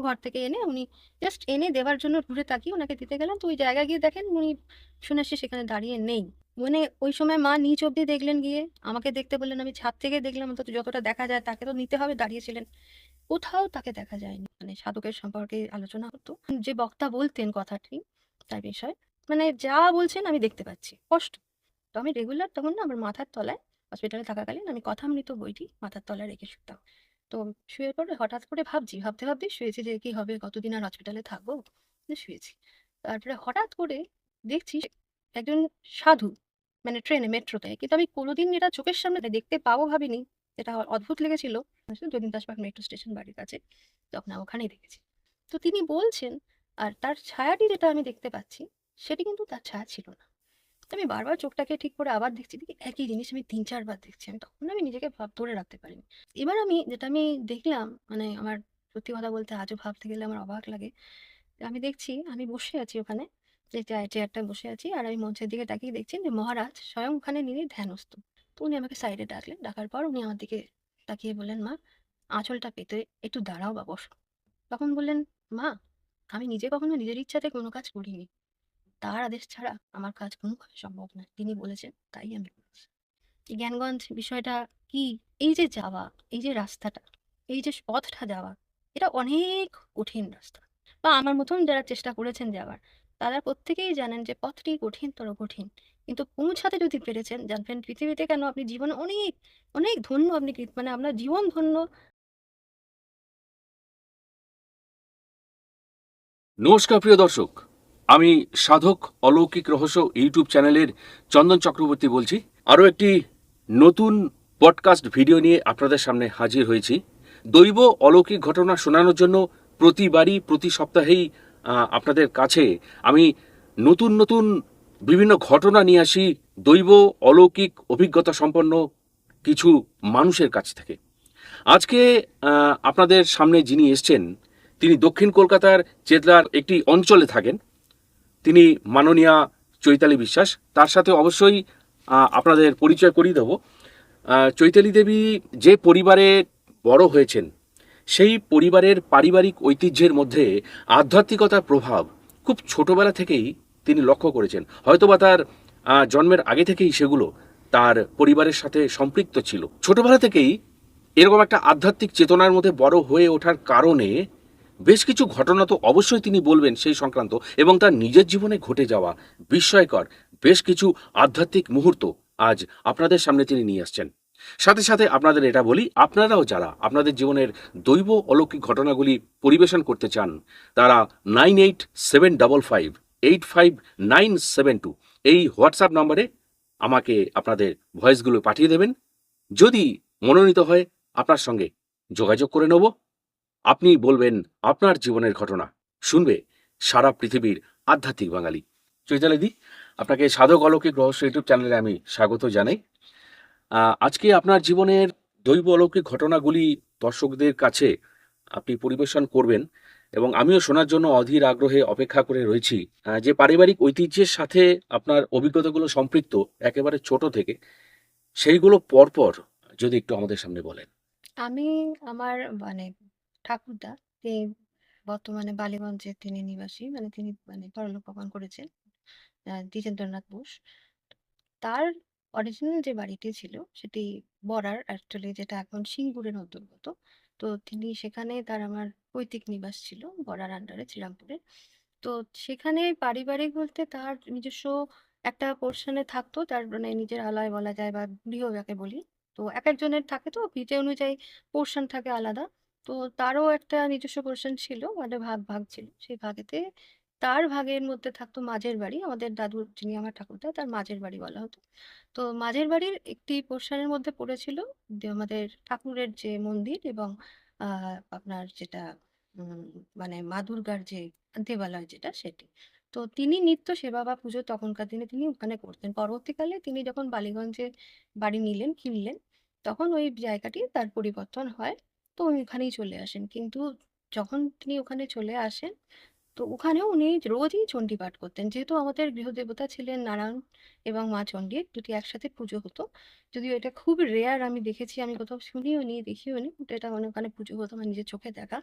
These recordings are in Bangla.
ঘর থেকে এনে উনি জাস্ট এনে দেওয়ার জন্য ঘুরে তাকিয়ে ওনাকে দিতে গেলাম। তো ওই জায়গায় গিয়ে দেখেন উনি শুনে এসে সেখানে দাঁড়িয়ে নেই। মানে ওই সময় মা নিচ অব্দি দেখলেন গিয়ে, আমাকে দেখতে বললেন, আমি ছাদ থেকে দেখলাম, অন্তত যতটা দেখা যায় তাকে তো নিতে হবে, দাঁড়িয়েছিলেন। কোথাও তাকে দেখা যায়নি। মানে সাধকের সম্পর্কে আলোচনা হতো। যে বক্তা বলতেন কথাটি, তার বিষয় মানে যা বলছেন আমি দেখতে পাচ্ছি স্পষ্ট। তো আমি রেগুলার তখন না আমার মাথার তলায় হসপিটালে থাকাকালীন আমি কথামৃত বইটি মাথার তলায় রেখে শুতাম। তো শুয়ে পড়ে হঠাৎ করে ভাবতে শুয়েছি যে কি হবে, কতদিন আর হসপিটালে থাকবো। শুয়েছি। তারপরে হঠাৎ করে দেখছি একজন সাধু, মানে ট্রেনে মেট্রোতে, কিন্তু আমি কোনোদিন এটা চোখের সামনে দেখতে পাবো ভাবিনি। এটা অদ্ভুত লেগেছিল। আসলে যতীন দাসবাগ মেট্রো স্টেশন বাড়ির কাছে, তখন ওখানেই দেখেছি। তো তিনি বলছেন, আর তার ছায়াটি যেটা আমি দেখতে পাচ্ছি সেটি কিন্তু তার ছায়া ছিল না। তো আমি বারবার চোখটাকে ঠিক করে আবার দেখছি, দেখি একই জিনিস আমি ৩-৪ বার দেখছি। তখন আমি নিজেকে ধরে রাখতে পারিনি। এবার যেটা আমি দেখলাম, মানে আমার সত্যি কথা বলতে আজও ভাবতে গেলে আমার অবাক লাগে। আমি দেখছি আমি বসে আছি ওখানে, যে চেয়ারটায় বসে আছি, আর আমি মঞ্চের দিকে তাকিয়ে দেখছি যে মহারাজ স্বয়ং ওখানে নিয়ে ধ্যানস্থ। তো উনি আমাকে সাইডে ডাকলেন, ডাকার পর উনি আমার দিকে তাকিয়ে বললেন, মা আঁচলটা পেতে একটু দাঁড়াও বা বসো। তখন বললেন, মা আমি নিজে কখনো নিজের ইচ্ছাতে কোনো কাজ করিনি, তার আদেশ ছাড়া আমার কাজ কোনোভাবে সম্ভব নয়, তিনি বলেছেন তাই আমি করেছি। এই জ্ঞানগঞ্জ বিষয়টা কি, এই যে যাওয়া, এই যে রাস্তাটা, এই যে পথটা যাওয়া, এটা অনেক কঠিন রাস্তা। বা আমার মতন যারা চেষ্টা করেছেন যাওয়ার, তারা প্রত্যেকেই জানেন যে পথটি কঠিনতর কঠিন। কিন্তু পৌঁছাতে যদি পেরেছেন, জানবেন পৃথিবীতে কেন আপনি জীবনে অনেক অনেক ধন্য, আপনি মানে আপনার জীবন ধন্য। নমস্কার প্রিয় দর্শক, আমি সাধক অলৌকিক রহস্য ইউটিউব চ্যানেলের চন্দন চক্রবর্তী বলছি। আরও একটি নতুন পডকাস্ট ভিডিও নিয়ে আপনাদের সামনে হাজির হয়েছি। দৈব অলৌকিক ঘটনা শোনানোর জন্য প্রতি সপ্তাহেই আপনাদের কাছে আমি নতুন নতুন বিভিন্ন ঘটনা নিয়ে আসি দৈব অলৌকিক অভিজ্ঞতা সম্পন্ন কিছু মানুষের কাছ থেকে। আজকে আপনাদের সামনে যিনি এসছেন, তিনি দক্ষিণ কলকাতার চেতলার একটি অঞ্চলে থাকেন। তিনি মাননীয়া চৈতালি বিশ্বাস। তার সাথে অবশ্যই আপনাদের পরিচয় করিয়ে দেব। চৈতালি দেবী যে পরিবারে বড় হয়েছেন, সেই পরিবারের পারিবারিক ঐতিহ্যের মধ্যে আধ্যাত্মিকতার প্রভাব খুব ছোটবেলা থেকেই তিনি লক্ষ্য করেছেন। হয়তোবা তার জন্মের আগে থেকেই সেগুলো তার পরিবারের সাথে সম্পৃক্ত ছিল। ছোটবেলা থেকেই এরকম একটা আধ্যাত্মিক চেতনার মধ্যে বড় হয়ে ওঠার কারণে বেশ কিছু ঘটনা তো অবশ্যই তিনি বলবেন সেই সংক্রান্ত, এবং তার নিজের জীবনে ঘটে যাওয়া বিস্ময়কর বেশ কিছু আধ্যাত্মিক মুহূর্ত আজ আপনাদের সামনে তিনি নিয়ে আসছেন। সাথে সাথে আপনাদের এটা বলি, আপনারাও যারা আপনাদের জীবনের দৈব অলৌকিক ঘটনাগুলি পরিবেশন করতে চান, তারা 9875585972 এই হোয়াটসঅ্যাপ নম্বরে আমাকে আপনাদের ভয়েসগুলো পাঠিয়ে দেবেন। যদি মনোনীত হয়, আপনার সঙ্গে যোগাযোগ করে নেব। আপনি বলবেন আপনার জীবনের ঘটনা, শুনবে সারা পৃথিবীর আধ্যাত্মিক বাঙালি। চৈতালিদি, আপনাকে সাধক অলৌকিক রহস্য ইউটিউব চ্যানেলে আমি স্বাগত জানাই। আজকে আপনার জীবনের দৈব অলৌকিক ঘটনাগুলি দর্শকদের কাছে আপনি পরিবেশন করবেন, এবং আমিও শোনার জন্য অধীর আগ্রহে অপেক্ষা করে রয়েছি। যে পারিবারিক ঐতিহ্যের সাথে আপনার অভিজ্ঞতাগুলো সম্পৃক্ত একেবারে ছোট থেকে, সেইগুলো পরপর যদি একটু আমাদের সামনে বলেন। আমি আমার মানে ঠাকুরদা, তিনি বর্তমানে বালিগঞ্জে তিনি নিবাসী, মানে তিনি পরলোক গমন করেছেন, দ্বিজেন্দ্রনাথ বোস। তার অরিজিনাল যে বাড়িটি ছিল সেটি বড়ার অ্যাকচুয়ালি, যেটা এখন সিঙ্গুরের অন্তর্গত। তো তিনি সেখানে, তার আমার পৈতৃক নিবাস ছিল বড়ার আন্ডারে শ্রীরামপুরে। তো সেখানে পারিবারিক বলতে তার নিজস্ব একটা পোর্শনে থাকতো, তার মানে নিজের আলয় বলা যায় বা গৃহ যাকে বলি। তো এক একজনের থাকে, তো ভিটে অনুযায়ী পোর্শন থাকে আলাদা। তো তারও একটা নিজস্ব পোর্শন ছিল, মানে ভাগ ভাগ ছিল। সেই ভাগেতে তার ভাগের মধ্যে থাকতো মাঝের বাড়ি, আমাদের দাদুর, যিনি আমার ঠাকুরদা, তার মাঝের বাড়ি বলা হতো। তো মাঝের বাড়ির একটি পোর্শনের মধ্যে পড়েছিল যে আমাদের ঠাকুরের যে মন্দির, এবং আপনার যেটা উম, মানে মা দুর্গার যে দেবালয় যেটা, সেটি। তো তিনি নিত্য সেবা বা পুজো তখনকার দিনে তিনি ওখানে করতেন। পরবর্তীকালে তিনি যখন বালিগঞ্জে বাড়ি নিলেন, কিনলেন, তখন ওই জায়গাটি তার পরিবর্তন হয়। তো উনি ওখানেই চলে আসেন। কিন্তু যখন তিনি ওখানে চলে আসেন, তো ওখানেও উনি রোজই চণ্ডী পাঠ করতেন। যেহেতু আমাদের গৃহদেবতা ছিলেন নারায়ণ এবং মা চণ্ডীর দুটি একসাথে পুজো হতো। যদিও এটা খুব রেয়ার, আমি দেখেছি, আমি কোথাও শুনিও নি, দেখিও নি। কিন্তু এটা ওখানে পুজো হতো, আমার নিজের চোখে দেখা।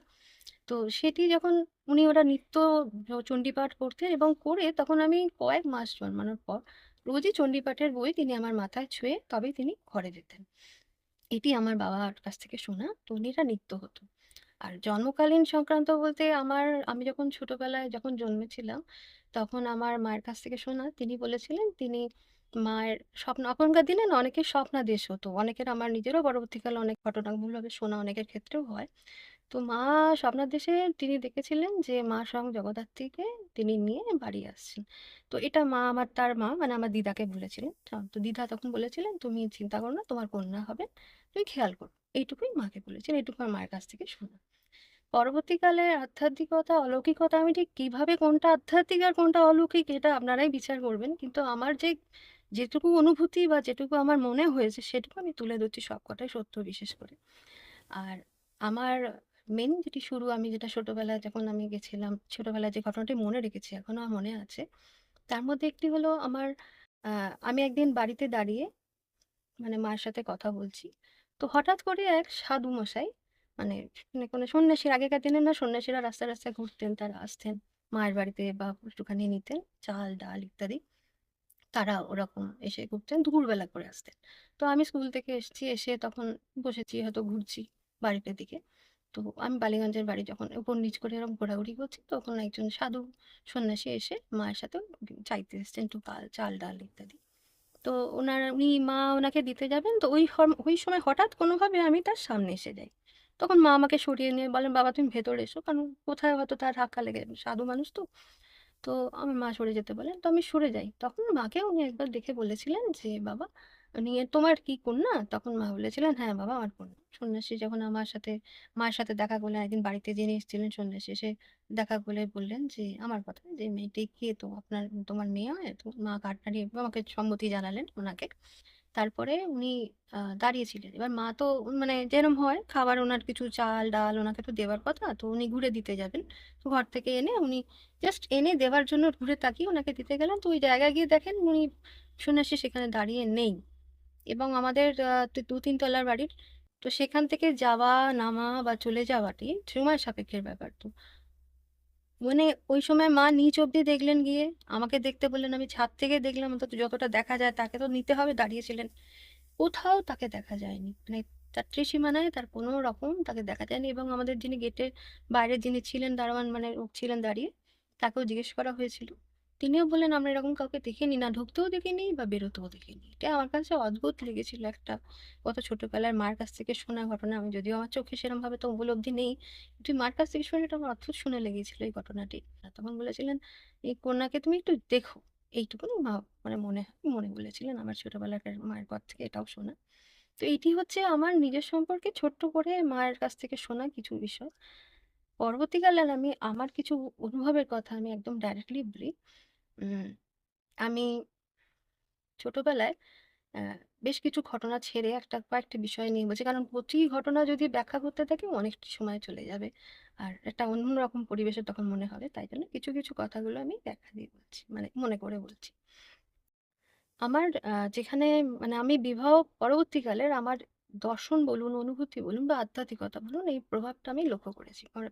তো সেটি যখন উনি ওরা নিত্য চণ্ডী পাঠ করতেন এবং করে তখন আমি কয়েক মাস জন্মানোর পর রোজই চণ্ডী পাঠের বই তিনি আমার মাথায় ছুঁয়ে তবেই তিনি ঘরে যেতেন। এটি আমার বাবার কাছ থেকে শোনা। তো এটা নিত্য হতো। আর জন্মকালীন সংক্রান্ত বলতে আমি যখন ছোটবেলায় যখন জন্মেছিলাম, তখন আমার মায়ের কাছ থেকে শোনা, তিনি বলেছিলেন তিনি মায়ের স্বপ্ন, এখনকার দিনে না অনেকের স্বপ্নাদেশ হতো। অনেকের, আমার নিজেরও পরবর্তীকালে অনেক ঘটনা ভুলভাবে শোনা অনেকের ক্ষেত্রেও হয়। তো মা স্বপ্নাদেশে তিনি দেখেছিলেন যে মা স্বয়ং জগদ্ধাত্রীকে তিনি নিয়ে বাড়ি আসছেন। তো এটা মা, তার মা মানে আমার দিদাকে বলেছিলেন। তো দিদা তখন বলেছিলেন, "তুমি চিন্তা করো না, তোমার কন্যা হবে। তুমি খেয়াল করো।" এইটুকুই মাকে বলেছেন। এইটুকু আমার মায়ের কাছ থেকে শোনা। পরবর্তীকালে আধ্যাত্মিকতা, অলৌকিকতা আমি ঠিক কিভাবে কোনটা আধ্যাত্মিক আর কোনটা অলৌকিক এটা আপনারাই বিচার করবেন। কিন্তু আমার যেটুকু অনুভূতি বা যেটুকু আমার মনে হয়েছে সেটুকু আমি তুলে ধরছি, সবকটাই সত্য বিশেষ করে। আর আমার মেন যেটি শুরু, আমি যেটা ছোটবেলায় যখন আমি গেছিলাম, ছোটবেলায় যে ঘটনাটি মনে রেখেছি এখনো আমার মনে আছে। তার মধ্যে একটি হলো আমার, আমি একদিন বাড়িতে দাঁড়িয়ে মানে মায়ের সাথে কথা বলছি। তো হঠাৎ করে এক সাধু মশাই, মানে কোনো সন্ন্যাসীর, আগেকার দিনে না সন্ন্যাসীরা রাস্তায় রাস্তায় ঘুরতেন, তারা আসতেন মায়ের বাড়িতে বা একটুখানি নিতেন চাল ডাল ইত্যাদি। তারা ওরকম এসে ঘুরতেন, দুপুরবেলা করে আসতেন। তো আমি স্কুল থেকে এসেছি, এসে তখন বসেছি, হয়তো ঘুরছি বাড়িটার দিকে। তো আমি বালিগঞ্জের বাড়ি, যখন উপর নিচ করে এরকম ঘোরাঘুরি করছি, তখন একজন সাধু সন্ন্যাসী এসে মায়ের সাথে চাইতে এসেছেন একটু চাল ডাল ইত্যাদি। তো মা ওনাকে দিতে যাবেন, তো ওই সময় হঠাৎ কোনোভাবে আমি তার সামনে এসে যাই। তখন মা আমাকে সরিয়ে নিয়ে বলেন, "বাবা তুমি ভেতরে এসো।" কারণ কোথায় হয়তো তার ধাক্কা লেগে, সাধু মানুষ তো। তো আমার মা সরে যেতে বলেন, তো আমি সরে যাই। তখন মাকে উনি একবার দেখে বলেছিলেন যে, "বাবা, তোমার কি কন্যা?" তখন মা বলেছিলেন, "হ্যাঁ বাবা, আমার কন্যা।" সন্ন্যাসী যখন মায়ের সাথে দেখা করলেন, একদিন বাড়িতে যিনি এসেছিলেন সন্ন্যাসী, এসে দেখা করে বললেন যে আমার কথা, যে মেয়েটি কে, তো তোমার মেয়ে হয়? তো মা কাঠ নাড়িয়ে আমাকে সম্মতি জানালেন ওনাকে। তারপরে উনি দাঁড়িয়েছিলেন। এবার মা তো মানে যেরম হয়, খাবার ওনার কিছু চাল ডাল ওনাকে তো দেবার কথা, তো উনি ঘুরে দিতে যাবেন। তো ঘর থেকে এনে উনি জাস্ট এনে দেওয়ার জন্য ঘুরে তাকিয়ে ওনাকে দিতে গেলেন। তো ওই জায়গায় গিয়ে দেখেন উনি সন্ন্যাসী সেখানে দাঁড়িয়ে নেই। এবং আমাদের ২-৩ তলার বাড়ির। তো সেখান থেকে যাওয়া, নামা বা চলে যাওয়াটি সময় সাপেক্ষের ব্যাপার। তো মানে ওই সময় মা নিচ অব্দি দেখলেন গিয়ে, আমাকে দেখতে বললেন, আমি ছাদ থেকে দেখলাম, অন্তত যতটা দেখা যায় তাকে তো নিতে হবে, দাঁড়িয়েছিলেন। কোথাও তাকে দেখা যায়নি। মানে তার ত্রিসীমানায় তার কোনো রকম তাকে দেখা যায়নি। এবং আমাদের যিনি গেটের বাইরে যিনি ছিলেন দারোয়ান, মানে লোক ছিলেন দাঁড়িয়ে, তাকেও জিজ্ঞেস করা হয়েছিল। তিনিও বললেন, আমরা এরকম কাউকে দেখিনি, না ঢুকতেও দেখিনি বা বেরোতেও দেখিনি। এটা আমার কাছে অদ্ভুত লেগেছিল একটা, কত ছোটবেলার মায়ের কাছ থেকে শোনা ঘটনা। আমি যদিও আমার চোখে সেরকম ভাবে তো উপলব্ধি নেই, কিন্তু মার কাছ থেকে শুনে এটা আমার অদ্ভুত শুনে লেগেছিল এই ঘটনাটি। আর তখন বলেছিলেন, এই কন্যাকে তুমি একটু দেখো। এইটুকুনি মা মানে মনে বলেছিলেন। আমার ছোটবেলাকার মায়ের পর থেকে এটাও শোনা। তো এটি হচ্ছে আমার নিজের সম্পর্কে ছোট্ট করে মায়ের কাছ থেকে শোনা কিছু বিষয়। পরবর্তীকালে আমার কিছু অনুভবের কথা আমি একদম ডাইরেক্টলি বলি। উম আমি ছোটবেলায় অ্যা বেশ কিছু ঘটনা ছেড়ে কয়েকটা বিষয় নিয়ে বলছি। কারণ প্রতি ঘটনা যদি ব্যাখ্যা করতে থাকি অনেকটা সময় চলে যাবে। আর একটা অন্যরকম পরিবেশে তখন মনে হবে। তাই জন্য কিছু, কিছু কথাগুলো আমি ব্যাখ্যা দিয়ে বলছি। মানে মনে করে বলছি। আমার যেখানে মানে আমি বিবাহ পরবর্তীকালের আমার দর্শন বলুন, অনুভূতি বলুন বা আধ্যাত্মিকতা বলুন, এই প্রভাবটা আমি লক্ষ্য করেছি। আমার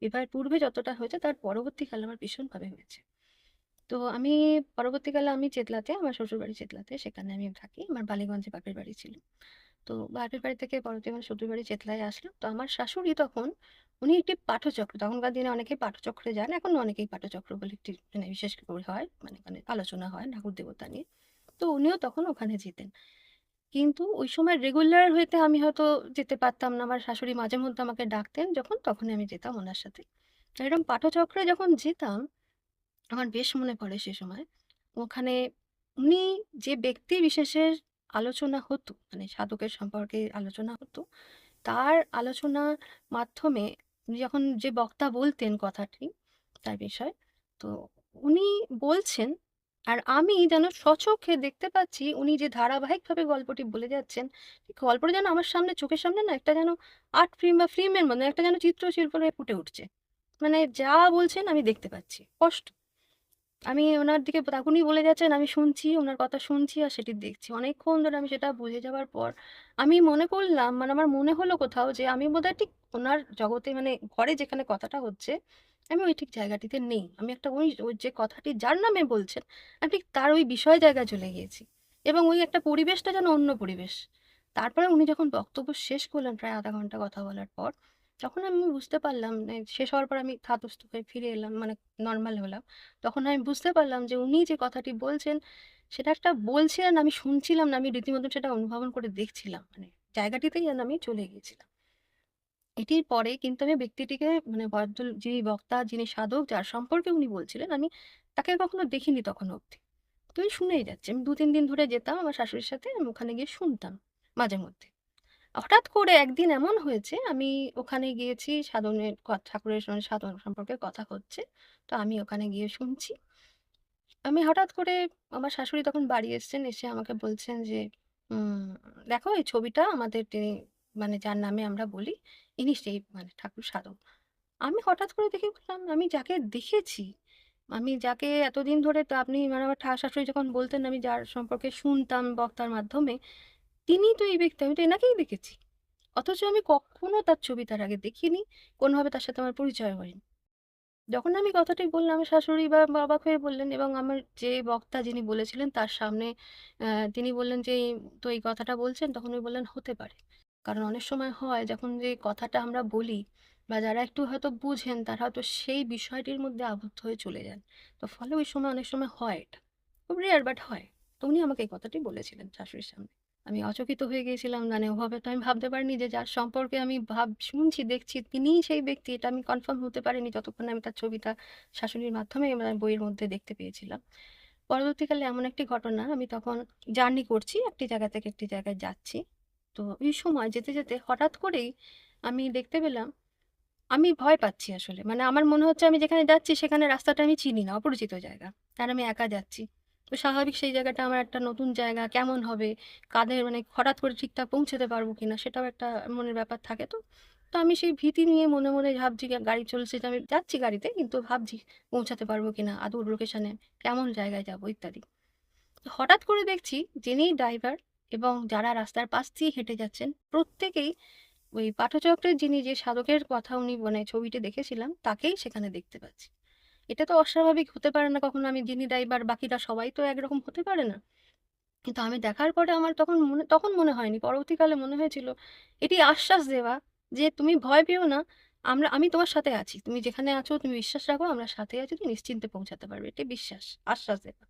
বিবাহের পূর্বে যতটা হয়েছে তার পরবর্তীকালে আমার ভীষণভাবে হয়েছে। তো পরবর্তীকালে আমি চেতলাতে, আমার শ্বশুরবাড়ি চেতলাতে, সেখানে আমি থাকি। আমার বালিগঞ্জে বাপের বাড়ি ছিল। তো বাপের বাড়ি থেকে পরবর্তী আমার শ্বশুরবাড়ি চেতলায় আসলাম। তো আমার শাশুড়ি তখন, উনি একটি পাঠচক্র, তখনকার দিনে অনেকেই পাঠচক্রে যান, এখনো অনেকেই পাঠচক্র বলে একটি মানে বিশেষ করে হয়, মানে ওখানে আলোচনা হয় ঠাকুর দেবতা নিয়ে। তো উনিও তখন ওখানে যেতেন। কিন্তু ওই সময় রেগুলার হইতে আমি হয়তো যেতে পারতাম না। আমার শাশুড়ি মাঝে মধ্যে আমাকে ডাকতেন যখন, তখনই আমি যেতাম ওনার সাথে। তো এরকম পাঠচক্রে যখন যেতাম, আমার বেশ মনে পড়ে সে সময়। ওখানে উনি যে ব্যক্তি বিশেষের আলোচনা হতো, মানে সাধকের সম্পর্কে আলোচনা হতো, তার আলোচনার মাধ্যমে উনি যখন যে বক্তা বলতেন কথাটি, তার বিষয়, তো উনি বলছেন, আর আমি যেন স্বচক্ষে দেখতে পাচ্ছি উনি যে ধারাবাহিকভাবে গল্পটি বলে যাচ্ছেন, ঠিক গল্পটা যেন আমার সামনে, চোখের সামনে না একটা যেন আর্ট ফিল্ম বা ফিল্মের মধ্যে একটা যেন চিত্রশিল্প হয়ে ফুটে উঠছে। মানে যা বলছেন আমি দেখতে পাচ্ছি স্পষ্ট। আমি ওনার দিকে তখনই বলে যাচ্ছেন, আমি শুনছি, ওনার কথা শুনছি আর সেটি দেখছি। অনেকক্ষণ ধরে আমি সেটা বুঝে যাওয়ার পর আমি মনে করলাম, মানে আমার মনে হলো কোথাও যে আমি বোধহয় ঠিক ওনার জগতে, মানে ঘরে যেখানে কথাটা হচ্ছে, আমি ওই ঠিক জায়গাটিতে নেই। আমি একটা ওই যে কথাটি যার নামে বলছেন, আমি ঠিক তার ওই বিষয় জায়গায় চলে গিয়েছি। এবং ওই একটা পরিবেশটা যেন অন্য পরিবেশ। তারপরে উনি যখন বক্তব্য শেষ করলেন প্রায় ০.৫ ঘন্টা কথা বলার পর, তখন আমি বুঝতে পারলাম, মানে শেষ হওয়ার পর আমি ধাতস্থ হয়ে ফিরে এলাম, মানে নরমাল হলাম। তখন আমি বুঝতে পারলাম যে উনি যে কথাটি বলছেন, সেটা একটা বলছিলেন, আমি শুনছিলাম না, আমি রীতিমতো সেটা অনুধাবন করে দেখছিলাম। মানে জায়গাটিতেই যেন আমি চলে গিয়েছিলাম। এটির পরে কিন্তু আমি ব্যক্তিটিকে, মানে যিনি বক্তা, যিনি সাধক, যার সম্পর্কে উনি বলছিলেন, আমি তাকে কখনো দেখিনি তখনো অব্দি। তো আমি শুনেই যাচ্ছি। আমি ২-৩ দিন ধরে যেতাম আমার শাশুড়ির সাথে, আমি ওখানে গিয়ে শুনতাম মাঝে মধ্যে। হঠাৎ করে একদিন এমন হয়েছে, আমি ওখানে গিয়েছি সাধনের ঠাকুরের সঙ্গে সাধন সম্পর্কে কথা হচ্ছে। তো আমি ওখানে গিয়ে শুনছি। আমি হঠাৎ করে, আমার শাশুড়ি তখন বাড়ি এসেছেন, এসে আমাকে বলছেন যে, উম "দেখো এই ছবিটা আমাদের যিনি, মানে যার নামে আমরা বলি, ইনি সেই মানে ঠাকুর সাধক।" আমি হঠাৎ করে দেখে বললাম, আমি যাকে দেখেছি, আমি যাকে এতদিন ধরে, তো আপনি মানে আমার শাশুড়ি যখন বলতেন, আমি যার সম্পর্কে শুনতাম বক্তার মাধ্যমে, তিনিই তো এই ব্যক্তি, আমি তো এনাকেই দেখেছি। অথচ আমি কখনো তার ছবি তার আগে দেখিনি, কোনোভাবে তার সাথে আমার পরিচয় হয়নি। যখন আমি কথাটি বললাম, আমার শাশুড়ি বা অবাক হয়ে বললেন, এবং আমার যে বক্তা যিনি বলেছিলেন তার সামনে তিনি বললেন যে, "তো এই কথাটা বলছেন?" তখন উনি বললেন, "হতে পারে।" কারণ অনেক সময় হয় যখন যে কথাটা আমরা বলি, বা যারা একটু হয়তো বুঝেন তারা হয়তো সেই বিষয়টির মধ্যে আবদ্ধ হয়ে চলে যান। তো ফলে ওই সময় অনেক সময় হয় এটা। খুব রেয়ার, বাট হয়। তো উনি আমাকে এই কথাটি বলেছিলেন শাশুড়ির সামনে। আমি অচকিত হয়ে গিয়েছিলাম। মানে ওভাবে তো আমি ভাবতে পারিনি যে যার সম্পর্কে আমি শুনছি, দেখছি তিনিই সেই ব্যক্তি। এটা আমি কনফার্ম হতে পারিনি যতক্ষণ না আমি তার ছবিটা শাশুড়ির মাধ্যমে আমার বইয়ের মধ্যে দেখতে পেয়েছিলাম। পরবর্তীকালে এমন একটি ঘটনা, আমি তখন জার্নি করছি, একটি জায়গা থেকে একটি জায়গায় যাচ্ছি। তো ওই সময় যেতে, যেতে হঠাৎ করেই আমি দেখতে পেলাম, আমি ভয় পাচ্ছি আসলে। মানে আমার মনে হচ্ছে আমি যেখানে যাচ্ছি সেখানে রাস্তাটা আমি চিনি না, অপরিচিত জায়গা। আর আমি একা যাচ্ছি। তো স্বাভাবিক সেই জায়গাটা আমার একটা নতুন জায়গা, কেমন হবে? কাদের, মানে হঠাৎ করে ঠিকঠাক পৌঁছাতে পারবো কিনা সেটাও একটা মনের ব্যাপার থাকে তো। তো আমি সেই ভীতি নিয়ে মনে, মনে ভাবছি, গাড়ি চলছে, যে আমি যাচ্ছি গাড়িতে, কিন্তু ভাবছি পৌঁছাতে পারবো কিনা? আদৌ লোকেশনে কেমন জায়গায় যাবো ইত্যাদি। তো হঠাৎ করে দেখছি যিনি ড্রাইভার এবং যারা রাস্তার পাশ দিয়ে হেঁটে যাচ্ছেন, প্রত্যেকেই ওই পাঠচক্রের যিনি, যে সাধকের কথা উনি, মানে ছবিতে দেখেছিলাম, তাকেই সেখানে দেখতে পাচ্ছি। এটা তো অস্বাভাবিক হতে পারে না কখনো। আমি যিনি ড্রাইভার, বাকিরা সবাই তো একরকম হতে পারে না। কিন্তু আমি দেখার পরে আমার তখন মনে হয়নি। পরবর্তীকালে মনে হয়েছিল এটি আশ্বাস দেওয়া যে, "তুমি ভয় পেও না। আমি তোমার সাথে আছি। তুমি যেখানে আছো তুমি বিশ্বাস রাখো, আমরা সাথে আছি। তুমি নিশ্চিন্তে পৌঁছাতে পারবে।" এটি বিশ্বাস, আশ্বাস দেওয়া।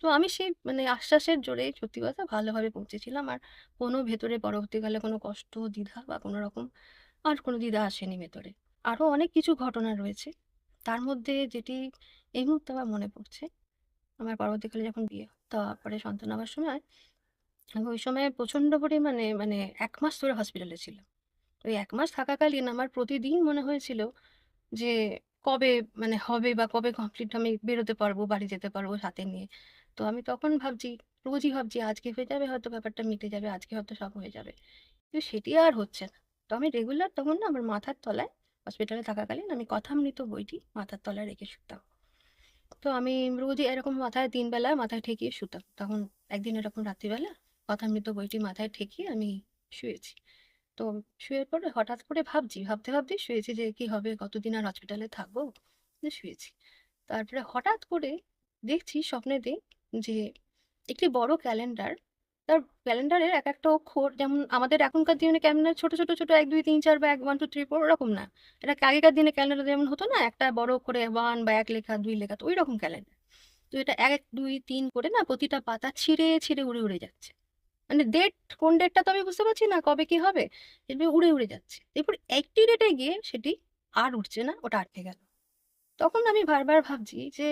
তো আমি সেই, মানে আশ্বাসের জোরে সত্যি কথা ভালোভাবে পৌঁছেছিলাম। আর কোনো ভেতরে পরবর্তীকালে কোনো কষ্ট, দ্বিধা বা কোনো রকম আর কোনো দ্বিধা আসেনি ভেতরে। আরো অনেক কিছু ঘটনা রয়েছে। তার মধ্যে যেটি এই মুহূর্তে আমার মনে পড়ছে, আমার পরবর্তীকালে যখন বিয়ে, তারপরে সন্তান হওয়ার সময়, আমি ওই সময় প্রচন্ড পরিমাণে, মানে ১ মাস ধরে হসপিটালে ছিলাম। ওই ১ মাস থাকাকালীন আমার প্রতিদিন মনে হয়েছিল যে কবে, মানে হবে, বা কবে কমপ্লিট আমি বেরোতে পারবো, বাড়ি যেতে পারবো সাথে নিয়ে। তো আমি তখন ভাবছি, রোজই ভাবছি আজকে হয়ে যাবে, হয়তো ব্যাপারটা মিটে যাবে, আজকে হয়তো সব হয়ে যাবে। কিন্তু সেটি আর হচ্ছে না। তো আমি রেগুলার তখন না আমার মাথার তলায়, হসপিটালে থাকাকালীন আমি কথামৃত বইটি মাথার তলায় রেখে শুতাম। তো আমি রোজই এরকম মাথায় ৩ বেলা মাথায় ঠেকিয়ে শুতাম। তখন একদিন এরকম রাত্রিবেলা কথামৃত বইটি মাথায় ঠেকিয়ে আমি শুয়েছি। তো শুয়ে পড়ে হঠাৎ করে ভাবছি, ভাবতেই শুয়েছি যে কি হবে? কতদিন আর হসপিটালে থাকবো? শুয়েছি। তারপরে হঠাৎ করে দেখছি স্বপ্নেতে যে একটি বড় ক্যালেন্ডার, তার ক্যালেন্ডারের একেকটা অক্ষর, যেমন আমাদের এখনকার দিনে ক্যালেন্ডার ছোট, ছোট, ছোট ১, ২, ৩, ৪ বা ১, 1, 2, 3, 4 ওরকম না। এটা আগেকার দিনে ক্যালেন্ডার যেমন হতো না? একটা বড় করে 1 বা ১ লেখা, ২ লেখা, তো ঐরকম ক্যালেন্ডার। তো এটা ১, ২, ৩ করে না প্রতিটা পাতা ছিঁড়ে, ছিঁড়ে উড়ে, উড়ে যাচ্ছে। মানে কোন ডেটটা তো আমি বুঝতে পারছি না, কবে কি হবে। এভাবে উড়ে, উড়ে যাচ্ছে। এরপর একটি ডেটে গিয়ে সেটি আর উড়ছে না, ওটা আটকে গেল। তখন আমি বারবার ভাবছি যে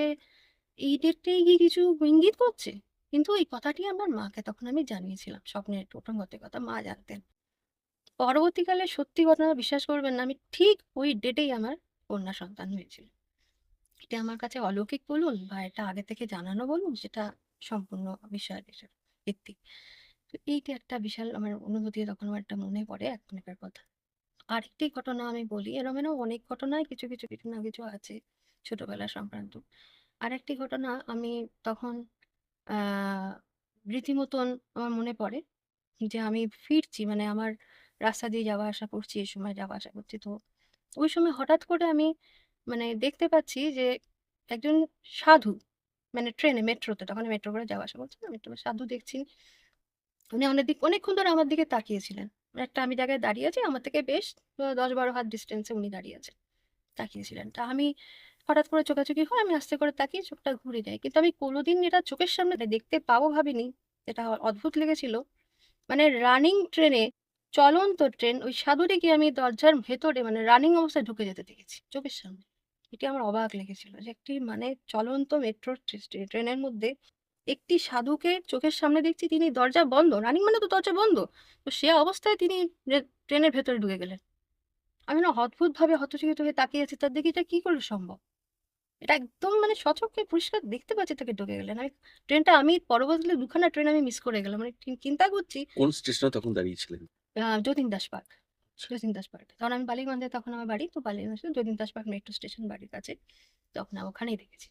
এই ডেটটাই কি কিছু ইঙ্গিত করছে? কিন্তু এই কথাটি আমার মাকে তখন আমি জানিয়েছিলাম। স্বপ্নের প্রসঙ্গতে কথা মা জানতেন। পরবর্তীকালে সত্যি ঘটনা বিশ্বাস করবেন না, আমি ঠিক ওই ডেটেই আমার কন্যা সন্তান হয়েছিল। এটা আমার কাছে অলৌকিক বলুন বা এটা আগে থেকে জানানো বলুন, সেটা সম্পূর্ণ বিষয়ের ভিত্তিক। তো এইটা একটা বিশাল আমার অনুভূতি, তখন আমার একটা মনে পড়ে এখনকার কথা। আরেকটি ঘটনা আমি বলি, এরকম অনেক ঘটনাই কিছু না কিছু আছে ছোটবেলা সংক্রান্ত। আরেকটি ঘটনা আমি তখন আহ রীতিমতন আমার মনে পড়ে যে আমি ফিরছি, মানে আমার রাস্তা দিয়ে যাওয়া আসা করছি, এই সময় যাওয়া আসা করছি। তো ওই সময় হঠাৎ করে আমি মানে দেখতে পাচ্ছি যে একজন সাধু, মানে ট্রেনে, মেট্রোতে, তখন মেট্রো করে যাওয়া আসা করছি না, মেট্রো সাধু দেখছি। উনি অনেকক্ষণ ধরে আমার দিকে তাকিয়েছিলেন। একটা আমি জায়গায় দাঁড়িয়ে আছি, আমার থেকে বেশ 10-12 হাত ডিস্টেন্সে উনি দাঁড়িয়ে আছেন, তাকিয়েছিলেন। তা আমি হঠাৎ করে চোখাচোখি হয়, আমি আস্তে করে তাকিয়ে চোখটা ঘুরে যাই, কিন্তু আমি কোনোদিন এটা চোখের সামনে দেখতে পাবো ভাবিনি। এটা অদ্ভুত লেগেছিল। মানে রানিং ট্রেনে, চলন্ত ট্রেন, ওই সাধুটিকে আমি দরজার ভেতরে মানে রানিং অবস্থায় ঢুকে যেতে দেখেছি চোখের সামনে। এটি আমার অবাক লেগেছিল যে একটি মানে চলন্ত মেট্রো ট্রেনের মধ্যে একটি সাধুকে চোখের সামনে দেখছি, তিনি দরজা বন্ধ, রানিং মানে তো দরজা বন্ধ, তো সে অবস্থায় তিনি ট্রেনের ভেতরে ঢুকে গেলেন। আমি না অদ্ভুত ভাবে হতচকিত হয়ে তাকিয়ে আছি, তার দেখি এটা কি করে সম্ভব। এটা একদম মানে সচক্ষে পরিষ্কার দেখতে পাচ্ছি তাকে ঢুকে গেলেন। আমি ট্রেনটা, আমি পরবর্তীতে দুখানা ট্রেন আমি মিস করে গেলাম, মানে চিন্তা করছি। কোন স্টেশনে তখন দাঁড়িয়েছিলেন? যতীন দাস পার্ক, যতীন দাস পার্ক, কারণ আমি বালিগঞ্জে তখন আমার বাড়ি, তো বালিগঞ্জে Jatin Das park metro station বাড়ির কাছে, তখন আমি ওখানেই দেখেছি।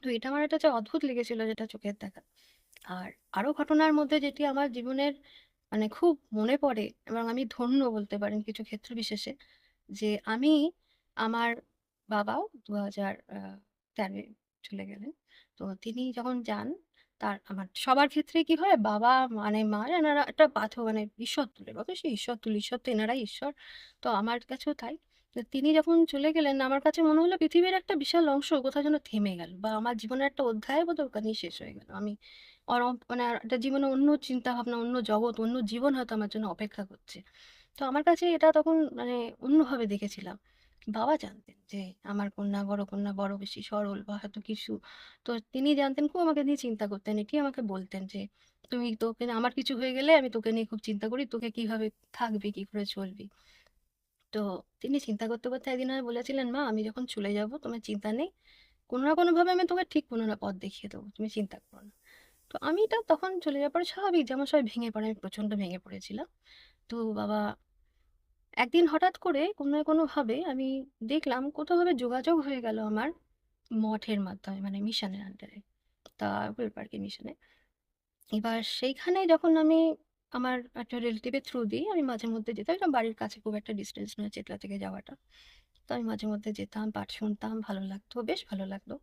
তো এটা আমার একটা যে অদ্ভুত লেগেছিল, যেটা চোখের দেখা। আর আরো ঘটনার মধ্যে যেটি আমার জীবনের মানে খুব মনে পড়ে, এবং আমি ধন্য বলতে পারেন কিছু ক্ষেত্র বিশেষে, যে আমি, আমার বাবাও 2013 চলে গেলেন। তো তিনি যখন যান, তার আমার সবার ক্ষেত্রে কি হয়, বাবা মানে মা এনারা একটা পাথর মানে ঈশ্বর তুলে, অবশ্যই ঈশ্বর তুলে, ঈশ্বর তো এনারাই ঈশ্বর। তো আমার কাছেও তাই। তো তিনি যখন চলে গেলেন, আমার কাছে মনে হলো পৃথিবীর একটা বিশাল অংশ কোথাও যেন থেমে গেল, বা আমার জীবনের একটা অধ্যায় বোধহয় ওখানেই শেষ হয়ে গেল। আমি মানে আর একটা জীবনে অন্য চিন্তা ভাবনা, অন্য জগৎ, অন্য জীবন হয়তো আমার জন্য অপেক্ষা করছে। তো আমার কাছে এটা তখন মানে অন্যভাবে দেখেছিলাম। বাবা জানতেন যে আমার কন্যা, বড় কন্যা বড় বেশি সরল বা হয়তো কিছু। তো তিনি জানতেন, খুব আমাকে নিয়ে চিন্তা করতেন, এটি আমাকে বলতেন যে তুমি তোকে, আমার কিছু হয়ে গেলে আমি তোকে নিয়ে খুব চিন্তা করি, তোকে কিভাবে থাকবি, কি করে চলবি। তো তিনি চিন্তা করতে করতে একদিন আমি বলেছিলেন, মা আমি যখন চলে যাব তোমার চিন্তা নেই, কোনো না কোনো ভাবে আমি তোমাকে ঠিক কোনো না পথ দেখিয়ে দেবো, তুমি চিন্তা করো না। তো আমি এটা তখন চলে যাওয়ার পরে স্বাভাবিক যেমন সবাই ভেঙে পড়ে, আমি প্রচন্ড ভেঙে পড়েছিলাম। তো বাবা একদিন হঠাৎ করে কোনো না কোনোভাবে আমি দেখলাম কোথাওভাবে যোগাযোগ হয়ে গেল আমার মঠের মাধ্যমে, মানে মিশনের আন্ডারে, তা উইল পার্কে মিশনে। এবার সেইখানে যখন আমি আমার একটা রিলেটিভের থ্রু দিয়ে আমি মাঝে মধ্যে যেতাম, এটা বাড়ির কাছে, খুব একটা ডিস্টেন্স নয় চেতলা থেকে যাওয়াটা। তো আমি মাঝে মধ্যে যেতাম, পাঠ শুনতাম, ভালো লাগতো, বেশ ভালো লাগতো।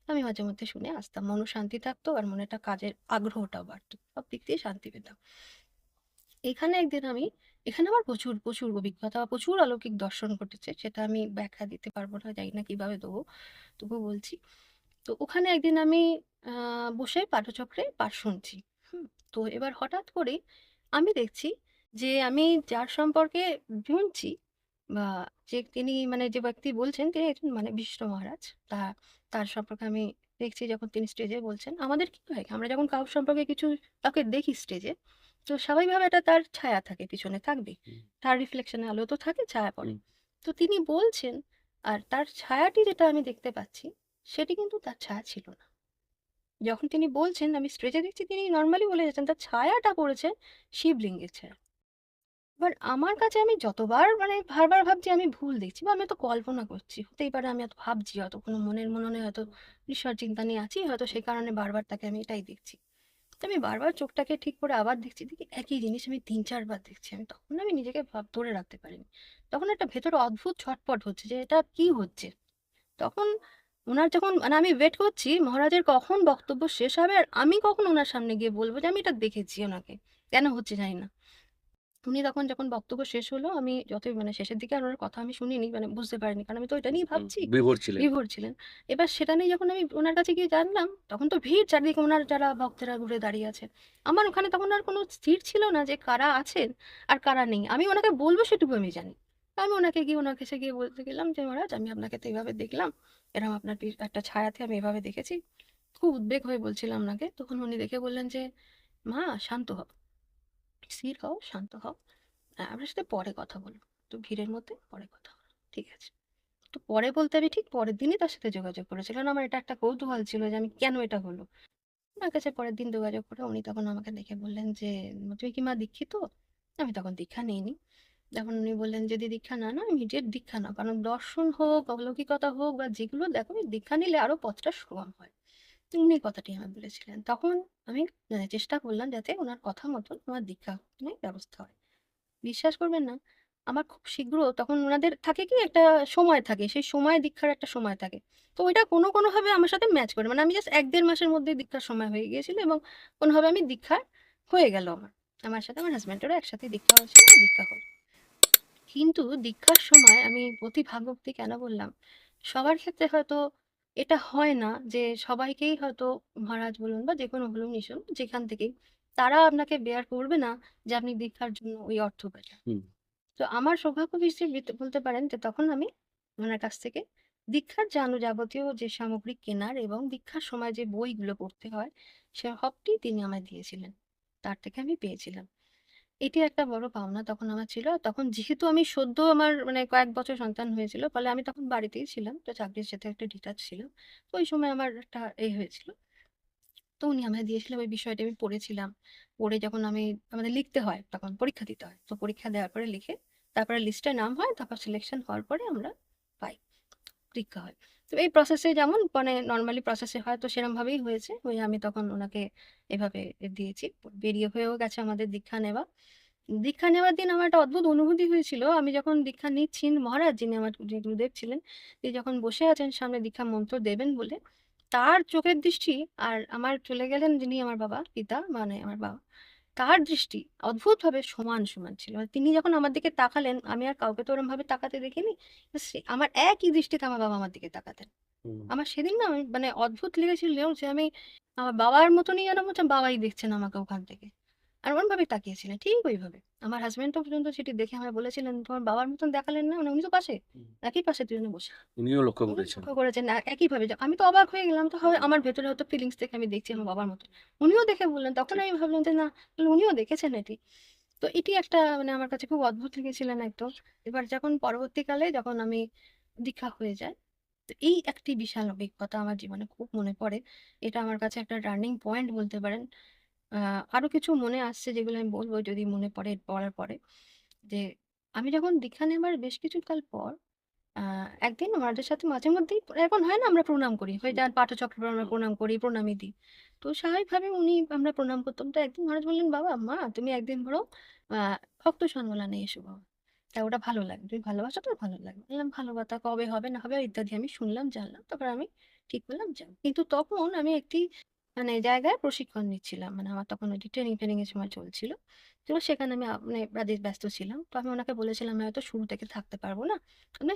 আমি মাঝে মধ্যে শুনে আসতাম, মনও শান্তি থাকতো আর মনে একটা কাজের আগ্রহটাও বাড়তো, সব দিক দিয়ে শান্তি পেতাম। এখানে একদিন আমি, এখানে আমার প্রচুর প্রচুর অভিজ্ঞতা বা প্রচুর অলৌকিক দর্শন ঘটেছে, সেটা আমি ব্যাখ্যা দিতে পারবো না, জানি না কিভাবে দেবো, তবু বলছি। তো ওখানে একদিন আমি বসে পাঠচক্রে পাঠ শুনছি। হুম। তো এবার হঠাৎ করে আমি দেখছি যে আমি যার সম্পর্কে শুনছি, বা যে তিনি মানে যে ব্যক্তি বলছেন, তিনি একজন মানে বিশিষ্ট মহারাজ। তা তার সম্পর্কে আমি দেখছি, যখন তিনি স্টেজে বলছেন, আমাদের কি হয়, আমরা যখন কারোর সম্পর্কে কিছু কাউকে দেখি স্টেজে, তো স্বাভাবিকভাবে এটা তার ছায়া থাকে, পিছনে থাকবে, হুম, তার রিফ্লেকশনে আলো তো থাকে, ছায়া পড়ে। হুম। তো তিনি বলছেন, আর তার ছায়াটি যেটা আমি দেখতে পাচ্ছি, সেটি কিন্তু তার ছায়া ছিল না। যখন তিনি বলছেন, আমি স্ট্রেচে দেখছি তিনি নর্মালি বলে যাচ্ছেন, তার ছায়াটা পড়েছে শিবলিঙ্গের ছায়া। এবার আমার কাছে, আমি যতবার মানে বারবার ভাবছি আমি ভুল দেখছি, বা আমি তো কল্পনা করছি, হতেই পারে আমি এত ভাবছি, হয়তো কোনো মনের মননে হয়তো ঈশ্বর চিন্তা নিয়ে আছি, হয়তো সেই কারণে বারবার তাকে আমি এটাই দেখছি। তো আমি বারবার চোখটাকে ঠিক করে আবার দেখছি, দেখি একই জিনিস আমি 3-4 বার দেখছি। আমি তখন আমি নিজেকে ধরে রাখতে পারিনি। তখন একটা ভেতরে অদ্ভুত ছটপট হচ্ছে যে এটা কি হচ্ছে। তখন উনার যখন মানে আমি ওয়েট করছি মহারাজের কখন বক্তব্য শেষ হবে, আর আমি কখন ওনার সামনে গিয়ে বলবো যে আমি এটা দেখেছি, ওনাকে কেন হচ্ছে জানি না। উনি তখন যখন বক্তব্য শেষ হলো, আমি যতই মানে শেষের দিকে আর ওনার কথা আমি শুনিনি, মানে বুঝতে পারিনি, কারণ আমি তো এটা নিয়ে ভাবছি, বিভোর ছিলেন। বিভোর ছিলেন। এবার সেটা নিয়ে যখন আমি ওনার কাছে গিয়ে জানলাম, তখন তো ভিড় চারদিকে, ওনার যারা ভক্তেরা ঘুরে দাঁড়িয়ে আছে। আমার ওখানে তখন আর কোনো স্থির ছিল না যে কারা আছেন আর কারা নেই, আমি ওনাকে বলবো সেটুকু আমি জানি। আমি ওনাকে গিয়ে, ওনার কাছে গিয়ে বলতে গেলাম যে মহারাজ, আমি আপনাকে তো এইভাবে দেখলাম, এরকম আপনার একটা ছায়াতে আমি এভাবে দেখেছি। খুব উদ্বেগ হয়ে বলছিলাম ওনাকে। তখন উনি দেখে বললেন যে মা শান্ত হও, স্থির হও, শান্ত হও, আপনার সাথে পরে কথা বলবো, তো ভিড়ের মধ্যে পরে কথা বলবো, ঠিক আছে। তো পরে বলতে আমি ঠিক পরের দিনই তার সাথে যোগাযোগ করেছিলাম, আমার এটা একটা কৌতূহল ছিল যে আমি কেন এটা হলো। আমার কাছে পরের দিন যোগাযোগ করে উনি তখন আমাকে দেখে বললেন যে তুমি কি মা দীক্ষিত? আমি তখন দীক্ষা নিইনি। তখন উনি বললেন, যদি দীক্ষা না নাও, ইমিডিয়েট দীক্ষা নাও, কারণ দর্শন হোক, অলৌকিকতা হোক বা যেগুলো, দেখো এই দীক্ষা নিলে আরো পথটা সুগম হয়। তো উনি এই কথাটি আমায় বলেছিলেন। তখন আমি চেষ্টা করলাম যাতে ওনার কথা মতন আমার দীক্ষা ব্যবস্থা হয়। বিশ্বাস করবেন না, আমার খুব শীঘ্র, তখন ওনাদের থাকে কি একটা সময় থাকে, সেই সময় দীক্ষার একটা সময় থাকে। তো ওইটা কোনোভাবে আমার সাথে ম্যাচ করে, মানে আমি জাস্ট 1-1.5 মাসের মধ্যে দীক্ষার সময় হয়ে গিয়েছিল, এবং কোনোভাবে আমি দীক্ষা হয়ে গেল আমার। আমার সাথে আমার হাজব্যান্ডেরও একসাথে দীক্ষা হয়েছিল, দীক্ষা হল। কিন্তু দীক্ষার সময় আমি অতি ভাগ্যবতী কেন বললাম, সবার ক্ষেত্রে হয়তো এটা হয় না যে সবাইকেই হয়তো মহারাজ বলুন বা যে কোনো বলুন ঈশ্বর যেখান থেকেই, তারা আপনাকে বেয়ার করবে না যে আপনি দীক্ষার জন্য ওই অর্থ পাঠান। হুম। তো আমার সৌভাগ্য দৃষ্টি বলতে পারেন যে তখন আমি ওনার কাছ থেকে দীক্ষার যাবতীয় যে সামগ্রী কেনার এবং দীক্ষার সময় যে বইগুলো পড়তে হয়, সে সবটি তিনি আমায় দিয়েছিলেন, তার থেকে আমি পেয়েছিলাম। এটি একটা বড় পাওনা তখন আমার ছিল। আর তখন যেহেতু আমি সদ্য আমার কয়েক বছর সন্তান হয়েছিল, ফলে আমি তখন বাড়িতেই ছিলাম, তো চাকরির সাথে একটা ডিটাচ ছিলাম। তো ওই সময় আমার একটা হয়েছিল। তো উনি আমায় দিয়েছিলেন, ওই বিষয়টা আমি পড়েছিলাম। পড়ে যখন আমাদের লিখতে হয়, তখন পরীক্ষা দিতে হয়। তো পরীক্ষা দেওয়ার পরে লিখে, তারপরে লিস্টে নাম হয়, তারপর সিলেকশন হওয়ার পরে আমরা পাই, পরীক্ষা হয়। তো এই প্রসেসে যেমন নরমালি প্রসেসে হয়, তো সেরমভাবেই হয়েছে। ওই আমি তখন ওনাকে এভাবে দিয়েছি। বেরিয়ে হয়েও গেছে আমাদের দীক্ষা নেওয়া। দীক্ষা নেওয়ার দিন আমার একটা অদ্ভুত অনুভূতি হয়েছিল। আমি যখন দীক্ষা নিচ্ছি, মহারাজ যিনি আমার যে গুরুদেব ছিলেন, তিনি যখন বসে আছেন সামনে দীক্ষা মন্ত্র দেবেন বলে, তার চোখের দৃষ্টি আর আমার চলে গেলেন যিনি আমার বাবা, পিতা মানে আমার বাবা, তার দৃষ্টি অদ্ভুতভাবে সমান ছিল। আর তিনি যখন আমার দিকে তাকালেন, আমি আর কাউকে তো ওরমভাবে তাকাতে দেখিনি। আমার একই দৃষ্টিতে আমার বাবা আমার দিকে তাকাতেন। হুম। আমার সেদিন না অদ্ভুত লেগেছিল যে আমি আমার বাবার মতনই, যেন মনে হচ্ছে বাবাই দেখছেন আমাকে ওখান থেকে। আর ওরমভাবে তাকিয়েছিলেন, ঠিক ওইভাবে। আমার হাসব্যান্ডও পর্যন্ত সেটি দেখে আমায় বলেছিলেন, "তোমার বাবার মতন দেখালেন না?" মানে উনি তো পাশে, হুম। একই পাশে দুজনে বসে। উনিও লক্ষ্য উনি করেছেন। লক্ষ্য করেছেন একইভাবে। আমি তো অবাক হয়ে গেলাম। তো হয় আমার ভেতরে হয়তো ফিলিংস থেকে আমি দেখছি আমার বাবার মতো। উনিও দেখে বললেন। তখন ঠিক। আমি ভাবলাম যে না, তাহলে উনিও দেখেছেন এটি। তো এটি একটা আমার কাছে খুব অদ্ভুত লেগেছিলেন একদম। এবার যখন পরবর্তীকালে যখন আমি দীক্ষা হয়ে যায়, তো এই একটি বিশাল অভিজ্ঞতা আমার জীবনে খুব মনে পড়ে। এটা আমার কাছে একটা টার্নিং পয়েন্ট বলতে পারেন। আরো কিছু মনে আসছে যেগুলো আমি বলব যদি মনে পড়ে পড়ার পরে। যে আমি যখন দীক্ষা নেবার বেশ কিছুকাল পর আ একদিন ওনাদের সাথে মাঝে মধ্যেই এখন হয় না আমরা প্রণাম করি। হয়ে যায় পাঠচক্র আমরা প্রণাম করি, প্রণামী দিই। তো স্বাভাবিকভাবে আমরা প্রণাম করতাম। তো একদিন মহারাজ বললেন, "বাবা, মা তুমি একদিন বরং আ ভক্ত সম্মেলনে এসো বাবা। তা ওটা ভালো লাগে। তুমি ভালোবাসো তো ভালো লাগবে।" বললাম, "ভালো কথা, কবে হবে না হবে ইত্যাদি" আমি শুনলাম, জানলাম। তারপর আমি ঠিক করলাম যাব। কিন্তু তখন আমি একটি জায়গায় প্রশিক্ষণ নিচ্ছিলাম। আমার তখন ওই ট্রেনিং এর সময় চলছিল। তো সেখানে আমি ব্যস্ত ছিলাম। তো আমি ওনাকে বলেছিলাম, "আমি হয়তো শুরু থেকে থাকতে পারব না।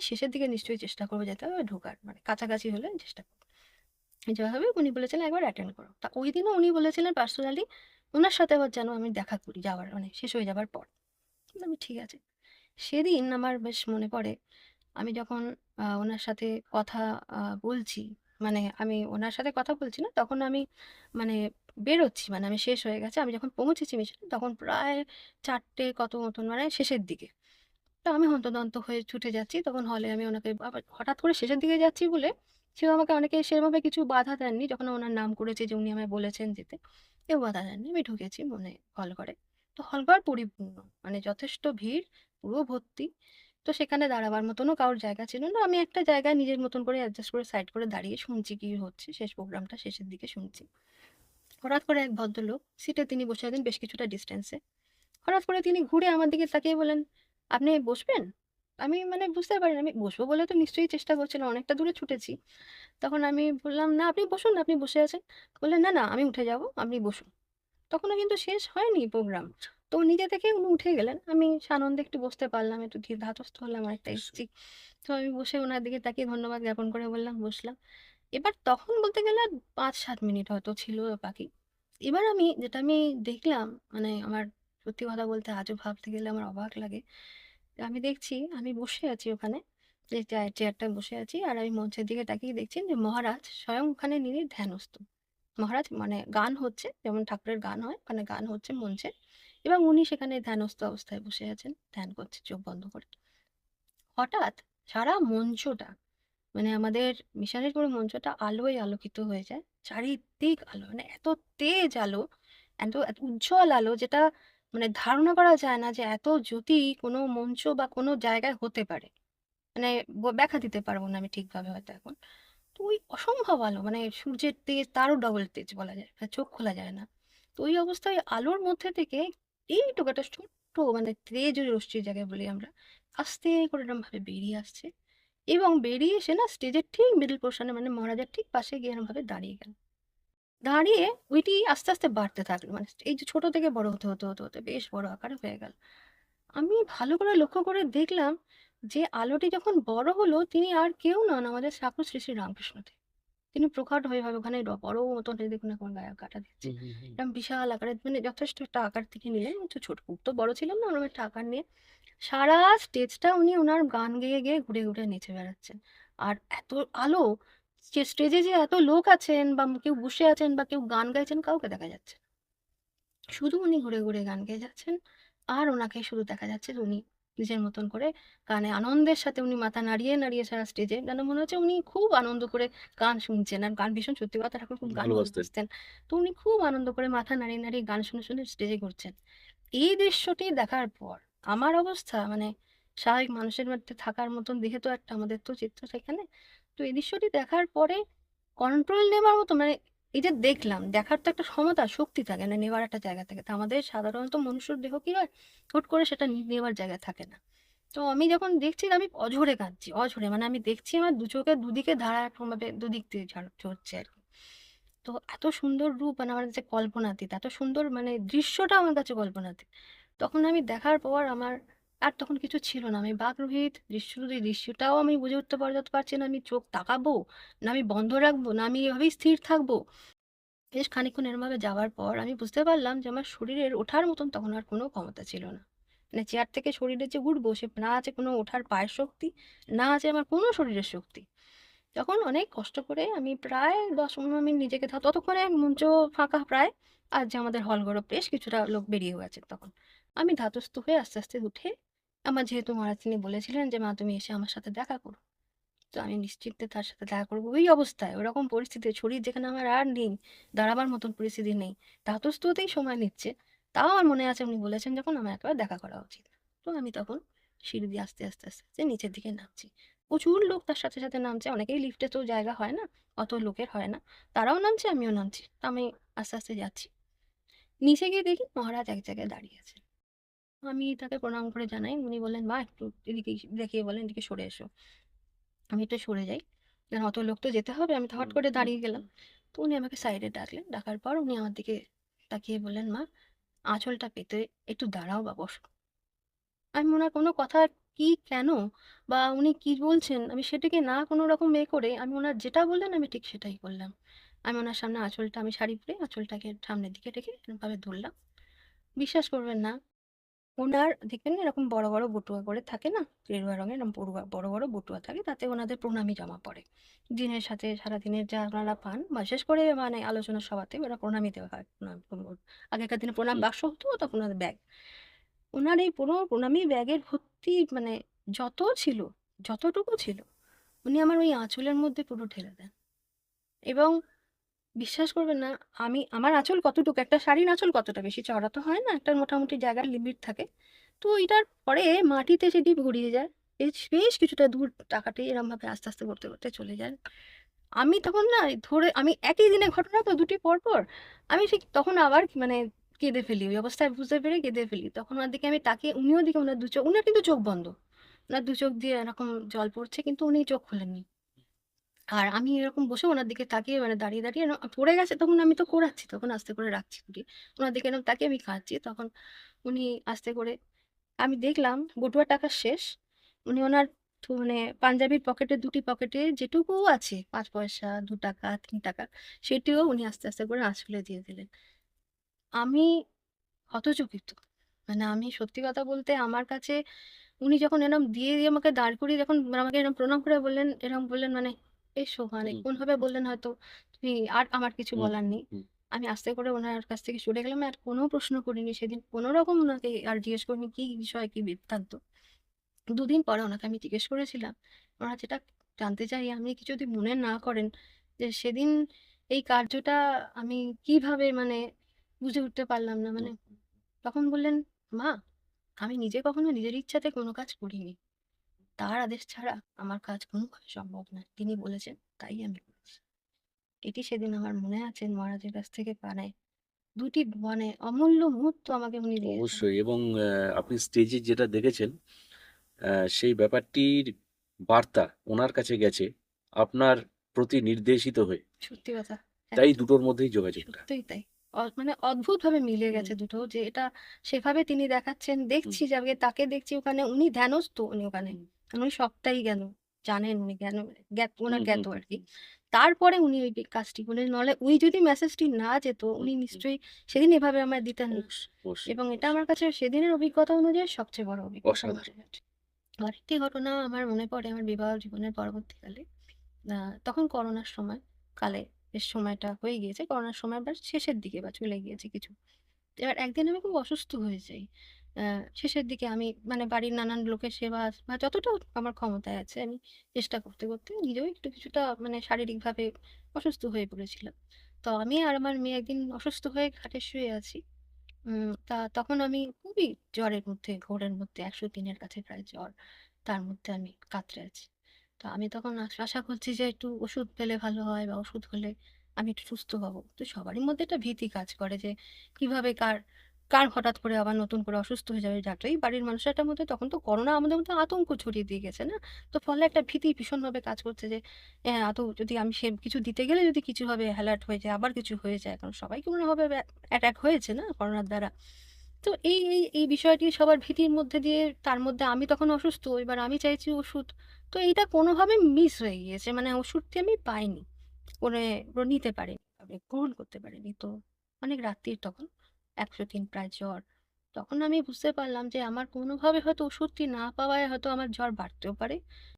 শেষের দিকে নিশ্চয়ই চেষ্টা করবো যাতে ঢোকার কাছাকাছি হলে আমি চেষ্টা করবো।" যেভাবে উনি বলেছিলেন একবার অ্যাটেন্ড করো। তা ওইদিনও উনি বলেছিলেন পার্সোনালি উনার সাথে আবার যেন আমি দেখা করি যাওয়ার শেষ হয়ে যাবার পর। আমি ঠিক আছে। সেদিন আমার বেশ মনে পড়ে, আমি যখন উনার সাথে কথা বলছি, আমি উনার সাথে কথা বলছি না, তখন আমি মানে বেরোচ্ছি, আমি শেষ হয়ে গেছে। আমি যখন পৌঁছেছি মিশনে তখন প্রায় ৪টে কত মতন শেষের দিকে। তো আমি হন্তদন্ত হয়ে ছুটে যাচ্ছি। তখন হলে আমি ওনাকে আবার হঠাৎ করে শেষের দিকে যাচ্ছি বলে সেও আমাকে অনেকে সেভাবে কিছু বাধা দেননি। যখন ওনার নাম করেছে যে উনি আমায় বলেছেন যেতে, কেউ বাধা দেননি। আমি ঢুকেছি হল ঘরে। তো হল ঘর পরিপূর্ণ। যথেষ্ট ভিড়, পুরো ভর্তি। তো সেখানে দাঁড়াবার মতনও কারোর জায়গা ছিল না। আমি একটা জায়গায় নিজের মতন করে অ্যাডজাস্ট করে সাইড করে দাঁড়িয়ে শুনছি কি হচ্ছে। শেষ প্রোগ্রামটা শেষের দিকে শুনছি। হঠাৎ করে এক ভদ্রলোক সিটে তিনি বসে আছেন বেশ কিছুটা ডিসট্যান্সে। হঠাৎ করে তিনি ঘুরে আমার দিকে তাকিয়ে বললেন, "আপনি বসবেন?" আমি বুঝতে পারিনি। আমি বসবো বলে তো নিশ্চয়ই চেষ্টা করছিলাম। অনেকটা দূরে ছুটেছি। তখন আমি বললাম, "না, আপনি বসুন, আপনি বসে আছেন।" বললেন, "না, না, আমি উঠে যাবো, আপনি বসুন।" তখনও কিন্তু শেষ হয়নি প্রোগ্রাম। আচ্ছা। তো নিজে থেকে উনি উঠে গেলেন। আমি সানন্দে একটু বসতে পারলাম। একটু ধাতস্থ হলাম, অনেকটা নিশ্চয়ই। এসেছি। তো আমি বসে ওনার দিকে তাকিয়ে ধন্যবাদ জ্ঞাপন করে বললাম, বসলাম। এবার তখন বলতে গেলে আর ৫-৭ মিনিট হয়তো ছিল বাকি। এবার যেটা আমি দেখলাম, আমার সত্যি কথা বলতে আজও ভাবতে গেলে আমার অবাক লাগে। আমি দেখছি আমি বসে আছি ওখানে, যে চেয়ারটায় বসে আছি আর আমি মঞ্চের দিকে তাকিয়ে দেখছি যে মহারাজ স্বয়ং ওখানে ধ্যানস্থ। মহারাজ গান হচ্ছে, যেমন ঠাকুরের গান হয়, ওখানে গান হচ্ছে মঞ্চে, এবং উনি সেখানে ধ্যানস্থ অবস্থায় বসে আছেন, ধ্যান করছে চোখ বন্ধ করে। হঠাৎ সারা মঞ্চটা, আমাদের মিশনের পুরো মঞ্চটা আলোয় আলোকিত হয়ে যায়। চারিদিক আলো, এত তেজ আলো, এত উজ্জ্বল আলো, যেটা মানে ধারণা করা যায় না যে এত জ্যোতি কোনো মঞ্চ বা কোনো জায়গায় হতে পারে। মানে ব্যাখ্যা দিতে পারবো না আমি ঠিকভাবে হয়তো এখন। তো ওই অসম্ভব আলো, মানে সূর্যের তেজ তারও ডবল তেজ বলা যায়, মানে চোখ খোলা যায় না। তো ওই অবস্থায় আলোর মধ্যে থেকে এইটুকু একটা ছোট্ট মানে তেজ রশ্মি যাকে বলি আমরা, আস্তে করে এরকম ভাবে বেরিয়ে আসছে, এবং বেরিয়ে এসে না স্টেজের ঠিক মিডল পোর্শনে মানে মহারাজার ঠিক পাশে গিয়ে এরকম ভাবে দাঁড়িয়ে গেল। দাঁড়িয়ে ওইটি আস্তে আস্তে বাড়তে থাকলো, মানে এই যে ছোট থেকে বড় হতে হতে হতে হতে বেশ বড় আকারে হয়ে গেল। আমি ভালো করে লক্ষ্য করে দেখলাম যে আলোটি যখন বড় হলো, তিনি আর কেউ নন, আমাদের ঠাকুর শ্রী শ্রী রামকৃষ্ণ দেব। তিনি প্রকট হয়ে ভাবে ওখানে বড় মতন, এই দেখুন এখন গায়ে কাটা দিচ্ছে, এরকম বিশাল আকারে, মানে যথেষ্ট একটা আকার থেকে নিলেন, একটু ছোট, খুব তো বড় ছিলেন না, ওরকম একটা আকার নিয়ে সারা স্টেজটা উনি ওনার গান গেয়ে গেয়ে ঘুরে ঘুরে নেচে বেড়াচ্ছেন। আর এত আলো, যে স্টেজে যে এত লোক আছেন বা কেউ বসে আছেন বা কেউ গান গাইছেন কাউকে দেখা যাচ্ছে না। শুধু উনি ঘুরে ঘুরে গান গেয়ে যাচ্ছেন, আর ওনাকে শুধু দেখা যাচ্ছে যে উনি নিজের মতন করে গানে আনন্দের সাথে উনি মাথা নাড়িয়ে নাড়িয়ে সারা স্টেজে, যেন মনে হচ্ছে উনি খুব আনন্দ করে গান শুনছেন। আর গান ভীষণ, সত্যি কথা, ঠাকুর খুব গান ভালোবাসতেন। ভালোবাসতেন। তো উনি খুব আনন্দ করে মাথা নাড়িয়ে নাড়িয়ে গান শুনে শুনে স্টেজে ঘুরছেন। এই দৃশ্যটি দেখার পর আমার অবস্থা, মানে স্বাভাবিক মানুষের মধ্যে থাকার মতন দেখে তো একটা, আমাদের তো চিত্র সেখানে। তো এই দৃশ্যটি দেখার পরে কন্ট্রোল নেবার মতো, মানে এই যে দেখলাম, দেখার তো একটা ক্ষমতা শক্তি থাকে না নেওয়ার একটা জায়গা থাকে, তো আমাদের সাধারণত মনুষ্যর দেহ কি হয়, হুট করে সেটা নেওয়ার জায়গা থাকে না। তো আমি যখন দেখছি আমি অঝরে কাঁদছি, অঝরে, মানে আমি দেখছি আমার দু চোখের দুদিকে ধারা এরকম ভাবে দুদিক দিয়ে ঝরছে আর কি। তো এত সুন্দর রূপ, মানে আমার কাছে কল্পনাতীত, এত সুন্দর, মানে দৃশ্যটা আমার কাছে কল্পনাতীত। তখন আমি দেখার পর আমার আর তখন কিছু ছিল না, আমি বাকরুহিত, দৃশ্যটাও আমি বুঝে উঠতে পারছি না, আমি চোখ তাকাবো না আমি বন্ধ রাখবো, না আমি এভাবেই স্থির থাকবো। বেশ খানিকক্ষণ এরমভাবে যাওয়ার পর আমি বুঝতে পারলাম যে আমার শরীরের ওঠার মতন তখন আর কোনো ক্ষমতা ছিল না। মানে চেয়ার থেকে শরীরে যে উঠবো, সে না আছে কোনো ওঠার পায়ের শক্তি, না আছে আমার কোনো শরীরের শক্তি। তখন অনেক কষ্ট করে আমি প্রায় 10-15 মিনিট নিজেকে ততক্ষণে মঞ্চ ফাঁকা প্রায়, আর যে আমাদের হলঘরও বেশ কিছুটা লোক বেরিয়ে গেছে তখন। আমি ধাতস্থ হয়ে আস্তে আস্তে উঠে, আমার যেহেতু মহারাজ তিনি বলেছিলেন যে মা তুমি এসে আমার সাথে দেখা করো, তো আমি নিশ্চিন্তে তার সাথে দেখা করবো। ওই অবস্থায়, ওরকম পরিস্থিতি, শরীর যেখানে আমার আর নেই, দাঁড়াবার মতন পরিস্থিতি নেই, ধাতস্থ হতেই সময় নিচ্ছে, তাও আমার মনে আছে উনি বলেছেন যখন আমার একবার দেখা করা উচিত। তো আমি তখন সিঁড়ি দিয়ে আস্তে আস্তে আস্তে আস্তে নিচের দিকে নামছি। প্রচুর লোক তার সাথে সাথে নামছে, অনেকেই লিফটে তো জায়গা হয় না, অত লোকের হয় না, তারাও নামছে আমিও নামছি, তো আমি আস্তে আস্তে যাচ্ছি। নিচে গিয়ে দেখি মহারাজ এক জায়গায় দাঁড়িয়ে আছেন। আমি তাকে প্রণাম করে জানাই, উনি বললেন মা একটু এদিকে দেখিয়ে বলেন এদিকে সরে এসো। আমি একটু সরে যাই, কারণ অত লোক তো যেতে হবে, আমি তো হট করে দাঁড়িয়ে গেলাম। তো উনি আমাকে সাইডে ডাকলেন, ডাকার পর উনি আমার দিকে তাকিয়ে বললেন মা আঁচলটা পেতে একটু দাঁড়াও বা বসো। আমি ওনার কোনো কথা, কি কেন বা উনি কি বলছেন, আমি সেটাকে না কোনো রকম করে আমি ওনার যেটা বললেন আমি ঠিক সেটাই করলাম। আমি ওনার সামনে আঁচলটা, আমি শাড়ি পরে আঁচলটাকে সামনের দিকে রেখে এরকমভাবে ধরলাম। বিশ্বাস করবেন না, ওনার দেখবেন না এরকম বড় বড় বটুয়া করে থাকে না, গেরুয়া রঙের এরকম পড়ুয়া বড় বড় বটুয়া থাকে, তাতে ওনাদের প্রণামী জমা পড়ে। দিনের সাথে সারাদিনের যা ওনারা পান, বিশেষ করে মানে আলোচনা সভাতে ওরা প্রণামী দেওয়া হয়, আগেকার দিনে প্রণাম বাক্স হতো, তখন ওনাদের ব্যাগ, ওনার এই পুরো প্রণামী ব্যাগের ভর্তি, মানে যত ছিল, যতটুকু ছিল, উনি আমার ওই আঁচলের মধ্যে পুরো ঢেলে দেন। এবং বিশ্বাস করবেন না, আমি আমার আঁচল কতটুকু, একটা শাড়ির আঁচল কতটা, বেশি চওড়া তো হয় না, একটা মোটামুটি জায়গার লিমিট থাকে। তো এটার পরে মাটিতে সেটি গড়িয়ে যায়, বেশ বেশ কিছুটা দূর টাকাটি এরম ভাবে আস্তে আস্তে করতে করতে চলে যায়। আমি তখন না ধরে, আমি একই দিনে ঘটনা তো দুটি পর পর, আমি ঠিক তখন আবার মানে কেঁদে ফেলি, ওই অবস্থায় বুঝতে পেরে কেঁদে ফেলি। তখন ওনার দিকে আমি তাকিয়ে, উনিও দিকে ওনার দু চোখ, উনার কিন্তু চোখ বন্ধ, ওনার দু চোখ দিয়ে এরকম জল পড়ছে কিন্তু উনি চোখ খোলেননি। আর আমি এরকম বসে ওনার দিকে তাকিয়ে, মানে দাঁড়িয়ে দাঁড়িয়ে পড়ে গেছে তখন, আমি তো কোরাচ্ছি তখন, আস্তে করে রাখছি কুটি, ওনার দিকে এরকম তাকিয়ে আমি খাচ্ছি তখন। উনি আস্তে করে, আমি দেখলাম বটুয়া টাকা শেষ, উনি ওনার মানে পাঞ্জাবির পকেটে, দুটি পকেটে যেটুকু আছে, 5 পয়সা, 2 টাকা, 3 টাকা, সেটিও উনি আস্তে আস্তে করে আঁচলে দিয়ে দিলেন। আমি হতচকিত, মানে আমি সত্যি কথা বলতে আমার কাছে, উনি যখন এরকম দিয়ে দিয়ে আমাকে দাঁড় করিয়ে যখন আমাকে এরকম প্রণাম করে বললেন, এরকম বললেন, মানে এসো, মানে কোন ভাবে বললেন হয়তো, তুমি আর আমার কিছু বলার নেই। আমি আস্তে করে ওনার কাছ থেকে সরে গেলাম, আর কোনো প্রশ্ন করিনি সেদিন, কোনো রকম ওনাকে আর জিজ্ঞেস করিনি কি বিষয় কি বৃত্তান্ত। 2 দিন পরে ওনাকে আমি জিজ্ঞেস করেছিলাম, ওনারা যেটা জানতে চাই, আপনি কিছু যদি মনে না করেন, যে সেদিন এই কার্যটা আমি কিভাবে, মানে বুঝে উঠতে পারলাম না, মানে তখন বললেন, "মা, আমি নিজে কখনো নিজের ইচ্ছাতে কোনো কাজ করিনি। তার আদেশ ছাড়া আমার কাজ কোনোভাবে সম্ভব নয়। তিনি বলেছেন, তাই আমি করেছি।" এটি সেদিন আমার মনে আছে মহারাজের কাছ থেকে মানে ২ টি মানে অমূল্য মুহূর্ত আমাকে উনি দিয়েছেন। অবশ্যই এবং আপনি স্টেজে যেটা দেখেছেন সেই ব্যাপারটির বার্তা উনার কাছে গেছে আপনার প্রতি নির্দেশিত হয়ে। সত্যি কথা। তাই একদম। দুটোর মধ্যেই যোগাযোগটা। সত্যিই তাই। মানে অদ্ভুতভাবে মিলে হুম, গেছে দুটো যে এটা সেভাবে তিনি দেখাচ্ছেন, হুম, দেখছি যে আগে তাকে দেখছি ওখানে উনি ধ্যানস্থ উনি ওখানে। হুম, কারণ উনি সবটাই জানেন উনি হুম, উনার হুম, জ্ঞাত আরকি। তারপরে উনি ওই কাজটি করলেন। নইলে ওই যদি মেসেজটি না যেত হুম, উনি হুম। নিশ্চয়ই সেদিন এভাবে আমায় দিতেন না। অবশ্যই, অবশ্যই, এবং এটা অবশ্যই। আমার কাছে সেদিনের অভিজ্ঞতা অনুযায়ী সবচেয়ে বড় অভিজ্ঞতা হয়ে অসাধারণ। গেছে। আরেকটি ঘটনা আমার মনে পড়ে আমার বিবাহ জীবনের পরবর্তীকালে। আ তখন করোনার সময়, কালে বেশ সময়টা হয়ে গিয়েছে। করোনার সময় বা শেষের দিকে বা চলে গিয়েছে কিছু। এবার একদিন আমি খুব অসুস্থ হয়ে যাই। আ শেষের দিকে আমি মানে বাড়ির নানান লোকের সেবা বা যতটা আমার ক্ষমতায় আছে আমি চেষ্টা করতে, করতে নিজেও একটু কিছুটা মানে শারীরিকভাবে অসুস্থ হয়ে পড়েছিলাম। তো আমি আর আমার মেয়ে একদিন অসুস্থ হয়ে খাটে শুয়ে আছি। তখন আমি খুবই জ্বরের মধ্যে, ঘোরের মধ্যে ১০৩ এর কাছে প্রায় জ্বর। তার মধ্যে আমি কাতরে আছি। তো আমি তখন আশা করছি যে একটু ওষুধ পেলে ভালো হয় বা ওষুধ হলে আমি একটু সুস্থ হব। তো সবারই মধ্যে একটা ভীতি কাজ করে যে কিভাবে কার হঠাৎ করে আবার নতুন করে অসুস্থ হয়ে যাবে। যাতেই বাড়ির মানুষের একটা মধ্যে তখন তো করোনা আমাদের মধ্যে আতঙ্ক ছড়িয়ে দিয়ে গেছে না? তো ফলে একটা ভীতি ভীষণভাবে কাজ করছে যে আদৌ যদি আমি সে কিছু দিতে গেলে যদি কিছু ভাবে অ্যালার্ট হয়ে যায়, আবার কিছু হয়ে যায়। কারণ সবাইকে মনে হবে অ্যাটাক হয়েছে না করোনার দ্বারা। তো এই বিষয়টি সবার ভীতির মধ্যে দিয়ে তার মধ্যে আমি তখন অসুস্থ। এবার আমি চাইছি ওষুধ। তো এইটা কোনোভাবে মিস হয়ে গিয়েছে। মানে ওষুধটি আমি পাইনি। করে নিতে পারিনি। আমি গ্রহণ করতে পারিনি। তো অনেক রাত্রির তখন ১০৩ প্রায় জ্বর। তখন আমি বুঝতে পারলাম যে আমার কোনোভাবে হয়তো ওষুধটি না পাওয়ায় হয়তো আমার জ্বর বাড়তেও পারে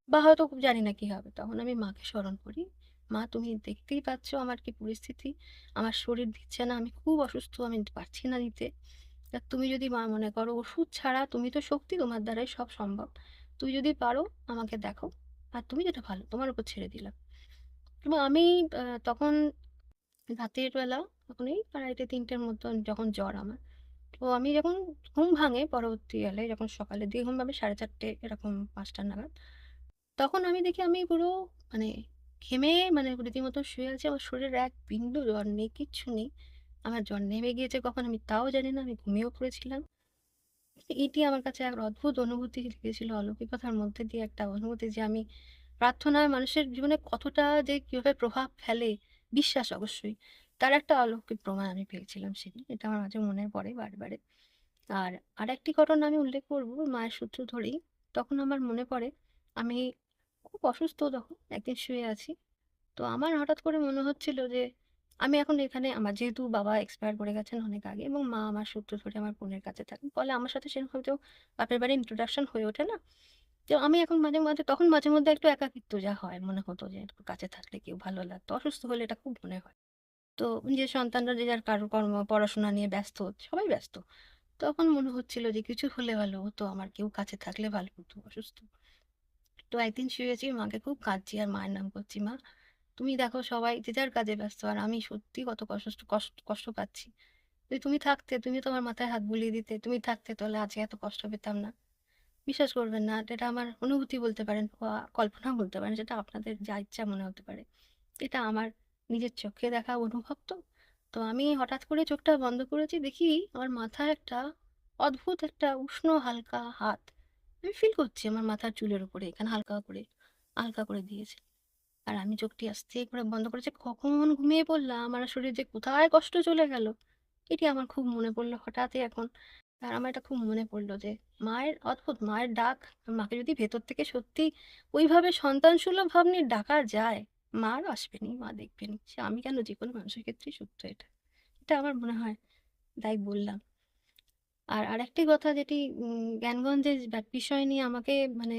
বা হয়তো জানি না কি হবে। তখন আমি মাকে স্মরণ করি। "মা, তুমি দেখতেই পাচ্ছ আমার কি পরিস্থিতি। আমার শরীর দিচ্ছে না। আমি খুব অসুস্থ। আমি পারছি না দিতে। তা তুমি যদি মা মনে করো ওষুধ ছাড়া তুমি তো শক্তি, তোমার দ্বারাই সব সম্ভব। তুমি যদি পারো আমাকে দেখো। আর তুমি যেটা ভালো তোমার উপর ছেড়ে দিলাম।" এবং আমি তখন রাতের বেলা তখন এই ২:৩০ মতন যখন জ্বর আমার। তো আমি যখন ঘুম ভাঙে পরবর্তীকালে যখন সকালের দিকে ঘুম ভাঙে ৪:৩০ এরকম ৫টা নাগাদ। তখন আমি দেখি আমি পুরো মানে ঘেমে মানে রীতিমতো শুয়ে আছি। আমার শরীরে এক বিন্দু জ্বর নেই, কিচ্ছু নেই। আমার জ্বর নেমে গিয়েছে কখন আমি তাও জানি না। আমি ঘুমিয়েও পড়েছিলাম। এটি আমার কাছে এক অদ্ভুত অনুভূতি লেগেছিল। অলৌকিকতার মধ্যে দিয়ে একটা অনুভূতি যে আমি প্রার্থনায় মানুষের জীবনে কতটা যে কিভাবে প্রভাব ফেলে, বিশ্বাস অবশ্যই। তার একটা অলৌকিক প্রমাণ আমি পেয়েছিলাম সেদিন। এটা আমার মাঝে মনে পড়ে বারে, বারে। আর আরেকটি ঘটনা আমি উল্লেখ করব মায়ের সূত্র ধরেই। তখন আমার মনে পড়ে আমি খুব অসুস্থ তখন একদিন শুয়ে আছি। তো আমার হঠাৎ করে মনে হচ্ছিল যে আমি এখন এখানে আমার যেহেতু বাবা এক্সপায়ার করে গেছেন অনেক আগে এবং মা আমার সূত্র ধরে আমার বোনের কাছে থাকেন। ফলে আমার সাথে সেরকম তো বাপের বাড়ির ইন্ট্রোডাকশন হয়ে ওঠে না। তো আমি এখন মাঝে, মাঝে তখন মাঝে মধ্যে একটু একাকিত্ব যা হয় মনে হতো যে একটু কাছে থাকলে কেউ ভালো লাগতো। অসুস্থ হলে এটা খুব মনে হয়। তো নিজের সন্তানরা যে যার কাজকর্ম পড়াশোনা নিয়ে ব্যস্ত, সবাই ব্যস্ত। তখন মনে হচ্ছিল যে কিছু হলে ভালো হতো, আমার কেউ কাছে থাকলে ভালো হতো অসুস্থ। তো একদিন শুয়েছি মাকে খুব কাঁদছি আর মায়ের নাম করছি, "মা, তুমি দেখো সবাই যে যার কাজে ব্যস্ত আর আমি সত্যি কত কষ্ট পাচ্ছি। যদি তুমি থাকতে, তুমি তো আমার মাথায় হাত বুলিয়ে দিতে। তুমি থাকতে তাহলে আজকে এত কষ্ট পেতাম না।" বিশ্বাস করবেন না, এটা আমার অনুভূতি বলতে পারেন বা কল্পনাও বলতে পারেন, সেটা আপনাদের যা ইচ্ছা মনে হতে পারে। এটা আমার নিজের চোখে দেখা অনুভব তো। তো আমি হঠাৎ করে চোখটা বন্ধ করেছি, দেখি আমার মাথায় একটা অদ্ভুত একটা উষ্ণ হালকা হাত আমি ফিল করছি আমার মাথার চুলের উপরে, এখানে হালকা করে দিয়েছে। আর আমি চোখটি আস্তে করে বন্ধ করেছি। কখন ঘুমিয়ে পড়লাম আর শরীরে যে কোথায় কষ্ট চলে গেল, এটি আমার খুব মনে পড়লো হঠাৎই এখন। আর আমার এটা খুব মনে পড়লো যে মায়ের অদ্ভুত মায়ের ডাক, মাকে যদি ভেতর থেকে সত্যি ওইভাবে সন্তানসুলভ ভাব নিয়ে ডাকা যায়, মা আর আসবেনি, মা দেখবেনি। সে আমি কেন যেকোনো মানুষের ক্ষেত্রেই সত্য এটা। এটা আমার মনে হয়, তাই বললাম। আর আরেকটি কথা যেটি জ্ঞানগঞ্জের বিষয় নিয়ে আমাকে মানে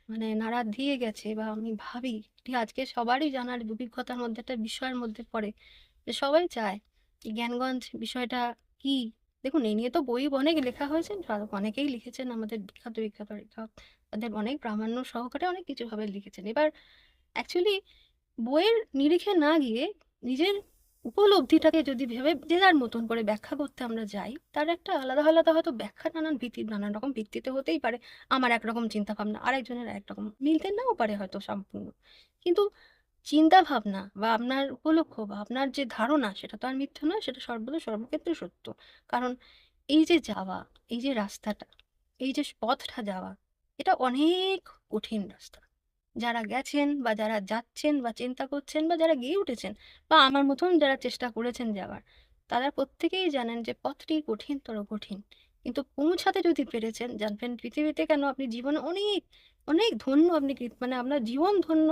মানে নাড়া দিয়ে গেছে বা আমি ভাবি এটি আজকে সবারই জানার অভিজ্ঞতার মধ্যে একটা বিষয়ের মধ্যে পড়ে যে সবাই চায় এই জ্ঞানগঞ্জ বিষয়টা কি। দেখুন এই নিয়ে তো বই অনেক লেখা হয়েছে, অনেকেই লিখেছেন আমাদের বিখ্যাত বিখ্যাত লেখক, তাদের অনেক প্রামাণ্য সহকারে অনেক কিছুভাবে লিখেছেন। এবার অ্যাকচুয়ালি বইয়ের নিরিখে না গিয়ে নিজের উপলব্ধিটাকে যদি ভেবে যে যার মতন করে ব্যাখ্যা করতে আমরা যাই, তার একটা আলাদা আলাদা হয়তো ব্যাখ্যা নানান রকম ভিত্তিতে হতেই পারে। আমার একরকম চিন্তা ভাবনা, আরেকজনের একরকম মিলতে নাও পারে হয়তো সম্পূর্ণ, কিন্তু চিন্তা ভাবনা বা আপনার উপলক্ষ বা আপনার যে ধারণা সেটা তো আর মিথ্যে নয়, সেটা সর্বদা সর্বক্ষেত্রে সত্য। কারণ এই যে যাওয়া, এই যে রাস্তাটা, এই যে পথটা যাওয়া, এটা অনেক কঠিন রাস্তা। যারা গেছেন বা যারা যাচ্ছেন বা চিন্তা করছেন বা যারা গিয়ে উঠেছেন বা আমার মতন যারা চেষ্টা করেছেন যাওয়ার, তারা প্রত্যেকেই জানেন যে পথটি কঠিনতর কঠিন। কিন্তু পৌঁছাতে যদি পেরেছেন, জানবেন পৃথিবীতে কেন আপনি জীবনে অনেক অনেক ধন্য, আপনি মানে আপনার জীবন ধন্য,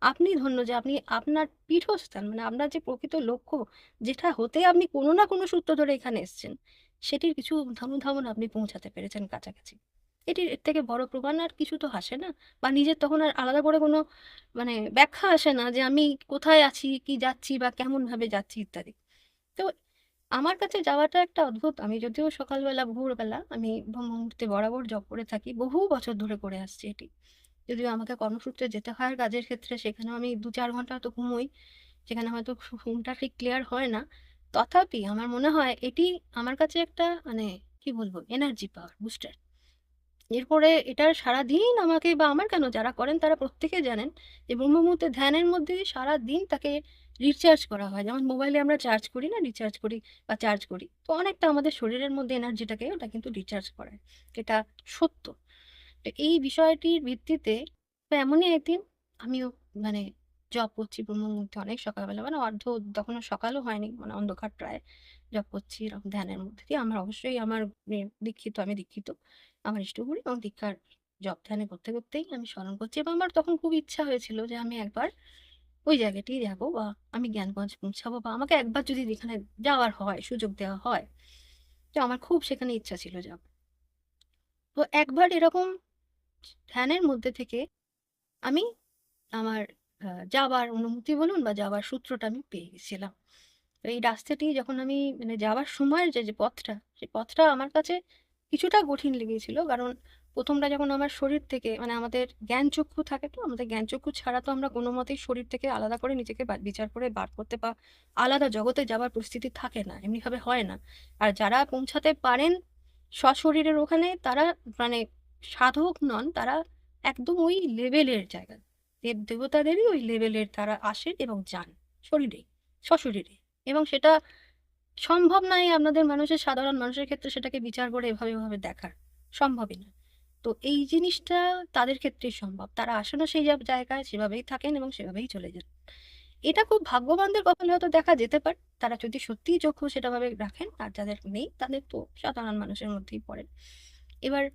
আপনি ধন্য যে আপনি আপনার পীঠস্থান মানে আপনার যে প্রকৃত লক্ষ্য, যেটা হতে আপনি কোনো না কোনো সূত্র ধরে এখানে এসেছেন, সেটির কিছু ধামন আপনি পৌঁছাতে পেরেছেন কাছাকাছি। এর থেকে বড় প্রমাণ আর কিছু তো আসে না। বা নিজের তখন আর আলাদা করে কোনো মানে ব্যাখ্যা আসে না যে আমি কোথায় আছি, কি যাচ্ছি বা কেমন ভাবে যাচ্ছি ইত্যাদি। তো আমার কাছে যাওয়াটা একটা অদ্ভুত। আমি যদিও সকালবেলা ভোরবেলা আমি ব্রহ্ম মুহূর্তে বরাবর জব করে থাকি, বহু বছর ধরে করে আসছি এটি। যদিও আমাকে কর্মসূত্রে যেতে হয় কাজের ক্ষেত্রে, সেখানেও আমি ২-৪ ঘন্টা তো ঘুমোই, সেখানে হয়তো ঘুমটা ঠিক ক্লিয়ার হয় না। তথাপি আমার মনে হয় এটি আমার কাছে একটা মানে কি বলবো, এনার্জি পাওয়ার বুস্টার। এরপরে এটার সারাদিন আমাকে বা আমার কেন, যারা করেন তারা প্রত্যেকে জানেন যে ব্রহ্ম মুহূর্তে ধ্যানের মধ্যে সারাদিন তাকে রিচার্জ করা হয়। যেমন মোবাইলে আমরা চার্জ করি না, রিচার্জ করি বা চার্জ করি, তো অনেকটা আমাদের শরীরের মধ্যে এনার্জিটাকে ওটা কিন্তু রিচার্জ করায়। এটা সত্য। তো এই বিষয়টির ভিত্তিতে তো এমনই একদিন আমিও মানে জব করছি ব্রহ্ম মুহূর্তে অনেক সকালবেলা, মানে তখনও সকালও হয়নি, মানে অন্ধকার প্রায়, জব করছি এরকম ধ্যানের মধ্যে দিয়ে। আমার অবশ্যই আমার দীক্ষিত, আমি দীক্ষিত, আমার ইষ্টগুরু এবং দীক্ষার জপ ধ্যানে করতে করতেই আমি স্মরণ করছি এবং আমার তখন খুব ইচ্ছা হয়েছিল যে আমি একবার ওই জায়গাটি যাবো বা আমি জ্ঞানগঞ্জ পৌঁছাবো বা আমাকে একবার যদি এখানে যাওয়ার হয়, সুযোগ দেওয়া হয়, তো আমার খুব সেখানে ইচ্ছা ছিল যাব। তো একবার এরকম ধ্যানের মধ্যে থেকে আমি আমার যাবার অনুমতি বলুন বা যাবার সূত্রটা আমি পেয়ে গেছিলাম। তো এই রাস্তাটি যখন আমি মানে যাওয়ার সময়ের যে পথটা, সেই পথটা আমার কাছে কিছুটা কঠিন লেগেছিল। কারণ ১ম টা যখন আমার শরীর থেকে মানে আমাদের জ্ঞানচক্ষু থাকে, তো আমাদের জ্ঞানচক্ষু ছাড়া তো আমরা কোনো মতেই শরীর থেকে আলাদা করে নিজেকে বিচার করে বার করতে বা আলাদা জগতে যাওয়ার পরিস্থিতি থাকে না। এমনিভাবে হয় না। আর যারা পৌঁছাতে পারেন সশরীরের ওখানে, তারা মানে সাধক নন, তারা একদম ওই লেভেলের জায়গা। দেবতাদেরই ওই লেভেলের তারা আসেন এবং যান শরীরে, সশরীরে। এবং সেটা সম্ভব নয় আপনাদের মানুষের, সাধারণ মানুষের ক্ষেত্রে সেটাকে বিচার করে এভাবে দেখার সম্ভবই না। তো এই জিনিসটা তাদের ক্ষেত্রেই সম্ভব। তারা আসলে সেই জায়গায় সেভাবেই থাকেন এবং সেভাবেই চলে যান। এটা খুব ভাগ্যবানদের কপালে হয়তো দেখা যেতে পারে। তারা যদি সত্যিই চক্ষু সেটা ভাবে রাখেন। আর যাদের নেই তাদের তো সাধারণ মানুষের মধ্যেই পড়েন। এবার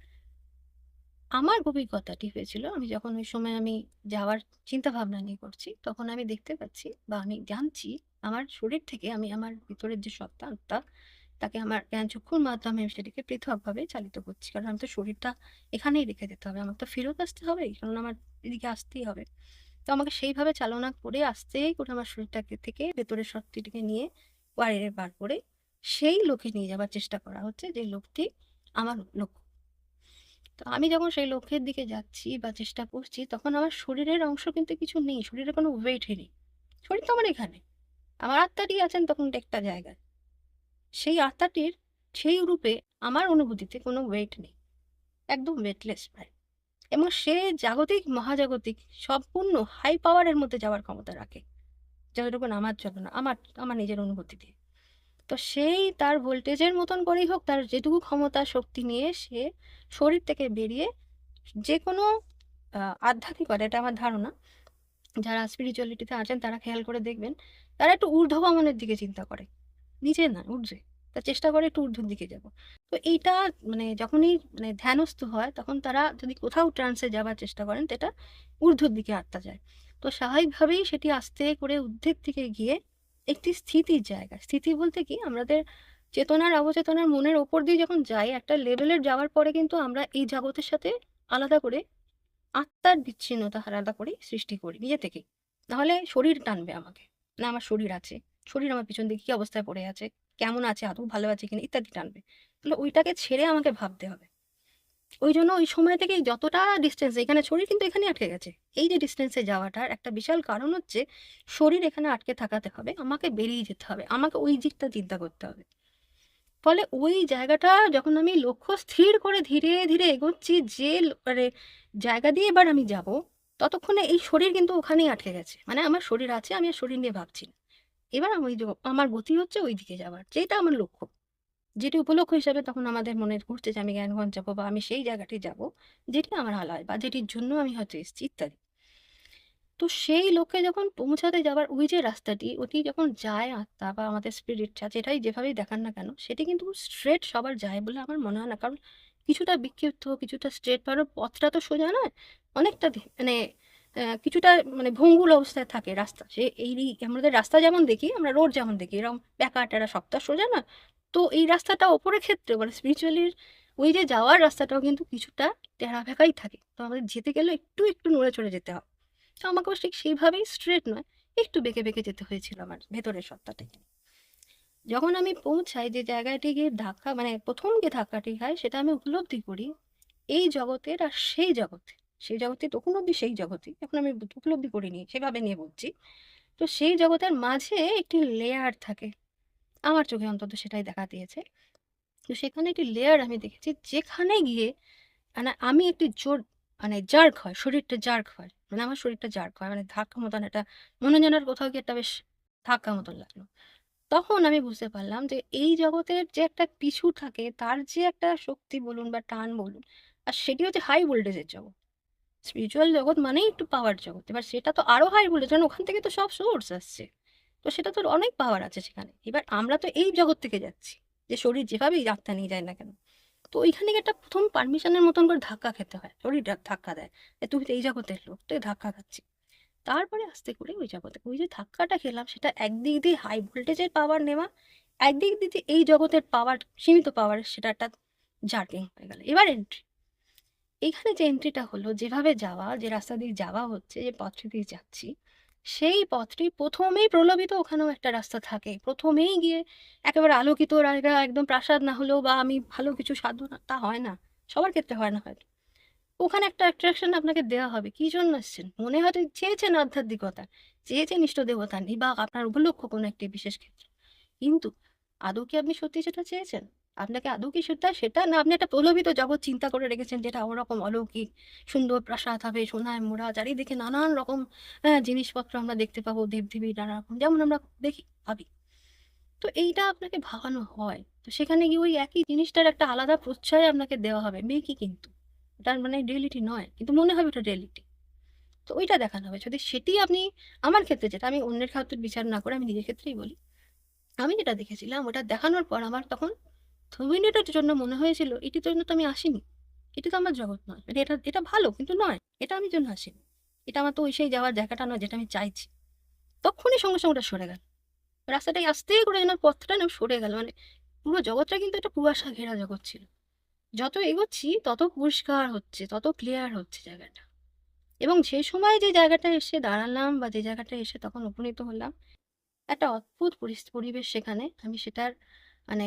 আমার অভিজ্ঞতাটি হয়েছিল, আমি যখন ওই সময় আমি যাওয়ার চিন্তাভাবনা নিয়ে করছি, তখন আমি দেখতে পাচ্ছি বা আমি জানছি আমার শরীর থেকে আমি আমার ভিতরের যে সত্তা, আত্মা, তাকে আমার জ্ঞানচক্ষুর মাধ্যমে আমি সেটিকে পৃথকভাবে চালিত করছি। কারণ আমি তো শরীরটা এখানেই রেখে যেতে হবে। আমার তো ফেরত আসতে হবে, কারণ আমার এদিকে আসতেই হবে। তো আমাকে সেইভাবে চালনা করে আস্তে করে আমার শরীরটাকে থেকে ভেতরের শক্তিটিকে নিয়ে বাইরে বার করে সেই লক্ষ্যে নিয়ে যাবার চেষ্টা করা হচ্ছে, যে লোকটি আমার লক্ষ্য। তো আমি যখন সেই লক্ষ্যের দিকে যাচ্ছি বা চেষ্টা করছি, তখন আমার শরীরের অংশ কিন্তু কিছু নেই। শরীরে কোনো ওয়েটই নেই। শরীর তো আমার এখানে। আমার আত্মাটি আছেন তখন একটা জায়গায়। সেই আত্মাটির সেই রূপে আমার অনুভূতিতে কোনো ওয়েট নেই। একদম ওয়েটলেস প্রায়। এবং সে জাগতিক, মহাজাগতিক সম্পূর্ণ হাই পাওয়ারের মধ্যে যাওয়ার ক্ষমতা রাখে। যতটুকুন আমার জন্য না, আমার আমার নিজের অনুভূতি দিয়ে। তো সেই তার ভোল্টেজের মতন করেই হোক, তার যেটুকু ক্ষমতা শক্তি নিয়ে সে শরীর থেকে বেরিয়ে যেকোনো আধ্যাত্মিকতা, এটা আমার ধারণা, যারা স্পিরিচুয়ালিটিতে আছেন তারা খেয়াল করে দেখবেন, তারা একটু ঊর্ধ্বগমনের দিকে চিন্তা করে। নিচে না, ঊর্ধ্বে। তার চেষ্টা করে একটু ঊর্ধ্বের দিকে যাব। তো এইটা মানে যখনই মানে ধ্যানস্থ হয়, তখন তারা যদি কোথাও ট্রান্সে যাবার চেষ্টা করেন, তো এটা ঊর্ধ্বর দিকে আত্মা যায়। তো স্বাভাবিকভাবেই সেটি আস্তে করে ঊর্ধ্বের দিকে গিয়ে একটি স্থিতির জায়গা। স্থিতি বলতে কি, আমাদের চেতনার অবচেতনার মনের ওপর দিয়ে যখন যাই, একটা লেভেলের যাওয়ার পরে কিন্তু আমরা এই জগতের সাথে আলাদা করে আত্মার বিচ্ছিন্নতা আলাদা করে সৃষ্টি করি নিজে থেকেই। নাহলে শরীর টানবে আমাকে। না আমার শরীর আছে। শরীর আমার পিছন দিকে কি অবস্থায় পড়ে আছে, কেমন আছে, আদৌ ভালো আছে কিনা ইত্যাদি টানবে। তাহলে ওইটাকে ছেড়ে আমাকে ভাবতে হবে। ওই জন্য ওই সময় থেকে যতটা ডিস্টেন্স, এখানে শরীর কিন্তু এখানে আটকে গেছে। এই যে ডিস্টেন্সে যাওয়াটার একটা বিশাল কারণ হচ্ছে শরীর এখানে আটকে থাকাতে হবে, আমাকে বেরিয়ে যেতে হবে, আমাকে ওই দিকটা চিন্তা করতে হবে। ফলে ওই জায়গাটা যখন আমি লক্ষ্য স্থির করে ধীরে ধীরে এগোচ্ছি, যে মানে জায়গা দিয়ে এবার আমি যাব, ততক্ষণে এই শরীর কিন্তু ওখানেই আটকে গেছে। মানে আমার শরীর আছে, আমি আর শরীর নিয়ে ভাবছি না। এবার আমি ওই যে আমার গতি হচ্ছে ওই দিকে যাওয়ার, যেটা আমার লক্ষ্য, যেটি উপলক্ষ্য হিসাবে তখন আমাদের মনে ঘুরছে যে আমি জ্ঞানগঞ্জ যাবো বা আমি সেই জায়গাটি যাব, যেটি আমার আলায় বা যেটির জন্য আমি হয়তো এসেছি ইত্যাদি। তো সেই লক্ষ্যে যখন পৌঁছাতে যাবার ওই যে রাস্তাটি, ওটি যখন যায় আত্মা বা আমাদের স্পিরিটটা, যেটাই যেভাবেই দেখান না কেন, সেটি কিন্তু স্ট্রেট সবার যায় বলে আমার মনে হয় না। কারণ কিছুটা বিক্ষিপ্ত, কিছুটা স্ট্রেট, কারণ পথটা তো সোজা নয়, অনেকটা মানে কিছুটা মানে ভঙ্গুর অবস্থায় থাকে রাস্তা। সে এই আমাদের রাস্তা যেমন দেখি, আমরা রোড যেমন দেখি এরকম ব্যাকা ট্যারা সবটা সোজা না। তো এই রাস্তাটা ওপরের ক্ষেত্রে মানে স্পিরিচুয়ালির ওই যে যাওয়ার রাস্তাটাও কিন্তু কিছুটা টেরা ভেকাই থাকে। তো আমাদের যেতে গেলে একটু একটু নড়ে চড়ে যেতে হয়। তো আমাকেও ঠিক সেইভাবেই স্ট্রেট নয়, একটু বেঁকে বেঁকে যেতে হয়েছিল আমার ভেতরের সত্তাটাকে। যখন আমি পৌঁছাই যে জায়গাটি গিয়ে ধাক্কা, মানে প্রথম যে ধাক্কাটি খাই, সেটা আমি উপলব্ধি করি এই জগতের আর সেই জগতে। সেই জগতে তখন অব্দি সেই জগতে, এখন আমি উপলব্ধি করিনি সেভাবে নিয়ে বলছি। তো সেই জগতের মাঝে একটি লেয়ার থাকে, আমার চোখে অন্তত সেটাই দেখা দিয়েছে। তো সেখানে একটি লেয়ার আমি দেখেছি, যেখানে গিয়ে মানে আমি একটি জোর মানে জার্ক হয়, শরীরটা জার্ক হয়, মানে আমার শরীরটা জার্ক হয়, মানে ধাক্কা মতন একটা, মনে হয় যেন আর কোথাও গিয়ে একটা বেশ ধাক্কা মতন লাগলো। তখন আমি বুঝতে পারলাম যে এই জগতের যে একটা পিছু থাকে, তার যে একটা শক্তি বলুন বা টান বলুন, আর সেটি হচ্ছে হাই ভোল্টেজের জগৎ। স্পিরিচুয়াল জগৎ মানেই একটু পাওয়ার জগৎ, এবার সেটা তো আরো হাই ভোল্টেজ, কারণ ওখান থেকে তো সব সোর্স আসছে। তো সেটা তো অনেক পাওয়ার আছে সেখানে। এবার আমরা তো এই জগৎ থেকে যাচ্ছি, যে শরীর যেভাবেই যাত্রা নিয়ে যায় না কেন। তো ওইখানে গিয়ে একটা প্রথম পারমিশনের মতন করে ধাক্কা খেতে হয়, শরীরটা ধাক্কা দেয় যে তুই তো এই জগতের লোক, তুই ধাক্কা খাচ্ছি। তারপরে আস্তে করে ওই জগতে ওই যে ধাক্কাটা খেলাম, সেটা একদিক দিয়ে হাই ভোল্টেজের পাওয়ার নেওয়া, একদিক দিয়ে এই জগতের পাওয়ার, সীমিত পাওয়ার, সেটা একটা জার্কিং হয়ে গেল। এবার এন্ট্রি, এইখানে যে এন্ট্রিটা হলো, যেভাবে যাওয়া, যে রাস্তা দিয়ে যাওয়া হচ্ছে, যে পথটি দিয়ে যাচ্ছি, সেই পথটি প্রথমেই প্রলোভিত, ওখানেও একটা রাস্তা থাকে। প্রথমেই গিয়ে একেবারে আলোকিত জায়গা, একদম প্রাসাদ না হলেও বা আমি ভালো কিছু সাধু না, তা হয় না, সবার ক্ষেত্রে হয় না হয়তো। ওখানে একটা অ্যাট্রাকশন আপনাকে দেওয়া হবে, কি জন্য এসছেন, মনে হয়তো চেয়েছেন আধ্যাত্মিকতা, চেয়েছেন ইষ্ট দেবতা নেই বা আপনার উপলক্ষ কোনো একটি বিশেষ ক্ষেত্র, কিন্তু আদৌ কি আপনি সত্যি সেটা চেয়েছেন? আপনাকে আদৌ কি সেটা সেটা না আপনি একটা প্রলোভিত জগৎ চিন্তা করে রেখেছেন, যেটা ওরকম অলৌকিক, সুন্দর প্রাসাদ হবে, সোনায় মোড়া, চারিদিকে নানান রকম জিনিসপত্র আমরা দেখতে পাবো, দেবদেবী নানা রকম, যেমন আমরা দেখি ভাবি। তো এইটা আপনাকে ভাবানো হয়, তো সেখানে গিয়ে ওই একই জিনিসটার একটা আলাদা প্রশ্রয় আপনাকে দেওয়া হবে, মেকি কিন্তু তার মানে রিয়েলিটি নয়, কিন্তু মনে হবে ওটা রিয়েলিটি। তো ওইটা দেখানো হবে, যদি সেটি আপনি, আমার ক্ষেত্রে যেটা, আমি অন্যের ক্ষেত্রে বিচার না করে আমি নিজের ক্ষেত্রেই বলি, আমি যেটা দেখেছিলাম ওটা দেখানোর পর আমার তখন 2 মিনিটের জন্য মনে হয়েছিল এটির জন্য তো আমি আসিনি, এটি তো আমার জগৎ নয়, মানে এটা এটা ভালো কিন্তু নয়, এটা আমি জন্য আসিনি, এটা আমার তো ওই সেই যাওয়ার জায়গাটা নয় যেটা আমি চাইছি। তখনই সঙ্গে সঙ্গে ওটা সরে গেল, রাস্তাটাই আস্তে করে যেন পথটা না সরে গেল, মানে পুরো জগৎটা কিন্তু একটা কুয়াশা ঘেরা জগৎ ছিল। যত এগোচ্ছি তত পরিষ্কার হচ্ছে, তত ক্লিয়ার হচ্ছে জায়গাটা। এবং যে সময় যে জায়গাটায় এসে দাঁড়ালাম বা যে জায়গাটায় এসে তখন উপনীত হলাম, একটা অদ্ভুত পরিবেশ সেখানে। আমি সেটার মানে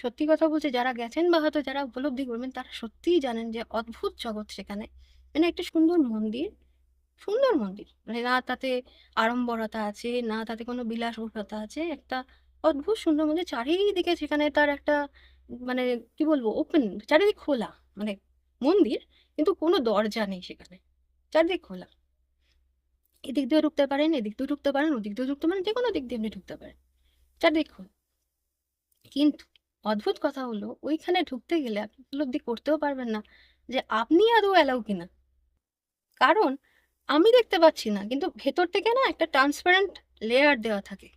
সত্যি কথা বলছি, যারা গেছেন বা হয়তো যারা উপলব্ধি করবেন, তারা সত্যিই জানেন যে অদ্ভুত জগৎ সেখানে। মানে একটা সুন্দর মন্দির, সুন্দর মন্দির, মানে না তাতে আড়ম্বরতা আছে, না তাতে কোনো বিলাসবহুলতা আছে, একটা অদ্ভুত সুন্দর মন্দির। চারিদিকে সেখানে তার একটা মানে কি বলবো, ওপেন, চারিদিক খোলা, মানে মন্দির, কিন্তু কোনো দরজা নেই সেখানে, চারিদিক খোলা। এদিক দিয়ে ঢুকতে পারেন, এদিক দিয়ে ঢুকতে পারেন, ওদিক দিয়ে ঢুকতে পারেন, যে কোনো দিক দিয়ে আপনি ঢুকতে পারেন, চারদিক খোলা। কিন্তু অদ্ভুত কথা হলো, ওইখানে ঢুকতে গেলে আপনি উপলব্ধি করতেও পারবেন না যে আপনি আদৌ অ্যালাউ কিনা। কারণ আমি দেখতে পাচ্ছি না, কিন্তু ভেতর থেকে না একটা ট্রান্সপারেন্ট লেয়ার দেওয়া থাকে,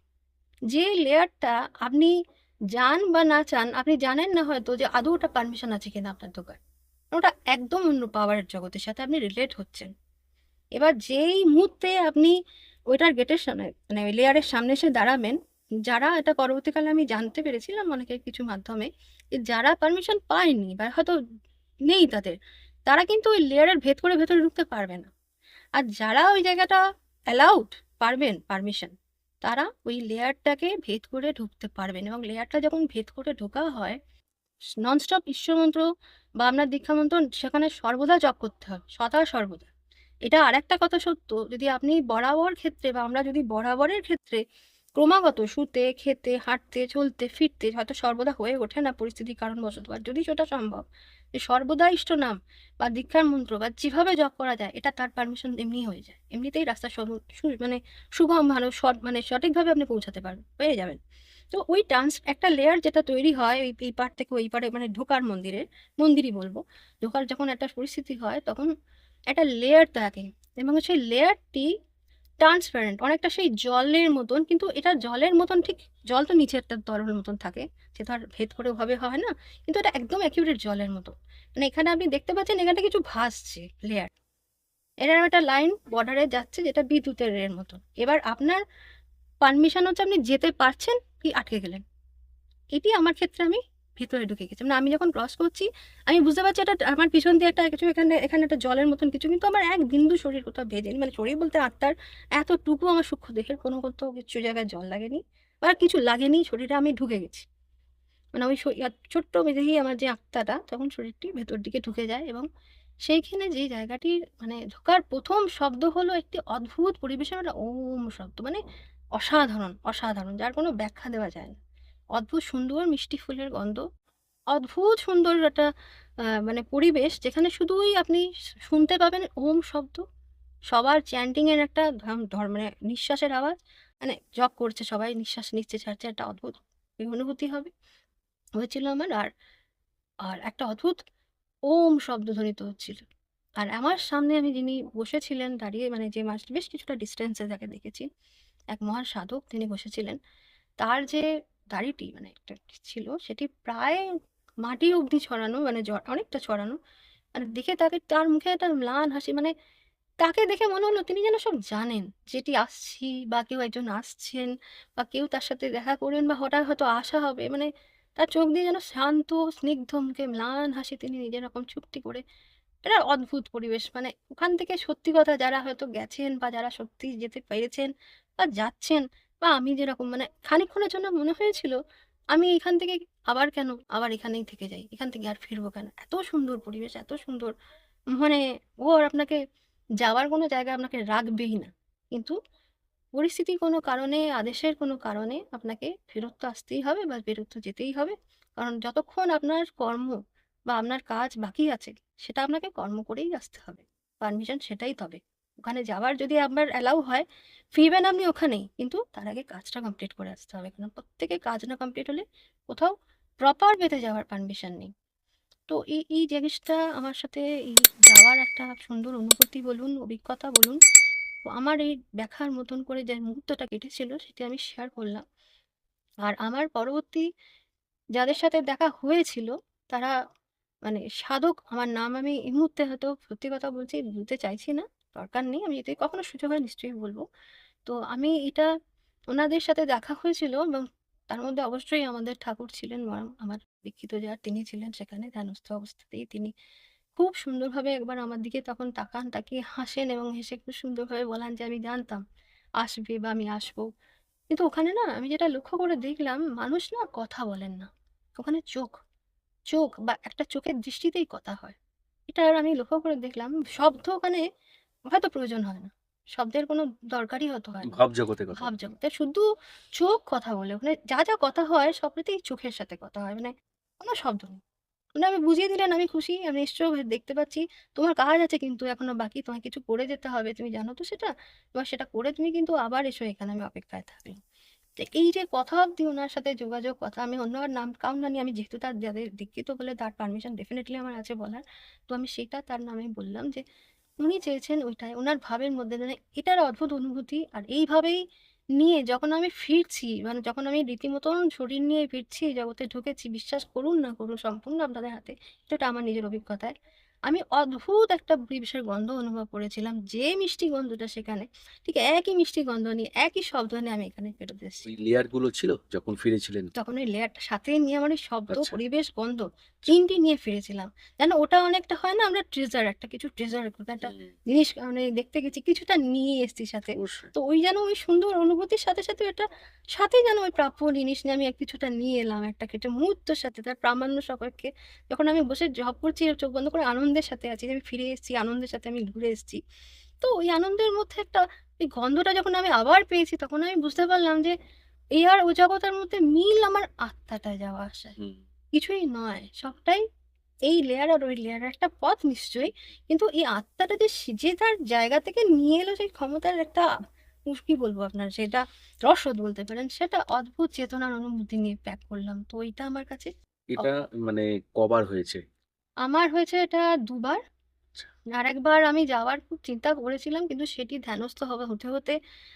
যে লেয়ারটা আপনি যান বা না চান, আপনি জানেন না হয়তো যে আদৌ ওটা পারমিশন আছে কিনা আপনার দোকান। ওটা একদম অন্য পাওয়ারের জগতের সাথে আপনি রিলেট হচ্ছেন। এবার যেই মুহূর্তে আপনি ওইটার গেটের সামনে, মানে ওই লেয়ারের সামনে এসে দাঁড়াবেন, যারা এটা পরবর্তীকালে আমি জানতে পেরেছিলাম অনেকের কিছু মাধ্যমে, যে যারা পারমিশন পায়নি বা হয়তো নেই তাদের, তারা কিন্তু ওই লেয়ারের ভেদ করে ভেতরে ঢুকতে পারবে না। আর যারা ওই জায়গাটা অ্যালাউড, পারবেন পারমিশন, তারা ওই লেয়ারটাকে ভেদ করে ঢুকতে পারবেন। এবং লেয়ারটা যখন ভেদ করে ঢোকা হয়, ননস্টপ ঈশ্বর মন্ত্র বা আপনার দীক্ষা মন্ত্র সেখানে সর্বদা জপ করতে হবে, সদা সর্বদা। এটা আরেকটা কথা সত্য, যদি আপনি বরাবর ক্ষেত্রে বা আমরা যদি বরাবরের ক্ষেত্রে ক্রমাগত শুতে, খেতে, হাঁটতে, চলতে, ফিরতে হয়তো সর্বদা হয়ে ওঠে না পরিস্থিতির কারণবশত, আর যদি সেটা সম্ভব যে সর্বদা ইষ্ট নাম বা দীক্ষার মন্ত্র বা যেভাবে জপ করা যায়, এটা তার পারমিশন এমনিই হয়ে যায়। এমনিতেই রাস্তা মানে সুগম ভালো মানে সঠিকভাবে আপনি পৌঁছাতে পারবেন, পেয়ে যাবেন। তো ওই একটা লেয়ার যেটা তৈরি হয় এই পার থেকে ওই পারে, মানে ঢোকার মন্দিরই বলবো, ঢোকার যখন একটা পরিস্থিতি হয় তখন একটা লেয়ার থাকে, এবং সেই লেয়ারটি ট্রান্সপারেন্ট, অনেকটা সেই জলের মতন, কিন্তু এটা জলের মতন ঠিক, জল তো নিচে একটা তরলের মতন থাকে, সে তো আর ভেদ করে ওভাবে হয় না, কিন্তু এটা একদম অ্যাকিউরেট জলের মতো। মানে এখানে আপনি দেখতে পাচ্ছেন এখানে কিছু ভাসছে লেয়ার, এটার একটা লাইন বর্ডারে যাচ্ছে যেটা বিদ্যুতের এর মতো। এবার আপনার পারমিশন হচ্ছে আপনি যেতে পারছেন কি আটকে গেলেন। এটি আমার ক্ষেত্রে আমি ভিতরে ঢুকে গেছি, মানে আমি যখন ক্রস করছি আমি বুঝতে পারছি এটা আমার পিছন দিয়ে একটা কিছু, এখানে এখানে একটা জলের মতন কিছু, কিন্তু আমার এক বিন্দু শরীর কোথাও ভেজেনি, মানে শরীর বলতে আত্মার এতটুকু আমার সূক্ষ্ম দেহের কোনো কোথাও কিছু জায়গায় জল লাগেনি বা কিছু লাগেনি, শরীরে আমি ঢুকে গেছি। মানে ওই ছোট্ট দেখি আমার যে আত্মাটা তখন শরীরটি ভেতর দিকে ঢুকে যায়, এবং সেইখানে যে জায়গাটির মানে ঢোকার প্রথম শব্দ হলো একটি অদ্ভুত পরিবেশের একটা ওম শব্দ, মানে অসাধারণ অসাধারণ, যার কোনো ব্যাখ্যা দেওয়া যায় না। অদ্ভুত সুন্দর মিষ্টি ফুলের গন্ধ, অদ্ভুত সুন্দর একটা মানে পরিবেশ যেখানে শুধুই আপনি শুনতে পাবেন ওম শব্দ, সবার চ্যান্টিং এর একটা মানে নিঃশ্বাসের আওয়াজ, মানে জপ করছে সবাই, নিঃশ্বাস নিচ্ছে ছাড়ছে, একটা অদ্ভুত অনুভূতি হয়েছিল আমার। আর আর একটা অদ্ভুত ওম শব্দ ধ্বনিত হচ্ছিল। আর আমার সামনে আমি যিনি বসেছিলেন দাঁড়িয়ে, মানে যে বেশ কিছুটা ডিস্টেন্সে যাকে দেখেছি, এক মহান সাধক তিনি বসেছিলেন। তার যে দাড়িটি মানে একটা ছিল সেটি প্রায় মাটি অবধি ছড়ানো, মানে অনেকটা ছড়ানো। মানে দেখে তাকে, তার মুখে একটা ম্লান হাসি, মানে তাকে দেখে মনে হলো তিনি যেন সব জানেন, যেটি আসছি বা কেউ একজন আসছেন বা কেউ তার সাথে দেখা করবেন বা হঠাৎ হয়তো আসা হবে, মানে তার চোখ দিয়ে যেন শান্ত স্নিগ্ধ মুখে ম্লান হাসি, তিনি নিজের রকম চুপটি করে। এটা অদ্ভুত পরিবেশ, মানে ওখান থেকে সত্যি কথা যারা হয়তো গেছেন বা যারা সত্যি যেতে পেরেছেন বা যাচ্ছেন, বা আমি যেরকম, মানে খানিকক্ষণের জন্য মনে হয়েছিল আমি এখান থেকে আবার কেন আবার এখানেই থেকে যাই, এখান থেকে আর ফিরবো কেন, এত সুন্দর পরিবেশ, এত সুন্দর, মানে ও আর আপনাকে যাওয়ার কোনো জায়গা আপনাকে রাখবেই না, কিন্তু পরিস্থিতির কোনো কারণে, আদেশের কোনো কারণে আপনাকে ফেরত তো আসতেই হবে বা ফেরত তো যেতেই হবে। কারণ যতক্ষণ আপনার কর্ম বা আপনার কাজ বাকি আছে, সেটা আপনাকে কর্ম করেই আসতে হবে। পারমিশন সেটাই তবে। ওখানে যাওয়ার যদি আপনার অ্যালাউ হয়, ফিরবেন আপনি ওখানেই। কিন্তু তার আগে কাজটা কমপ্লিট করে আসতে হবে। কারণ প্রত্যেকের কাজ না কমপ্লিট হলে কোথাও প্রপার ওয়েতে যাওয়ার পারমিশন নেই। তো এই জিনিসটা আমার সাথে, এই যাওয়ার একটা সুন্দর অনুভূতি বলুন, অভিজ্ঞতা বলুন, তো আমার এই দেখার মতন করে যে মুহূর্তটা কেটেছিল সেটি আমি শেয়ার করলাম। আর আমার পরবর্তী যাদের সাথে দেখা হয়েছিল তারা মানে সাধক, আমার নাম আমি এই মুহূর্তে হয়তো সত্যি কথা বলছি বলতে চাইছি না, দরকার নেই, আমি যদি কখনো সুযোগ হয় নিশ্চয়ই বলবো। তো আমি এটা, ওনাদের সাথে দেখা হয়েছিল, এবং তার মধ্যে অবশ্যই আমাদের ঠাকুর ছিলেন, আমার দীক্ষিত যার তিনি ছিলেন সেখানে ধ্যানস্থ অবস্থাতেই তিনি খুব সুন্দরভাবে একবার আমার দিকে তখন তাকান, তাকিয়ে হাসেন এবং হেসে খুব সুন্দরভাবে বলেন যে আমি জানতাম আসবে বা আমি আসবো। কিন্তু ওখানে না আমি যেটা লক্ষ্য করে দেখলাম, মানুষ না কথা বলেন না, ওখানে চোখ, চোখ বা একটা চোখের দৃষ্টিতেই কথা হয়। এটা আর আমি লক্ষ্য করে দেখলাম, শব্দ ওখানে হয়তো প্রয়োজন হয় না, শব্দের কোনো দরকারই হয়তো হয় না। ভাব জগতে কথা। ভাব জগতে শুধু চোখ কথা বলে, ওখানে যা যা কথা হয় সবটাতেই চোখের সাথে কথা হয়, মানে কোনো শব্দ নেই। মানে আমি বুঝিয়ে দিলেন আমি খুশি, আমি নিশ্চয়ই দেখতে পাচ্ছি তোমার কাজ আছে কিন্তু এখনো বাকি, তোমায় কিছু করে যেতে হবে, তুমি জানো তো সেটা, এবার সেটা করে তুমি কিন্তু আবার এসো এখানে, আমি অপেক্ষায় থাকলাম। তো এই যে কথা অব্দি ওনার সাথে যোগাযোগ, কথা, আমি অন্য আর নাম কাউন জানি, আমি যেহেতু তার যাদের দীক্ষিত বলে তার পারমিশন ডেফিনেটলি আমার আছে বলার, তো আমি সেটা তার নামে বললাম যে উনি চেয়েছেন ওইটাই, ওনার ভাবের মধ্যে মানে এটার অদ্ভুত অনুভূতি। আর এইভাবেই নিয়ে যখন আমি ফিরছি, মানে যখন আমি রীতিমতন শরীর নিয়ে ফিরছি, জগতে ঢুকেছি, বিশ্বাস করুন না করুন সম্পূর্ণ আপনাদের হাতে, এটা আমার নিজের অভিজ্ঞতায়। আমি অদ্ভুত একটা পরিবেশের গন্ধ অনুভব করেছিলাম, যে মিষ্টি গন্ধটা সেখানে, ঠিক একই মিষ্টি গন্ধ নিয়ে একই শব্দ নিয়ে আমি এখানে ফেরত এসেছি। ওই লেয়ার গুলো ছিল যখন ফিরেছিলেন? তখন ওই লেয়ারটা সাথে নিয়ে আমার ওই শব্দ, আচ্ছা। পরিবেশ, গন্ধ ৩ টি নিয়ে ফিরেছিলাম। যেন ওটা অনেকটা হয় না, আমরা ট্রেজার, একটা কিছু ট্রেজার, কোনো একটা হুম, জিনিস মানে দেখতে গেছি, কিছুটা নিয়ে এসেছি সাথে। অবশ্যই। তো ওই যেন ওই সুন্দর অনুভূতির সাথে, সাথে এটা সাথেই যেন ওই প্রাপ্য জিনিস নিয়ে আমি কিছুটা নিয়ে এলাম একটা কেটে মুহূর্তের সাথে তার প্রামাণ্য সাপেক্ষে। যখন আমি বসে জব করছি, চোখ বন্ধ করে আনন্দের সাথে আছি যে আমি ফিরে এসেছি, আনন্দের সাথে আমি ঘুরে এসেছি। তো ওই আনন্দের মধ্যে একটা এই গন্ধটা যখন আমি আবার পেয়েছি, তখন আমি বুঝতে পারলাম যে এই আর ও জগতের মধ্যে মিল আমার আত্মাটায় যাওয়া আসায়। হুম, কিছুই নয়। সবটাই এই লেয়ার আর ওই লেয়ারের একটা পথ নিশ্চয়ই। কিন্তু এই আত্মাটা যে যে তার জায়গা থেকে নিয়ে এলো সেই ক্ষমতার একটা কি বলবো আপনার, সেটা রসদ বলতে পারেন। সেটা অদ্ভুত চেতনার অনুভূতি নিয়ে প্যাক করলাম। তো ওইটা আমার কাছে অ এটা মানে কবার হয়েছে? আমার হয়েছে এটা ২ বার। আচ্ছা। আরেকবার আমি যাওয়ার খুব চিন্তা করেছিলাম, কিন্তু সেটি ধ্যানস্থ হতে, হতে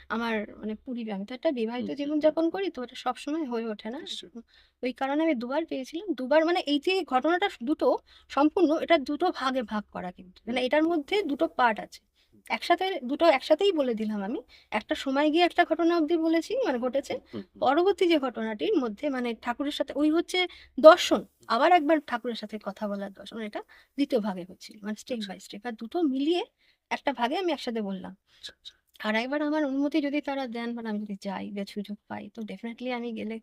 আমার মানে আমি তো একটা বিবাহিত হুম, হুম, হুম, জীবনযাপন করি, তো এটা সবসময় হয়ে ওঠে না। নিশ্চয়ই। ওই কারণে আমি ২ বার পেয়েছিলাম। ২ বার মানে এই যে ঘটনাটা দুটো সম্পূর্ণ, এটা দুটো ভাগে ভাগ করা কিন্তু। হুম, মানে এটার মধ্যে দুটো পার্ট আছে। একসাথে দুটো একসাথেই বলে দিলাম আমি। একটা সময় গিয়ে একটা ঘটনা অবধি বলেছি, মানে ঘটেছে। হুম, হুম, হুম, পরবর্তী যে ঘটনাটির মধ্যে মানে ঠাকুরের সাথে ওই হচ্ছে দর্শন। আবার একবার ঠাকুরের সাথে কথা বলার দর্শন। এটা ২য় ভাগে হচ্ছিল। মানে স্টেপ আচ্ছা, বাই স্টেপ। আর দুটো মিলিয়ে একটা ভাগে আমি একসাথে বললাম। আচ্ছা, আচ্ছা। আর একবার আমার অনুমতি যদি তারা দেন, মানে আমি যদি যাই বা সুযোগ পাই, তো ডেফিনিটলি আমি গেলে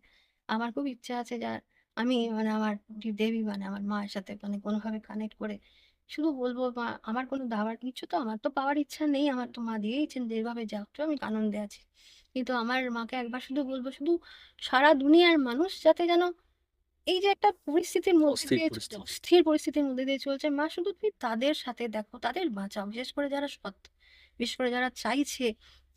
আমার খুব ইচ্ছা আছে যে আমি মানে আমার দেবী মানে আমার মায়ের সাথে মানে কোনোভাবে কানেক্ট করে শুধু বলবো, মা আমার কোনো দাওয়ার কিছু তো আমার তো পাওয়ার ইচ্ছা নেই, আমার তো মা দিয়েইছেন যেভাবে যাক, তো আমি আনন্দে আছি। কিন্তু আমার মাকে একবার শুধু বলবো, শুধু সারা দুনিয়ার মানুষ যাতে যেন এই যে একটা পরিস্থিতির মধ্যে অস্থির দিয়ে পরিস্থিতি। অস্থির পরিস্থিতির মধ্যে দিয়ে চলছে, মা শুধু তুমি তাদের সাথে দেখো, তাদের বাঁচাও। বিশেষ করে যারা সৎ, বিশেষ করে যারা চাইছে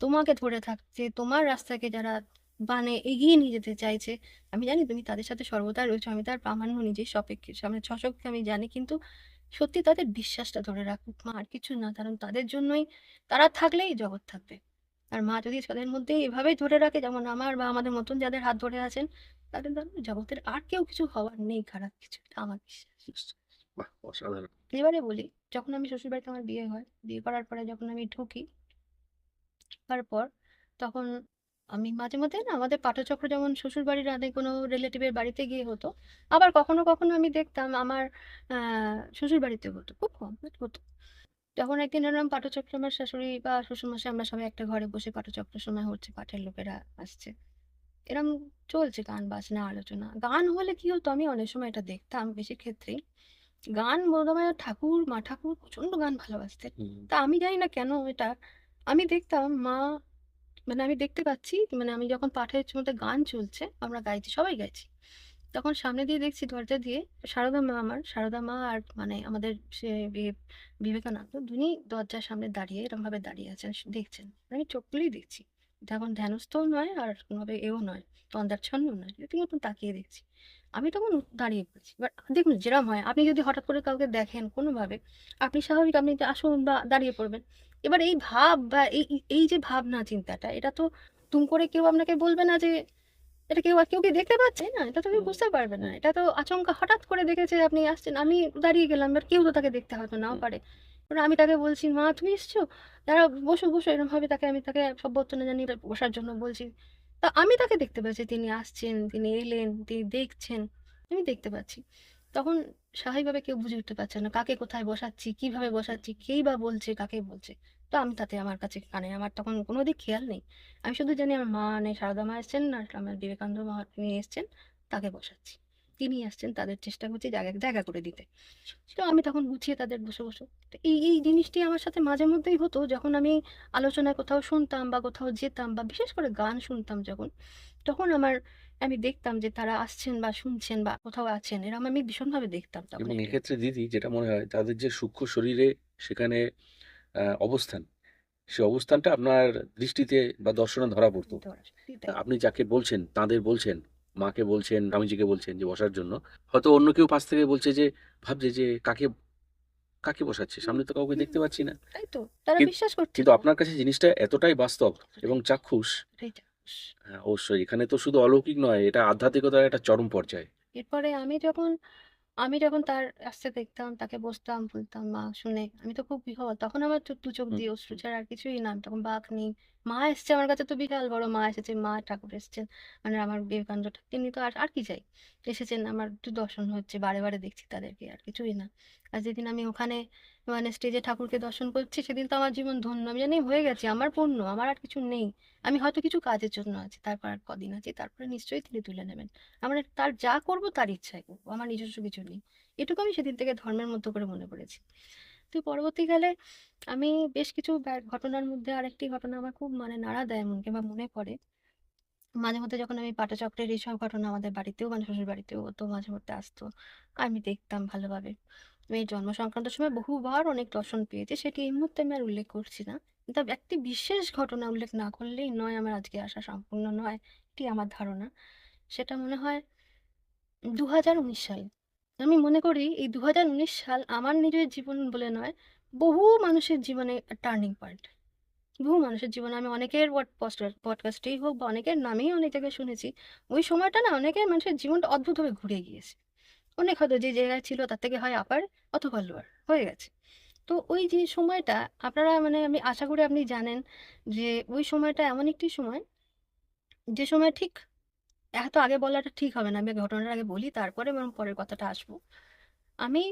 তোমাকে ধরে থাকতে, তোমার রাস্তাকে যারা মানে এগিয়ে নিয়ে যেতে চাইছে। আমি জানি তুমি তাদের সাথে সর্বদা রয়েছো, আমি তার প্রামাণ্য নিজের সপেক্ষে সামনে সশক্তি আমি জানি, কিন্তু সত্যি তাদের বিশ্বাসটা ধরে রাখুক মা, আর কিছু না। কারণ তাদের জন্যই, তারা থাকলেই জগৎ থাকবে। আর মা যদি তাদের মধ্যে এভাবেই ধরে রাখে, যেমন আমার বা আমাদের মতন যাদের হাত ধরে আছেন, তাদের দ্বারা জগতের আর কেউ কিছু হওয়ার নেই, খারাপ কিছু। এটা আমার বিশ্বাস। নিশ্চয়ই। বাহ! অসাধারণ। এবারে বলি, যখন আমি শ্বশুরবাড়িতে আমার বিয়ে হয়, বিয়ে করার পরে যখন আমি ঢুকি, ঢোকার পর তখন আমি মাঝে মধ্যে না আমাদের পাঠচক্র যেমন শ্বশুরবাড়ির আগে কোনো রিলেটিভের বাড়িতে গিয়ে হতো, আবার কখনো, কখনো আমি দেখতাম আমার শ্বশুরবাড়িতে হতো। খুব কম, বাট হতো। যখন একদিন এরকম পাঠচক্র, আমার শাশুড়ি বা শ্বশুরমশাই আমরা সবাই একটা ঘরে বসে পাঠচক্রের সময় হচ্ছে, পাঠের লোকেরা আসছে। এরম চলছে গান বাজনা আলোচনা। গান হলে কি হতো, আমি অনেক সময় এটা দেখতাম, বেশি ক্ষেত্রেই গান বোধহয় ঠাকুর, মা ঠাকুর প্রচন্ড গান ভালোবাসতেন। হুম, তা আমি জানি না কেন এটা, আমি দেখতাম মা, মানে আমি দেখতে পাচ্ছি, মানে আমি যখন পাঠের মধ্যে গান চলছে, আমরা গাইছি, সবাই গাইছি। তখন সামনে দিয়ে দেখছি দরজা দিয়ে সারদা মা, আমার সারদা মা আর মানে আমাদের সে বিবেকানন্দ, উনি দরজার সামনে দাঁড়িয়ে এরকম ভাবে দাঁড়িয়ে আছেন, দেখছেন। আমি চোখ খুলেই দেখছি। এটা এখন ধ্যানস্থও নয় আর কোনোভাবে এও নয়, তন্দ্রাচ্ছন্নও নয়, রীতিমতো তাকিয়ে দেখছি। আমি তখন দাঁড়িয়ে পড়েছি। এবার দেখুন যেরকম হয়, আপনি যদি হঠাৎ করে কাউকে দেখেন কোনোভাবে, আপনি স্বাভাবিক আপনি যে আসুন বা দাঁড়িয়ে পড়বেন। এবার এই ভাব বা এই যে ভাবনা চিন্তাটা, এটা তো দুম করে কেউ আপনাকে বলবে না যে এটা কেউ কি দেখতে পাচ্ছে না? এটা তো কেউ হুম, বুঝতে পারবে না। হুম, এটা তো আচমকা হঠাৎ করে দেখেছে আপনি আসছেন। আমি দাঁড়িয়ে গেলাম। এবার কেউ তো তাকে দেখতে হয়তো নাও হুম, পারে। এবার আমি তাকে বলছি, "মা তুমি এসছো? দাঁড়াও বসো, বসো।" এরকমভাবে আমি তাকে সভ্যর্থনা জানিয়ে বসার জন্য বলছি। তা আমি তাকে দেখতে পাচ্ছি, তিনি আসছেন, তিনি এলেন, তিনি দেখছেন। আমি দেখতে পাচ্ছি। তখন স্বাভাবিকভাবে কেউ বুঝে উঠতে পারছে না কাকে কোথায় বসাচ্ছি, কিভাবে হুম, বসাচ্ছি, কেই বা বলছে, কাকে বলছে। তো আমি তাতে আমার কাছে কানে আমার তখন কোনো দিক খেয়াল নেই। আমি শুধু জানি আমার মা নেই, সারদা মা এসছেন আর আমার বিবেকানন্দ মা তিনি এসছেন, তাকে বসাচ্ছি। তিনি আসছেন, তাদের চেষ্টা করছি জায়গা জায়গা করে দিতে। তো আমি তখন গুছিয়ে তাদের বসো। তো এই জিনিসটি আমার সাথে মাঝে মধ্যেই হতো, যখন আমি আলোচনায় কোথাও শুনতাম বা কোথাও যেতাম বা বিশেষ করে গান শুনতাম যখন, তখন আমি দেখতাম যে তারা আসছেন বা শুনছেন বা কোথাও আছেন। এরকম আমি ভীষণভাবে দেখতাম তখন এবং এটি। এক্ষেত্রে দিদি যেটা মনে হয় তাদের যে সূক্ষ্ম শরীরে সেখানে অবস্থান, সে অবস্থানটা আপনার দৃষ্টিতে বা দর্শনে ধরা পড়তো। সত্যি তাই। আপনি যাকে বলছেন, তাঁদের বলছেন, মাকে বলছেন, স্বামীজিকে বলছেন যে বসার জন্য। হয়তো অন্য কেউ পাশ থেকে বলছে যে ভাবছে যে কাকে বসাচ্ছে? হুম, সামনে তো কাউকে হুম, দেখতে পাচ্ছি না। তাই তো। তারা কিন বিশ্বাস করছে কিন্তু না। আপনার কাছে জিনিসটা এতটাই বাস্তব এবং এটাই, চাক্ষুষ। এটাই চাক্ষুষ। হ্যাঁ, অবশ্যই এখানে তো শুধু অলৌকিক নয়, এটা আধ্যাত্মিকতার একটা চরম পর্যায়। এরপরে আমি যখন আমি যখন তার আসতে দেখতাম, তাকে বসতাম, বলতাম, "মা" শুনে আমি তো খুব বিহ্বল। তখন আমার দু চোখ হুম, দিয়ে অশ্রু ছাড়া আর কিছুই না। আমি তখন বাক নেই। মা এসছে আমার কাছে তো বিশাল বড়, মা এসেছে, মা ঠাকুর এসছেন। মানে আমার বিবেকানন্দ তিনি তো আর কি চাই? এসেছেন, আমার একটু দর্শন হচ্ছে, বারে, বারে দেখছি তাদেরকে, আর কিছুই না। আর যেদিন আমি ওখানে মানে স্টেজে ঠাকুরকে দর্শন করছি, সেদিন তো আমার জীবন ধন্য। আমি জানি হয়ে গেছে, আমার পূর্ণ, আমার আর কিছু নেই। আমি হয়তো কিছু কাজের জন্য আছি, তারপর আর কদিন আছি, তারপরে নিশ্চয়ই তিনি তুলে নেবেন। আমার তার যা করব তার ইচ্ছায় করবো, আমার নিজস্ব কিছু নেই। এটুকু আমি সেদিন থেকে ধর্মের মতো করে মনে করেছি। তো পরবর্তীকালে আমি বেশ কিছু ঘটনার মধ্যে আরেকটি ঘটনা আমার খুব মানে নাড়া দেয় মনকে বা মনে পড়ে। মাঝে মধ্যে যখন আমি পাঠচক্রের এইসব ঘটনা আমাদের বাড়িতেও মানে শ্বশুর বাড়িতেও হতো, মাঝে মধ্যে আসতো, আমি দেখতাম ভালোভাবে। আমি এই জন্ম সংক্রান্ত সময় বহুবার অনেক দর্শন পেয়েছি, সেটি এই মুহূর্তে আমি আর উল্লেখ করছি না। কিন্তু একটি বিশেষ ঘটনা উল্লেখ না করলেই নয়, আমার আজকে আসা সম্পূর্ণ নয়, এটি আমার ধারণা। সেটা মনে হয় 2019 সাল। আমি মনে করি এই 2019 সাল আমার নিজের জীবন বলে নয়, বহু মানুষের জীবনে টার্নিং পয়েন্ট। বহু মানুষের জীবনে আমি অনেকের পডকাস্টেই হোক বা অনেকের নামেই অনেক জায়গায় শুনেছি। ওই সময়টা না অনেকের মানুষের জীবনটা অদ্ভুতভাবে ঘুরে গিয়েছে। অনেক হয়তো যে জায়গায় ছিল তার থেকে হয় আপার অথবা লোয়ার হয়ে গেছে। তো ওই যে সময়টা আপনারা মানে আমি আশা করি আপনি জানেন যে ওই সময়টা এমন একটি সময়, যে সময় ঠিক এত আগে বলাটা ঠিক হবে না। আমি ঘটনাটা আগে বলি, তারপরে বরং পরের কথাটা আসবো। আমি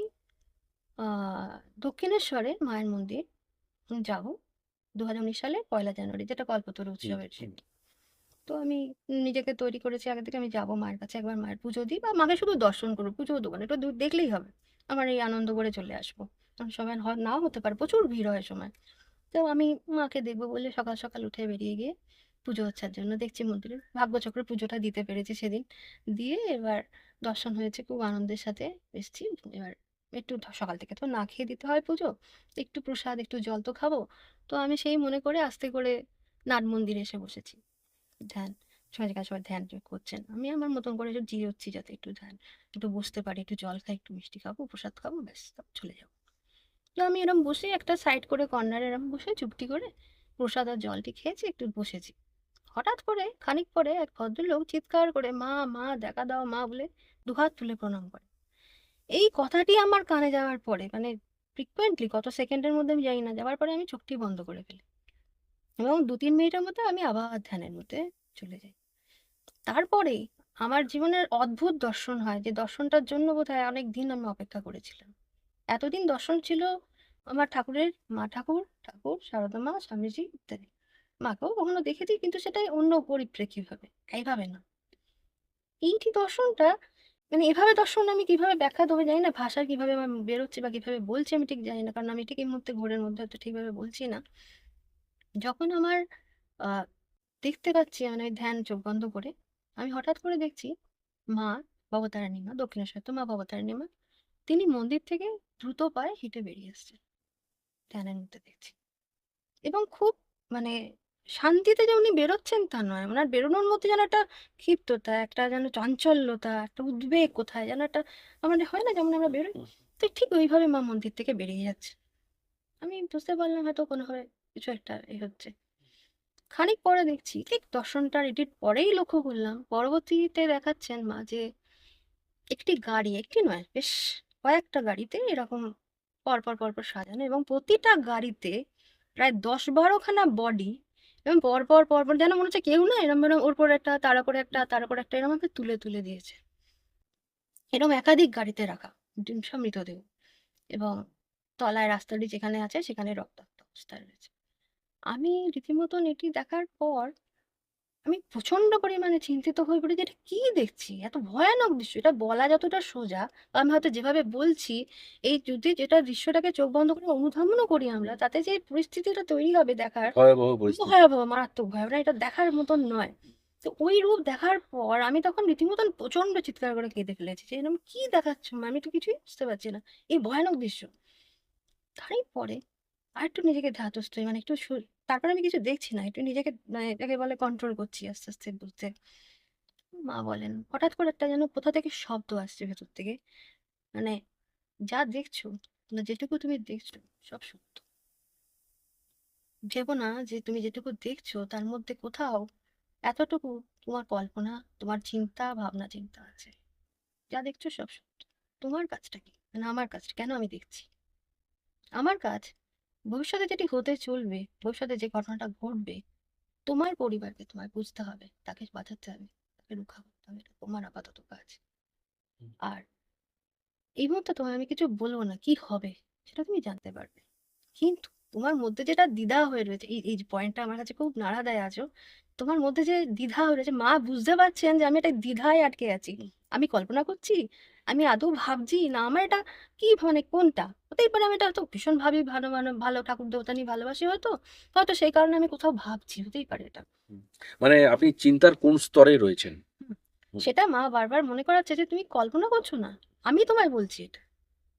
আহ দক্ষিণেশ্বরে মায়ের মন্দির যাবো 2019 সালে 1লা জানুয়ারি, যেটা কল্পতরু হুম, উৎসবের সেদিন। তো আমি নিজেকে তৈরি করেছি আগে থেকে, আমি যাবো মায়ের কাছে, একবার মায়ের পুজো দিই বা মাকে শুধু দর্শন করবো, পুজোও দেবো না, একটু দূর দেখলেই হবে। আমার এই আনন্দ করে চলে আসবো। কারণ সময় নাও হতে পারে, প্রচুর ভিড় হয় সময়। তো আমি মাকে দেখবো বলে সকাল সকাল উঠে বেরিয়ে গিয়ে পুজো হচ্ছার জন্য দেখছি মন্দিরে, ভাগ্যচক্র পুজোটা দিতে পেরেছি সেদিন। দিয়ে এবার দর্শন হয়েছে, খুব আনন্দের সাথে এসেছি। এবার একটু সকাল থেকে তো না খেয়ে দিতে হয় পুজো, একটু প্রসাদ একটু জল তো খাবো। তো আমি সেই মনে করে আস্তে করে নাট মন্দিরে এসে বসেছি ধ্যান। সবাই কাছে সবাই ধ্যান করছেন, আমি আমার মতন করে একটু জিরোচ্ছি, যাতে একটু ধ্যান, একটু বসতে পারি, একটু জল খাই, একটু মিষ্টি খাবো, প্রসাদ খাবো, ব্যাস তারপর চলে যাবো। তো আমি এরকম বসে একটা সাইড করে কর্নারে এরকম বসে চুপটি করে প্রসাদ আর জলটি খেয়েছি, একটু বসেছি। হঠাৎ করে খানিক পরে এক ভদ্রলোক চিৎকার করে, "মা, মা, দেখা দাও মা" বলে দুহাত তুলে প্রণাম করে। এই কথাটি আমার কানে যাওয়ার পরে মানে ফ্রিকুয়েন্টলি কত সেকেন্ডের মধ্যে আমি জানি না, যাওয়ার পরে আমি চোখটি বন্ধ করে ফেলি এবং 2-3 মিনিটের মধ্যে আমি আবার ধ্যানের মধ্যে চলে যাই। তারপরে আমার জীবনের অদ্ভুত দর্শন হয়, যে দর্শনটার জন্য বোধহয় অনেক দিন আমি অপেক্ষা করেছিলাম। এতদিন দর্শন ছিল আমার ঠাকুরের, মা ঠাকুর, ঠাকুর, সারদা মা, স্বামীজি ইত্যাদি। মাকেও কখনো দেখেছি, কিন্তু সেটাই অন্য পরিপ্রেক্ষী ভাবে, এইভাবে না। এইটি দর্শনটা মানে এভাবে দর্শন আমি কিভাবে ব্যাখ্যা দেবো জানি না, ভাষা কিভাবে আমার বেরোচ্ছে বা কিভাবে বলছি আমি ঠিক জানি না, কারণ আমি ঠিক এই মুহূর্তে ঘোরের মধ্যে হয়তো ঠিকভাবে বলছি না। যখন আমার আহ দেখতে পাচ্ছি মানে ওই ধ্যান চোখ বন্ধ করে, আমি হঠাৎ করে দেখছি মা ভবতারিণী মা, দক্ষিণেশ্বর তো মা ভবতারিণী মা, তিনি মন্দির থেকে দ্রুত পায়ে হেঁটে বেরিয়ে এসছেন ধ্যানের মধ্যে দেখছি। এবং খুব মানে শান্তিতে যে উনি বেরোচ্ছেন তা নয়, ওনার বেরোনোর মধ্যে যেন একটা ক্ষিপ্ততা, একটা যেন চাঞ্চল্যতা, একটা উদ্বেগ কোথায় যেন একটা আমাদের হয় না যেমন আমরা বেরোই, হুম। তো ঠিক ওইভাবে মা মন্দির থেকে বেরিয়ে যাচ্ছে। আমি বুঝতে পারলাম হয়তো কোনোভাবে কিছু একটা হচ্ছে। খানিক পরে দেখছি, ঠিক দর্শনটার এডিট পরেই লক্ষ্য করলাম, পরবর্তীতে দেখাচ্ছেন মা যে একটি গাড়ি, একটি নয় বেশ কয়েকটা গাড়িতে এরকম পরপর পরপর সাজানো, এবং প্রতিটা গাড়িতে প্রায় 10-12খানা বডি, এবং পরপর পরপর যেন মনে হচ্ছে কেউ না এরম এরম ওর পর একটা তার উপর একটা তার উপর একটা এরম ভাবে তুলে তুলে দিয়েছে, এরম একাধিক গাড়িতে রাখা সব মৃতদেহ। এবং তলায় রাস্তাটি যেখানে আছে সেখানে রক্তাক্ত অবস্থায় রয়েছে। আমি রীতিমতন এটি দেখার পর আমি প্রচন্ড পরিমাণে চিন্তিত হয়ে পড়ি যে এটা কি দেখছি, এত ভয়ানক দৃশ্য, এটা বলা যতটা সোজা, বা আমি হয়তো যেভাবে বলছি, এই যদি যেটা দৃশ্যটাকে চোখ বন্ধ করে অনুধাবনও করি আমরা, তাতে যে পরিস্থিতিটা তৈরি হবে দেখার, ভয়াবহ পরিস্থিতি। ভয়াবহ মারাত্মক ভয়াবহ, এটা দেখার মতন নয়। তো ওই রূপ দেখার পর আমি তখন রীতিমতন প্রচন্ড চিৎকার করে কেঁদে ফেলেছি যে এরকম কি দেখাচ্ছ মা? আমি তো কিছুই বুঝতে পারছি না, এই ভয়ানক দৃশ্য। তারই পরে আরেকটু নিজেকে ধাতস্থ হই, মানে একটু তারপরে আমি কিছু দেখছি না, একটু নিজেকে মানে এটাকে বলে কন্ট্রোল করছি আস্তে আস্তে বুঝতে। মা বলেন হঠাৎ করে একটা যেন কোথা থেকে শব্দ আসছে ভেতর থেকে, মানে যা দেখছো না যেটুকু তুমি দেখছো সব সত্য। ভেবো না যে তুমি যেটুকু দেখছো তার মধ্যে কোথাও এতটুকু তোমার কল্পনা, তোমার চিন্তা ভাবনা চিন্তা আছে। যা দেখছো সব সত্য। তোমার কাজটা কি, মানে আমার কাজটা কেন আমি দেখছি? আমার কাজ ভবিষ্যতে যেটি হতে চলবে, ভবিষ্যতে যে ঘটনাটা ঘটবে, তোমার পরিবারকে তোমায় বুঝতে হবে, তাকে বাঁচাতে হবে, তাকে রক্ষা করতে হবে, এটা তোমার আপাতত কাজ। হুম। আর এই মুহূর্তে তোমায় আমি কিছু বলবো না, কি হবে সেটা তুমি জানতে পারবে। কিন্তু তোমার মধ্যে যেটা দ্বিধা হয়ে রয়েছে, এই যে পয়েন্টটা আমার কাছে খুব নাড়া দেয় আজও, তোমার মধ্যে যে দ্বিধা হয়ে রয়েছে, মা বুঝতে পারছেন যে আমি একটা দ্বিধায় আটকে আছি। আমি কল্পনা করছি, আমি আদৌ ভাবছি না, আমার এটা কি, মানে কোনটা হতেই পারে। আমি এটা হয়তো ভীষণ ভাবি, ভালো মানে ভালো ঠাকুর দেবতা নিয়ে ভালোবাসি, হয়তো হয়তো সেই কারণে আমি কোথাও ভাবছি, হতেই পারে এটা। হুম। মানে আপনি চিন্তার কোন স্তরে রয়েছেন? হুম। হুম। সেটা মা বারবার মনে করাচ্ছে যে তুমি কল্পনা করছো না, আমি তোমায় বলছি এটা,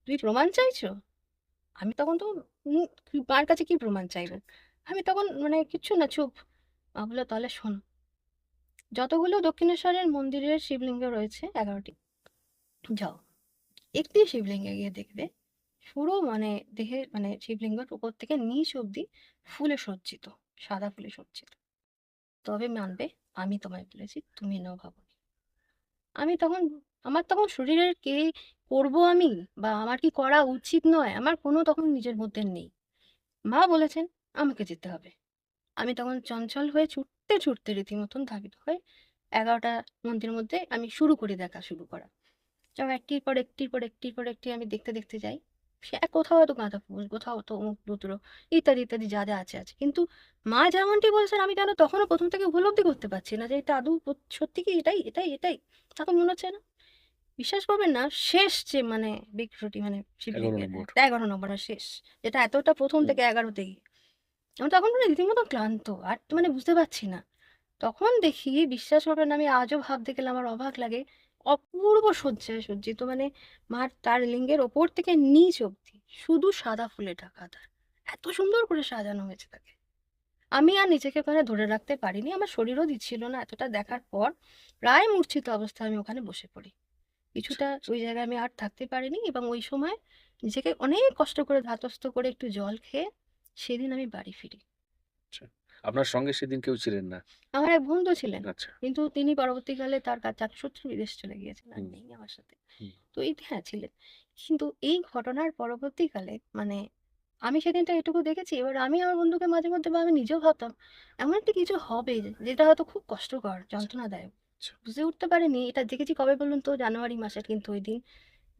তুমি প্রমাণ চাইছো। আমি তখন তো মার কাছে কি প্রমাণ চাইবো? আমি তখন মানে কিচ্ছু না, চুপ। মা বললো তাহলে শোনো, যতগুলো দক্ষিণেশ্বরের মন্দিরের শিবলিঙ্গ রয়েছে 11টি, যাও একটি শিবলিঙ্গে গিয়ে দেখবে পুরো মানে দেহে মানে শিবলিঙ্গের উপর থেকে নিচ অব্দি ফুলে সজ্জিত, সাদা ফুলে সজ্জিত। তবে মানবে আমি তোমায় বলেছি, তুমি নাও ভাবনি। আমি তখন, আমার তখন শরীরের কে করব আমি, বা আমার কি করা উচিত নয়, আমার কোনো তখন নিজের মধ্যে নেই। মা বলেছেন আমাকে যেতে হবে। আমি তখন চঞ্চল হয়ে ছুটতে ছুটতে রীতিমতন ধাবিত হয়ে 11টা মন্দিরের মধ্যে আমি শুরু করি, দেখা শুরু করা। যেমন একটির পর একটির পর একটির পর একটি আমি দেখতে দেখতে যাই। সে কোথাও হয়তো গাঁদা ফুল, কোথাও তো অমুক রুদ্র, ইত্যাদি ইত্যাদি যা যা আছে আছে। কিন্তু মা যেমনটি বলছেন আমি কেন তখনও প্রথম থেকে উপলব্ধি করতে পারছি না যে এটা আদৌ সত্যি কি এটাই এটাই এটাই। তখন মনে হচ্ছে না, বিশ্বাস করবেন না, শেষ যে মানে বিগ্রহটি মানে 11 শিবলিঙ্গের নম্বর। 11 নম্বরের শেষ, যেটা এতটা প্রথম হুম। থেকে 11তে গিয়ে আমি তখন মানে রীতিমতো ক্লান্ত আর মানে বুঝতে পারছি না। তখন দেখি, বিশ্বাস করবেন না, আমি আজও ভাবতে গেলে আমার অবাক লাগে, অপূর্ব সজ্জায় সজ্জিত, মানে মার তার লিঙ্গের ওপর থেকে নিচ অব্দি শুধু সাদা ফুলে ঢাকা তার, এত সুন্দর করে সাজানো হয়েছে তাকে। আমি আর নিজেকে ওখানে ধরে রাখতে পারিনি, আমার শরীরও দিচ্ছিল না। এতটা দেখার পর প্রায় মূর্ছিত অবস্থায় আমি ওখানে বসে পড়ি। আচ্ছা, কিছুটা আচ্ছা, ওই জায়গায় আমি আর থাকতে পারিনি, এবং ওই সময় নিজেকে অনেক কষ্ট করে ধাতস্থ করে একটু জল খেয়ে সেদিন আমি বাড়ি ফিরি। আচ্ছা। আপনার সঙ্গে সেদিন কেউ ছিলেন না? আমার এক বন্ধু ছিলেন, আচ্ছা। কিন্তু তিনি পরবর্তীকালে তার কাজ চাকরিসূত্রে বিদেশ চলে গিয়েছেন, আর হুম, নেই আমার সাথে। হুম। তো এই হ্যাঁ ছিলেন। কিন্তু এই ঘটনার পরবর্তীকালে মানে আমি সেদিনটা এটুকু দেখেছি। এবার আমি আমার বন্ধুকে মাঝে মধ্যে, বা আমি নিজেও ভাবতাম এমন একটা কিছু হবে যেটা হয়তো খুব কষ্টকর, আচ্ছা, যন্ত্রণাদায়ক। আচ্ছা, বুঝে উঠতে পারিনি। এটা দেখেছি কবে বলুন তো? জানুয়ারি মাসে, কিন্তু ওই দিন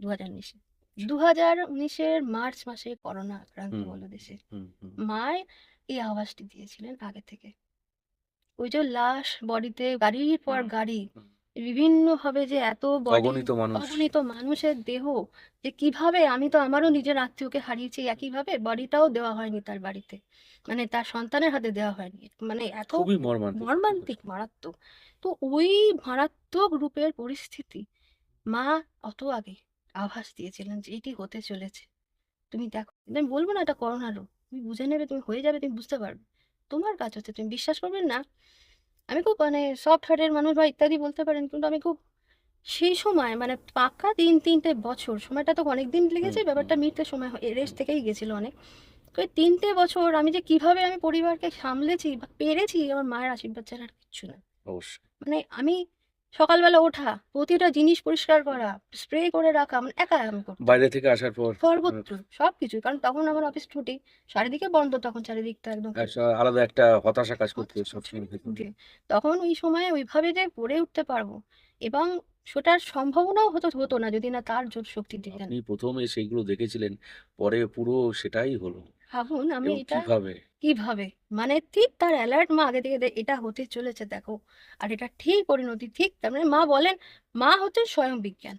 2019-এ। আচ্ছা। 2019-এর মার্চ মাসে করোনা আক্রান্ত হুম, হলো দেশে। হুম, হুম, মায় এই আওয়াজটি দিয়েছিলেন আগে থেকে। ওই যে লাশ, বডিতে গাড়ির পর হুম, গাড়ি, হুম। বিভিন্নভাবে যে এত বডি, অগণিত মানুষ। অগণিত মানুষের দেহ, যে কিভাবে, আমি তো আমারও নিজের আত্মীয়কে হারিয়েছি একইভাবে, বডিটাও দেওয়া হয়নি তার বাড়িতে, মানে তার সন্তানের হাতে দেওয়া হয়নি, মানে এত খুবই মর্মান্তিক, সত্যি কথা। মর্মান্তিক, মারাত্মক। তো ওই মারাত্মক রূপের পরিস্থিতি মা অত আগে আভাস দিয়েছিলেন যে এটি হতে চলেছে, তুমি দেখো। কিন্তু আমি বলবো না এটা করোনা রোগ, তুমি বুঝে নেবে, তুমি হয়ে যাবে, তুমি বুঝতে পারবে। তোমার কাজ হচ্ছে, তুমি বিশ্বাস করবেন না, আমি খুব মানে সফট হার্টের মানুষ বা ইত্যাদি বলতে পারেন, কিন্তু আমি খুব সেই সময় মানে পাক্কা 3-3টে বছর, সময়টা তো অনেক দিন হুম, লেগেছে, হুম। ব্যাপারটা মিটতে সময় রেস্ট থেকেই গেছিল অনেক। তো এই 3টে বছর আমি যে কিভাবে আমি পরিবারকে সামলেছি বা পেরেছি, আমার মায়ের আশীর্বাদ ছাড়া আর কিচ্ছু না। অবশ্যই। মানে আমি সকালবেলা ওঠা, প্রতিটা জিনিস পরিষ্কার করা, স্প্রে করে রাখা, মানে একা আমি করতাম বাইরে থেকে আসার পর সর্বত্র সবকিছু, কারণ তখন আমার অফিস ছুটি, চারিদিকে বন্ধ, তখন চারিদিকটা একদম আলাদা একটা হতাশা কাজ করতো হতাশা সবসময় প্রচুর ভেতরে। মধ্যে। তখন ওই সময়ে ওইভাবে যে পড়ে উঠতে পারবো, এবং সেটার সম্ভাবনাও হতো হতো না যদি না তার জোর শক্তি দিতেন। আপনি ১ম এ সেইগুলো দেখেছিলেন, পরে পুরো সেটাই হলো। ভাবুন আমি এবং এটা কিভাবে? কিভাবে, মানে ঠিক তার অ্যালার্ট মা আগে থেকে এটা হতে চলেছে দেখো, আর এটা ঠিক পরিণতি ঠিক, তার মানে মা বলেন, মা হচ্ছে স্বয়ং বিজ্ঞান।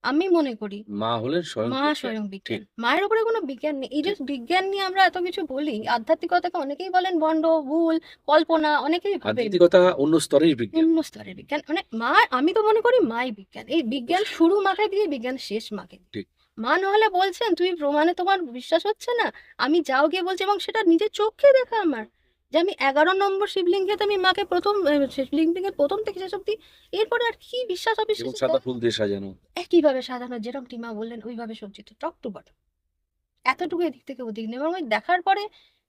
আমি মনে করি মা হলেন স্বয়ং মা বিজ্ঞান। স্বয়ং বিজ্ঞান, ঠিক, মায়ের উপরে কোনো বিজ্ঞান নেই। এই যে ঠিক। বিজ্ঞান নিয়ে আমরা এত কিছু বলি, আধ্যাত্মিকতাকে অনেকেই বলেন ভণ্ড, ভুল, কল্পনা, অনেকেই ভাবে আধ্যাত্মিকতা অন্য স্তরের বিজ্ঞান। নিম্ন স্তরের বিজ্ঞান, মানে মা, আমি তো মনে করি মাই বিজ্ঞান। এই বিজ্ঞান অবশ্যই, শুরু মাকে দিয়ে, বিজ্ঞান শেষ মাকে দিয়ে। ঠিক। মা নাহলে বলছেন তুই প্রমাণে তোমার বিশ্বাস হচ্ছে না, আমি যাও গিয়ে বলছি, এবং সেটা নিজের চোখে দেখা আমার, যে আমি 11 নম্বর শিবলিঙ্গে তো আমি মাকে প্রথম শিবলিঙ্গের প্রথম থেকে শেষ অব্দি, এরপরে আর কি বিশ্বাস এবং অবিশ্বাসের সাদা জায়গা? ফুল দিয়ে সাজানো। একইভাবে সাজানো, যেরকম মা বললেন ওইভাবে সজ্জিত, টপ টু বটম, এতটুকু এদিক থেকে ওদিক নেই। এবং ওই দেখার পরে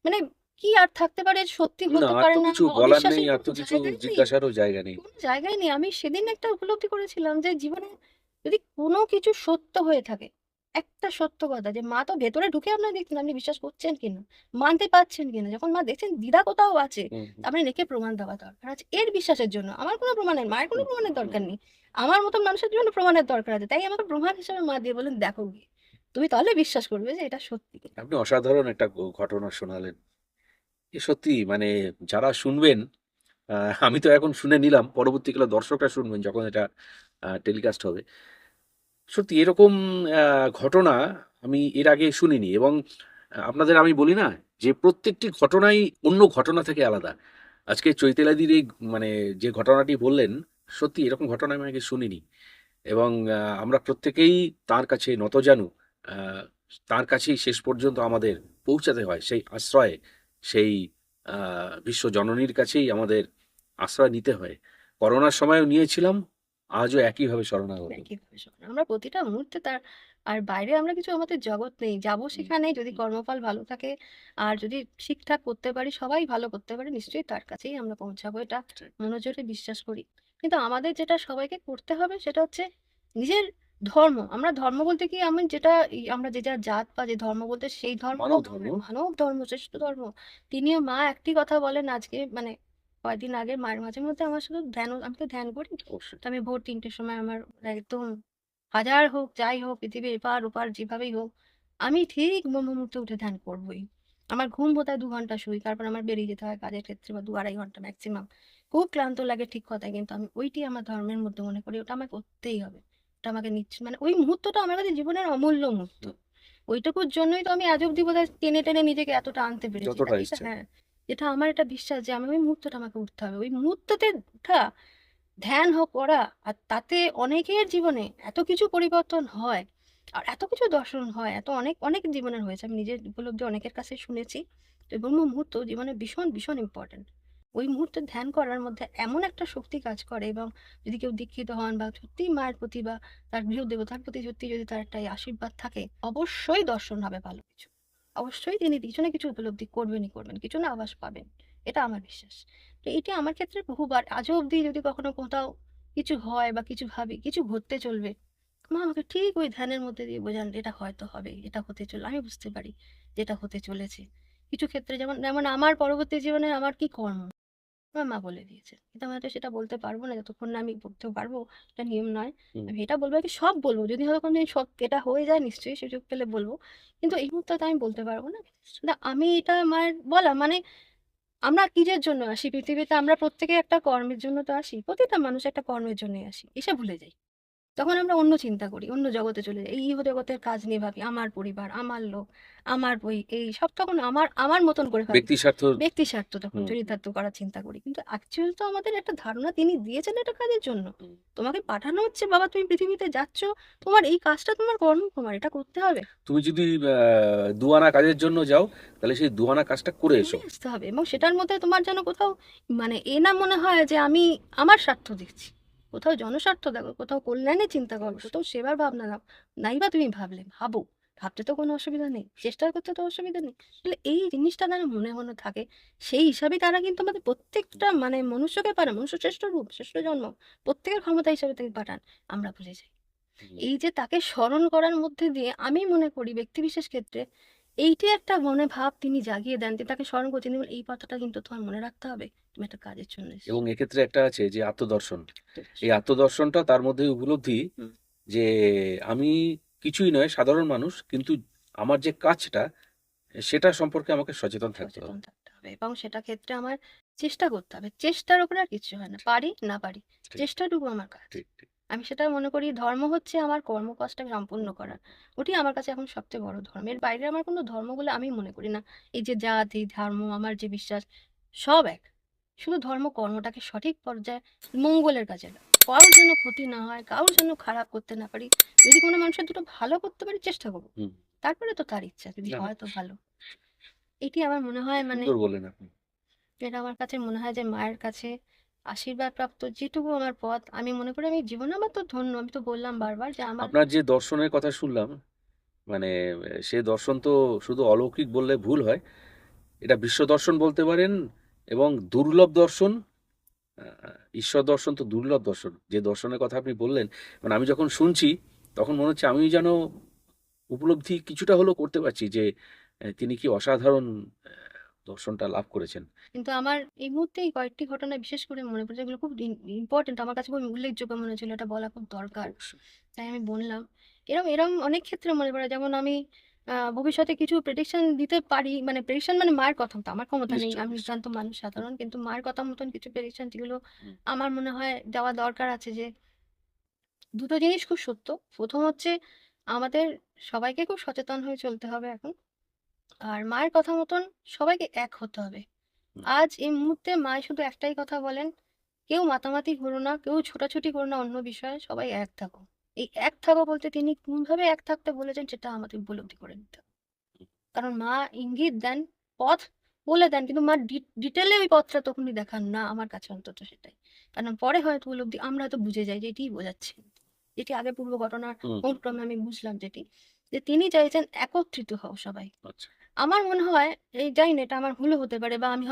মানে কি আর থাকতে পারে, সত্যি না, হতে আর পারে তো না, কিছু বা বলার নেই, অবিশ্বাসের আর কোনো তো কিছু জায়গাই নেই, জিজ্ঞাসারও জায়গা নেই। কোনো জায়গায় নেই। আমি সেদিন একটা উপলব্ধি করেছিলাম যে জীবনে যদি কোনো কিছু সত্য হয়ে থাকে, একটা সত্য কথা যে মা তো ভেতরে ঢুকে আপনার দেখছেন, আপনি বিশ্বাস করছেন কিনা, মানতে পারছেন কিনা, যখন মা দেখছেন দ্বিধা কোথাও আছে, আপনার একে প্রমাণ দেওয়া দরকার আছে এর বিশ্বাসের জন্য। আমার কোনো প্রমাণের, মায়ের কোনো প্রমাণের দরকার নেই, আমার মতন মানুষের জন্য প্রমাণের দরকার আছে, তাই আমাকে প্রমাণ হিসেবে মা দিয়ে বলেন দেখো গিয়ে, তুমি তাহলে বিশ্বাস করবে যে এটা সত্যি কিনা। আপনি অসাধারণ একটা ঘটনা শোনালেন। এ সত্যি মানে যারা শুনবেন, আমি তো এখন শুনে নিলাম, পরবর্তীকালে দর্শকরা শুনবেন যখন এটা টেলিকাস্ট হবে। সত্যি এরকম ঘটনা আমি এর আগে শুনিনি, এবং আপনাদের আমি বলি না যে প্রত্যেকটি ঘটনাই অন্য ঘটনা থেকে আলাদা। আজকে চৈতালিদির এই মানে যে ঘটনাটি বললেন, সত্যি এরকম ঘটনা আমি আগে শুনিনি, এবং আমরা প্রত্যেকেই তার কাছে নতজানু। আহ, তার কাছেই শেষ পর্যন্ত আমাদের পৌঁছাতে হয়, সেই আশ্রয়ে, সেই বিশ্ব জননীর কাছেই আমাদের আশ্রয় নিতে হয়। করোনার সময়ও নিয়েছিলাম, আজও একইভাবে শরণাগত। একইভাবে শোনো, আমরা প্রতিটা মুহূর্তে তার, আর বাইরে আমরা কিছু, আমাদের জগৎ নেই, যাবো সেখানে যদি কর্মফল ভালো থাকে আর যদি ঠিকঠাক করতে পারি, সবাই ভালো করতে পারে, নিশ্চয়ই তার কাছেই আমরা পৌঁছাবো, এটা ঠিক। মনোজোরে বিশ্বাস করি। কিন্তু আমাদের যেটা সবাইকে করতে হবে সেটা হচ্ছে নিজের ধর্ম। আমরা ধর্ম বলতে কি, আমি যেটা আমরা যে যার জাত বা যে ধর্ম বলতে সেই ধর্ম মানব নয়, ধর্ম। মানব ধর্ম শ্রেষ্ঠ ধর্ম। তিনিও মা একটি কথা বলেন আজকে, মানে কয়েকদিন আগে, মায়ের মাঝে মধ্যে আমার শুধু ধ্যান, আমি তো ধ্যান করি, অবশ্যই। তো আমি ভোর ৩টের সময় আমার একদম, হাজার হোক যাই হোক পৃথিবীর এপার ওপার যেভাবেই হোক, আমি ঠিক ব্রহ্ম মুহূর্তে উঠে ধ্যান করবোই। আমার ঘুম বোধহয় ২ ঘন্টা শুই, তারপর আমার বেরিয়ে যেতে হয় কাজের ক্ষেত্রে, বা ২-২.৫ ঘন্টা ম্যাক্সিমাম। খুব ক্লান্ত লাগে ঠিক কথা, কিন্তু আমি ওইটি আমার ধর্মের মধ্যে মনে করি ওটা আমাকে করতেই হবে। ওটা আমাকে নিচ্ছে, মানে ওই মুহূর্তটা আমার কাছে জীবনের অমূল্য মুহূর্ত। ওইটুকুর জন্যই তো আমি আজ অব্দি বোধহয় টেনে টেনে নিজেকে এতটা আনতে পেরেছি, যতটা এটা ইচ্ছে। হ্যাঁ, এটা আমার একটা বিশ্বাস যে আমি ওই মুহূর্তটা আমাকে উঠতে হবে, ওই মুহূর্ততে উঠা, ধ্যান হোক করা, আর তাতে অনেকের জীবনে এত কিছু পরিবর্তন হয়, আর এত কিছু দর্শন হয়, এত অনেক অনেক জীবনের হয়েছে, আমি নিজের উপলব্ধি অনেকের কাছে শুনেছি। তো এই ব্রহ্ম মুহূর্ত জীবনে ভীষণ ভীষণ ইম্পর্টেন্ট। ওই মুহূর্তে ধ্যান করার মধ্যে এমন একটা শক্তি কাজ করে, এবং যদি কেউ দীক্ষিত হন বা সত্যিই মায়ের প্রতি বা তার গৃহ দেবতার প্রতি সত্যি যদি তার একটা এই আশীর্বাদ থাকে, অবশ্যই দর্শন হবে ভালো কিছু, অবশ্যই তিনি কিছু না কিছু উপলব্ধি করবেনই করবেন, কিছু না আভাস পাবেন, এটা আমার বিশ্বাস। তো এটা আমার ক্ষেত্রে বহুবার আজও অব্দি যদি কখনো কোথাও কিছু হয় বা কিছু ভাবি কিছু ঘটতে চলবে, মা আমাকে ঠিক ওই ধ্যানের মধ্যে দিয়ে বোঝান এটা হয়তো হবে, এটা হতে চলে, আমি বুঝতে পারি যেটা হতে চলেছে। কিছু ক্ষেত্রে যেমন যেমন আমার পরবর্তী জীবনে আমার কি কর্ম, আমার মা বলে দিয়েছেন, কিন্তু আমি হয়তো সেটা বলতে পারবো না যতক্ষণ না আমি করতেও পারবো, এটা নিয়ম নয়। হুম। আমি এটা বলবো কি, সব বলবো যদি হয়তো কোনো সব এটা হয়ে যায়, নিশ্চয়ই সুযোগ পেলে বলবো, কিন্তু এই মুহূর্তে তো আমি বলতে পারবো না। না, আমি এটা মায়ের বলা মানে, আমরা কিসের জন্য আসি পৃথিবীতে, আমরা প্রত্যেকে একটা কর্মের জন্য তো আসি, প্রতিটা মানুষ একটা কর্মের জন্যই আসি, এসে ভুলে যাই, তখন আমরা অন্য চিন্তা করি, অন্য জগতে চলে যাই, এই জগতের কাজ নিয়ে ভাবি, আমার পরিবার, আমার লোক, আমার বই, এই সব তখন আমার আমার মতন করে ভাবি, ব্যক্তি স্বার্থ। ব্যক্তি স্বার্থ, তখন হুম। চরিতার্থ করার চিন্তা করি। কিন্তু অ্যাকচুয়াল তো আমাদের একটা ধারণা তিনি দিয়েছেন একটা কাজের জন্য, হুম। তোমাকে পাঠানো হচ্ছে, বাবা তুমি পৃথিবীতে যাচ্ছ, তোমার এই কাজটা, তোমার কর্ম, তোমার এটা করতে হবে, তুমি যদি দুয়ানা কাজের জন্য যাও, তাহলে সেই দুয়ানা কাজটা করে করে এসো। আসতে হবে, এবং সেটার মধ্যে তোমার যেন কোথাও, মানে এ না মনে হয় যে আমি আমার স্বার্থ দেখছি, কোথাও জনস্বার্থ দেখো, কোথাও কল্যাণের চিন্তা করো, অবশ্যই। কোথাও সেবার ভাবনা দাও, নাইবা তুমি ভাবলে ভাবো, ভাবতে তো কোনো অসুবিধা নেই, চেষ্টা করতে তো অসুবিধা নেই, তাহলে এই জিনিসটা যেন মনে মনে থাকে, সেই হিসাবে তারা কিন্তু আমাদের প্রত্যেকটা মানে মনুষ্যকে পাঠান, মনুষ্য শ্রেষ্ঠ রূপ, শ্রেষ্ঠ জন্ম, প্রত্যেকের ক্ষমতা হিসাবে তাকে পাঠান, আমরা ভুলে যাই। হুম। এই যে তাকে স্মরণ করার মধ্যে দিয়ে আমি মনে করি ব্যক্তি বিশেষ ক্ষেত্রে এইটি একটা মনে ভাব তিনি জাগিয়ে দেন, যে তাকে স্মরণ করছেন, তিনি বলেন, এই কথাটা কিন্তু তোমার মনে রাখতে হবে, তুমি একটা কাজের জন্য এবং এসেছো। এক্ষেত্রে একটা আছে যে আত্মদর্শন। তো এই আত্মদর্শনটা তার মধ্যে উপলব্ধি হুম, যে আমি কিছুই নয়, সাধারণ মানুষ, কিন্তু আমার যে কাজটা সেটা সম্পর্কে আমাকে সচেতন থাকতে সচেতন হবে। থাকতে হবে, এবং সেটা ক্ষেত্রে আমার চেষ্টা করতে হবে, চেষ্টার উপরে আর কিছু হয় না, পারি না পারি, ঠিক। চেষ্টাটুকু আমার কাজ। ঠিক। ঠিক। আমি সেটা মনে করি ধর্ম হচ্ছে আমার কর্মকাজটাকে সম্পূর্ণ করা, ওটি আমার কাছে এখন সবচেয়ে বড় ধর্ম, এর বাইরে আমার কোনো ধর্ম বলে আমি মনে করি না। এই যে জাত, এই ধর্ম, আমার যে বিশ্বাস, সব এক, শুধু ধর্ম কর্মটাকে সঠিক পর্যায়ে মঙ্গলের কাজে লাগাও। কারোর জন্য ক্ষতি না হয়, কারোর জন্য খারাপ করতে না পারি, যদি কোনো মানুষের দুটো ভালো করতে পারি চেষ্টা করবো, হুম। তারপরে তো তার ইচ্ছা, যদি না, না, হয় তো ভালো। এটি আমার মনে হয় মানে, সুন্দর বললেন আপনি। এটা আমার কাছে মনে হয় যে মায়ের কাছে আশীর্বাদ প্রাপ্ত যেটুকু আমার পথ, আমি মনে করি আমি জীবনে আমার তো ধন্য, আমি তো বললাম বারবার যে আমার, আপনার যে দর্শনের কথা শুনলাম, মানে সে দর্শন তো শুধু অলৌকিক বললে ভুল হয়, এটা বিশ্ব দর্শন বলতে পারেন, এবং দুর্লভ দর্শন, ঈশ্বর দর্শন তো দুর্লভ দর্শন। যে দর্শনের কথা আপনি বললেন, মানে আমি যখন শুনছি তখন মনে হচ্ছে আমি যেন উপলব্ধি কিছুটা হলেও করতে পারছি যে তিনি কি অসাধারণ দর্শনটা লাভ করেছেন। কিন্তু আমার এই মুহূর্তে এই কয়েকটি ঘটনা বিশেষ করে মনে পড়ছে, যেগুলো খুব ইম্পর্টেন্ট, আমার কাছে খুব উল্লেখযোগ্য মনে হচ্ছিল, এটা বলা খুব দরকার, অবশ্যই। তাই আমি বললাম। এরম এরম অনেক ক্ষেত্রে মনে পড়ে, যেমন আমি ভবিষ্যতে কিছু প্রেডিকশন দিতে পারি, মানে প্রেডিকশন মানে মায়ের কথা মতো, আমার ক্ষমতা নেই, নিশ্চয়ই, আমি নিশ্চয়ই। জানতো মানুষ সাধারণ, কিন্তু মায়ের কথা মতন কিছু প্রেডিকশন যেগুলো হুম, আমার মনে হয় দেওয়া দরকার আছে। যে দুটো জিনিস খুব সত্য। প্রথম হচ্ছে, আমাদের সবাইকে খুব সচেতন হয়ে চলতে হবে এখন। আর মায়ের কথা মতন সবাইকে এক হতে হবে। হুম, আজ এই মুহূর্তে মা শুধু একটাই কথা বলেন, কেউ মাতামাতি করো না, কেউ ছোটাছুটি করো না অন্য বিষয়ে, সবাই এক থাকো। এই এক থাকো বলতে তিনি কোনভাবে এক থাকতে বলেছেন সেটা আমাদের উপলব্ধি করে নিতে হবে। কারণ মা ইঙ্গিত দেন, পথ বলে দেন, কিন্তু মা ডিটেলে ওই পথটা তখনই দেখান না, আমার কাছে অন্তত সেটাই। কারণ পরে হয়তো উপলব্ধি আমরা হয়তো বুঝে যাই যে এটিই বোঝাচ্ছে, যেটি আগে পূর্ব ঘটনার হুম, হুম, অনুক্রমে আমি বুঝলাম যেটি, যে তিনি চাইছেন একত্রিত হও সবাই। আচ্ছা। আমার মনে হয়, এই জানি না এটা আমার ভুলও হতে পারে, বা আমি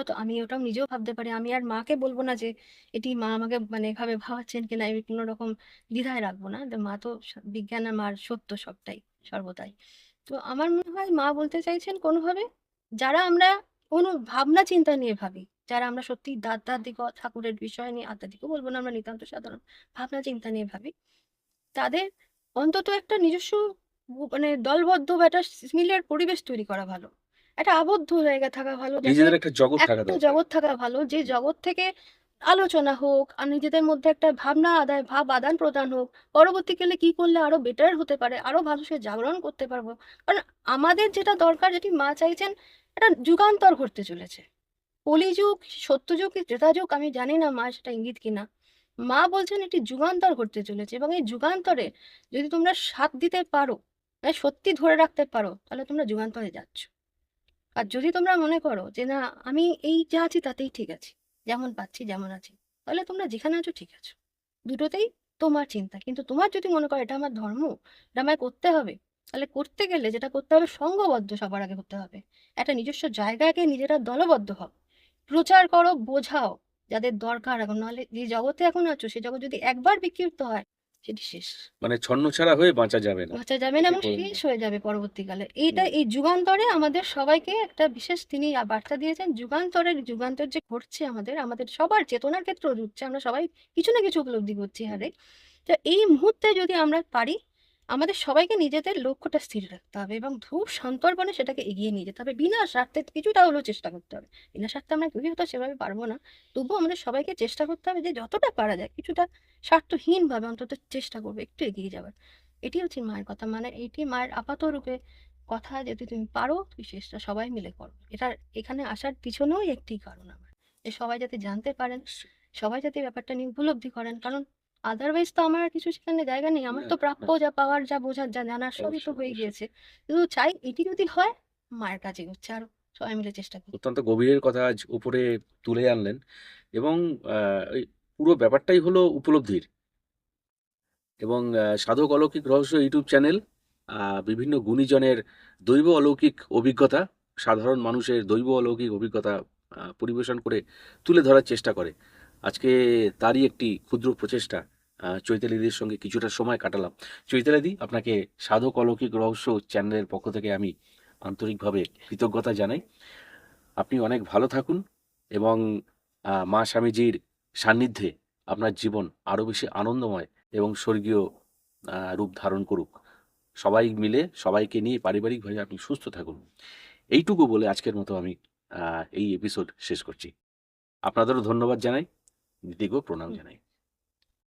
ওটাও নিজেও ভাবতে পারি, আমি আর মাকে বলবো না যে এটি মা আমাকে মানে এভাবে ভাবাচ্ছেন কিনা, আমি কোনো রকম দ্বিধায় রাখবো না, যে মা তো বিজ্ঞান আর মার সত্য সবটাই সর্বদাই। তো আমার মনে হয় মা বলতে চাইছেন কোনোভাবে, যারা আমরা কোনো ভাবনা চিন্তা নিয়ে ভাবি, যারা আমরা সত্যি আধ্যাত্মিক ঠাকুরের বিষয় নিয়ে, আধ্যাত্মিকও বলবো না, আমরা নিতান্ত সাধারণ ভাবনা চিন্তা নিয়ে ভাবি, তাদের অন্তত একটা নিজস্ব মানে দলবদ্ধ বা একটা সিমিলার পরিবেশ তৈরি করা ভালো, একটা আবদ্ধ জায়গা থাকা ভালো, যাতে নিজেদের একটা জগৎ থাকা একটা দরকার। জগৎ থাকা ভালো, যে জগৎ থেকে আলোচনা হোক, আর নিজেদের মধ্যে একটা ভাব আদান প্রদান হোক, পরবর্তীকালে কি করলে আরো বেটার হতে পারে, আরো ভালো সে জাগরণ করতে পারবো। কারণ আমাদের যেটা দরকার, যেটি মা চাইছেন, একটা যুগান্তর ঘটতে চলেছে। কলিযুগ, সত্যযুগ কি ত্রেতাযুগ আমি জানি না মা সেটা ইঙ্গিত কিনা, মা বলছেন একটি যুগান্তর ঘটতে চলেছে, এবং এই যুগান্তরে যদি তোমরা সাথ দিতে পারো, মানে সত্যি ধরে রাখতে পারো, তাহলে তোমরা যুগান্তরে যাচ্ছ। আর যদি তোমরা মনে করো যে না, আমি এই যা আছি তাতেই ঠিক আছি, যেমন পাচ্ছি যেমন আছি, তাহলে তোমরা যেখানে আছো ঠিক আছো। দুটোতেই তোমার চিন্তা, কিন্তু তোমার যদি মনে করো এটা আমার ধর্ম, এটা আমায় করতে হবে, তাহলে করতে গেলে যেটা করতে হবে, সংঘবদ্ধ সবার আগে হতে হবে। একটা নিজস্ব জায়গাকে নিজেরা দলবদ্ধ হও, প্রচার করো, বোঝাও যাদের দরকার এখন, নাহলে যে জগতে এখন আছো সে জগৎ যদি একবার বিক্ষিপ্ত হয়, সেটি শেষ। মানে ছন্নছাড়া হয়ে বাঁচা যাবে না। বাঁচা যাবে না এটি এবং করুন শেষ না। হয়ে যাবে পরবর্তীকালে। হুম, এই যুগান্তরে আমাদের সবাইকে একটা বিশেষ তিনি বার্তা দিয়েছেন, যুগান্তর যে ঘটছে আমাদের আমাদের সবার চেতনার ক্ষেত্রেও ঘটছে, আমরা সবাই কিছু না কিছু উপলব্ধি করছি হুম, হারে। তো এই মুহূর্তে যদি আমরা পারি, আমাদের সবাইকে নিজেদের লক্ষ্যটা স্থির রাখতে হবে এবং ধূপ সন্তর্পণে সেটাকে এগিয়ে নিয়ে যেতে হবে, বিনা স্বার্থে কিছুটা হলেও চেষ্টা করতে হবে। বিনা স্বার্থে আমরা কেউই হয়তো সেভাবে পারবো না, তবুও আমাদের সবাইকে চেষ্টা করতে হবে যে যতটা পারা যায় কিছুটা স্বার্থহীনভাবে অন্তত চেষ্টা করবে একটু এগিয়ে যাওয়ার। এটি হচ্ছে মায়ের কথা, মানে এটি মায়ের আপাত রূপে কথা, যদি তুমি পারো তুই চেষ্টা সবাই মিলে করো। এটা এখানে আসার পিছনেও একটি কারণ আমার, যে সবাই যাতে জানতে পারেন, নিশ্চয়ই। সবাই যাতে এই ব্যাপারটা নিয়ে উপলব্ধি করেন। কারণ আদারওয়াইজ তো আমার আর কিছু সেখানে জায়গা নেই, আমার না, তো না, প্রাপ্য যা পাওয়ার যা বোঝার যা জানার সবই তো অবশ্যই, হয়ে অবশ্যই। গিয়েছে। শুধু চাই এটি যদি হয়, মায়ের কাছে হচ্ছে আরো সবাই মিলে চেষ্টা করি। অত্যন্ত গভীরের কথা আজ উপরে তুলে আনলেন এবং এই পুরো ব্যাপারটাই হলো উপলব্ধির। এবং সাধক অলৌকিক রহস্য ইউটিউব চ্যানেল বিভিন্ন গুণীজনের দৈব অলৌকিক অভিজ্ঞতা, সাধারণ মানুষের দৈব অলৌকিক অভিজ্ঞতা পরিবেশন করে তুলে ধরার চেষ্টা করে। আজকে তারই একটি ক্ষুদ্র প্রচেষ্টা চৈতালিদির সঙ্গে কিছুটা সময় কাটালাম। চৈতালিদি, আপনাকে সাধক অলৌকিক রহস্য চ্যানেলের পক্ষ থেকে আমি আন্তরিকভাবে কৃতজ্ঞতা জানাই। আপনি অনেক ভালো থাকুন এবং মা স্বামীজির সান্নিধ্যে আপনার জীবন আরও বেশি আনন্দময় এবং স্বর্গীয় রূপ ধারণ করুক। সবাই মিলে সবাইকে নিয়ে পারিবারিকভাবে আপনি সুস্থ থাকুন। এইটুকু বলে আজকের মতো আমি এই এপিসোড শেষ করছি। আপনাদেরও ধন্যবাদ জানাই, দিদিকেও প্রণাম হুম। জানাই।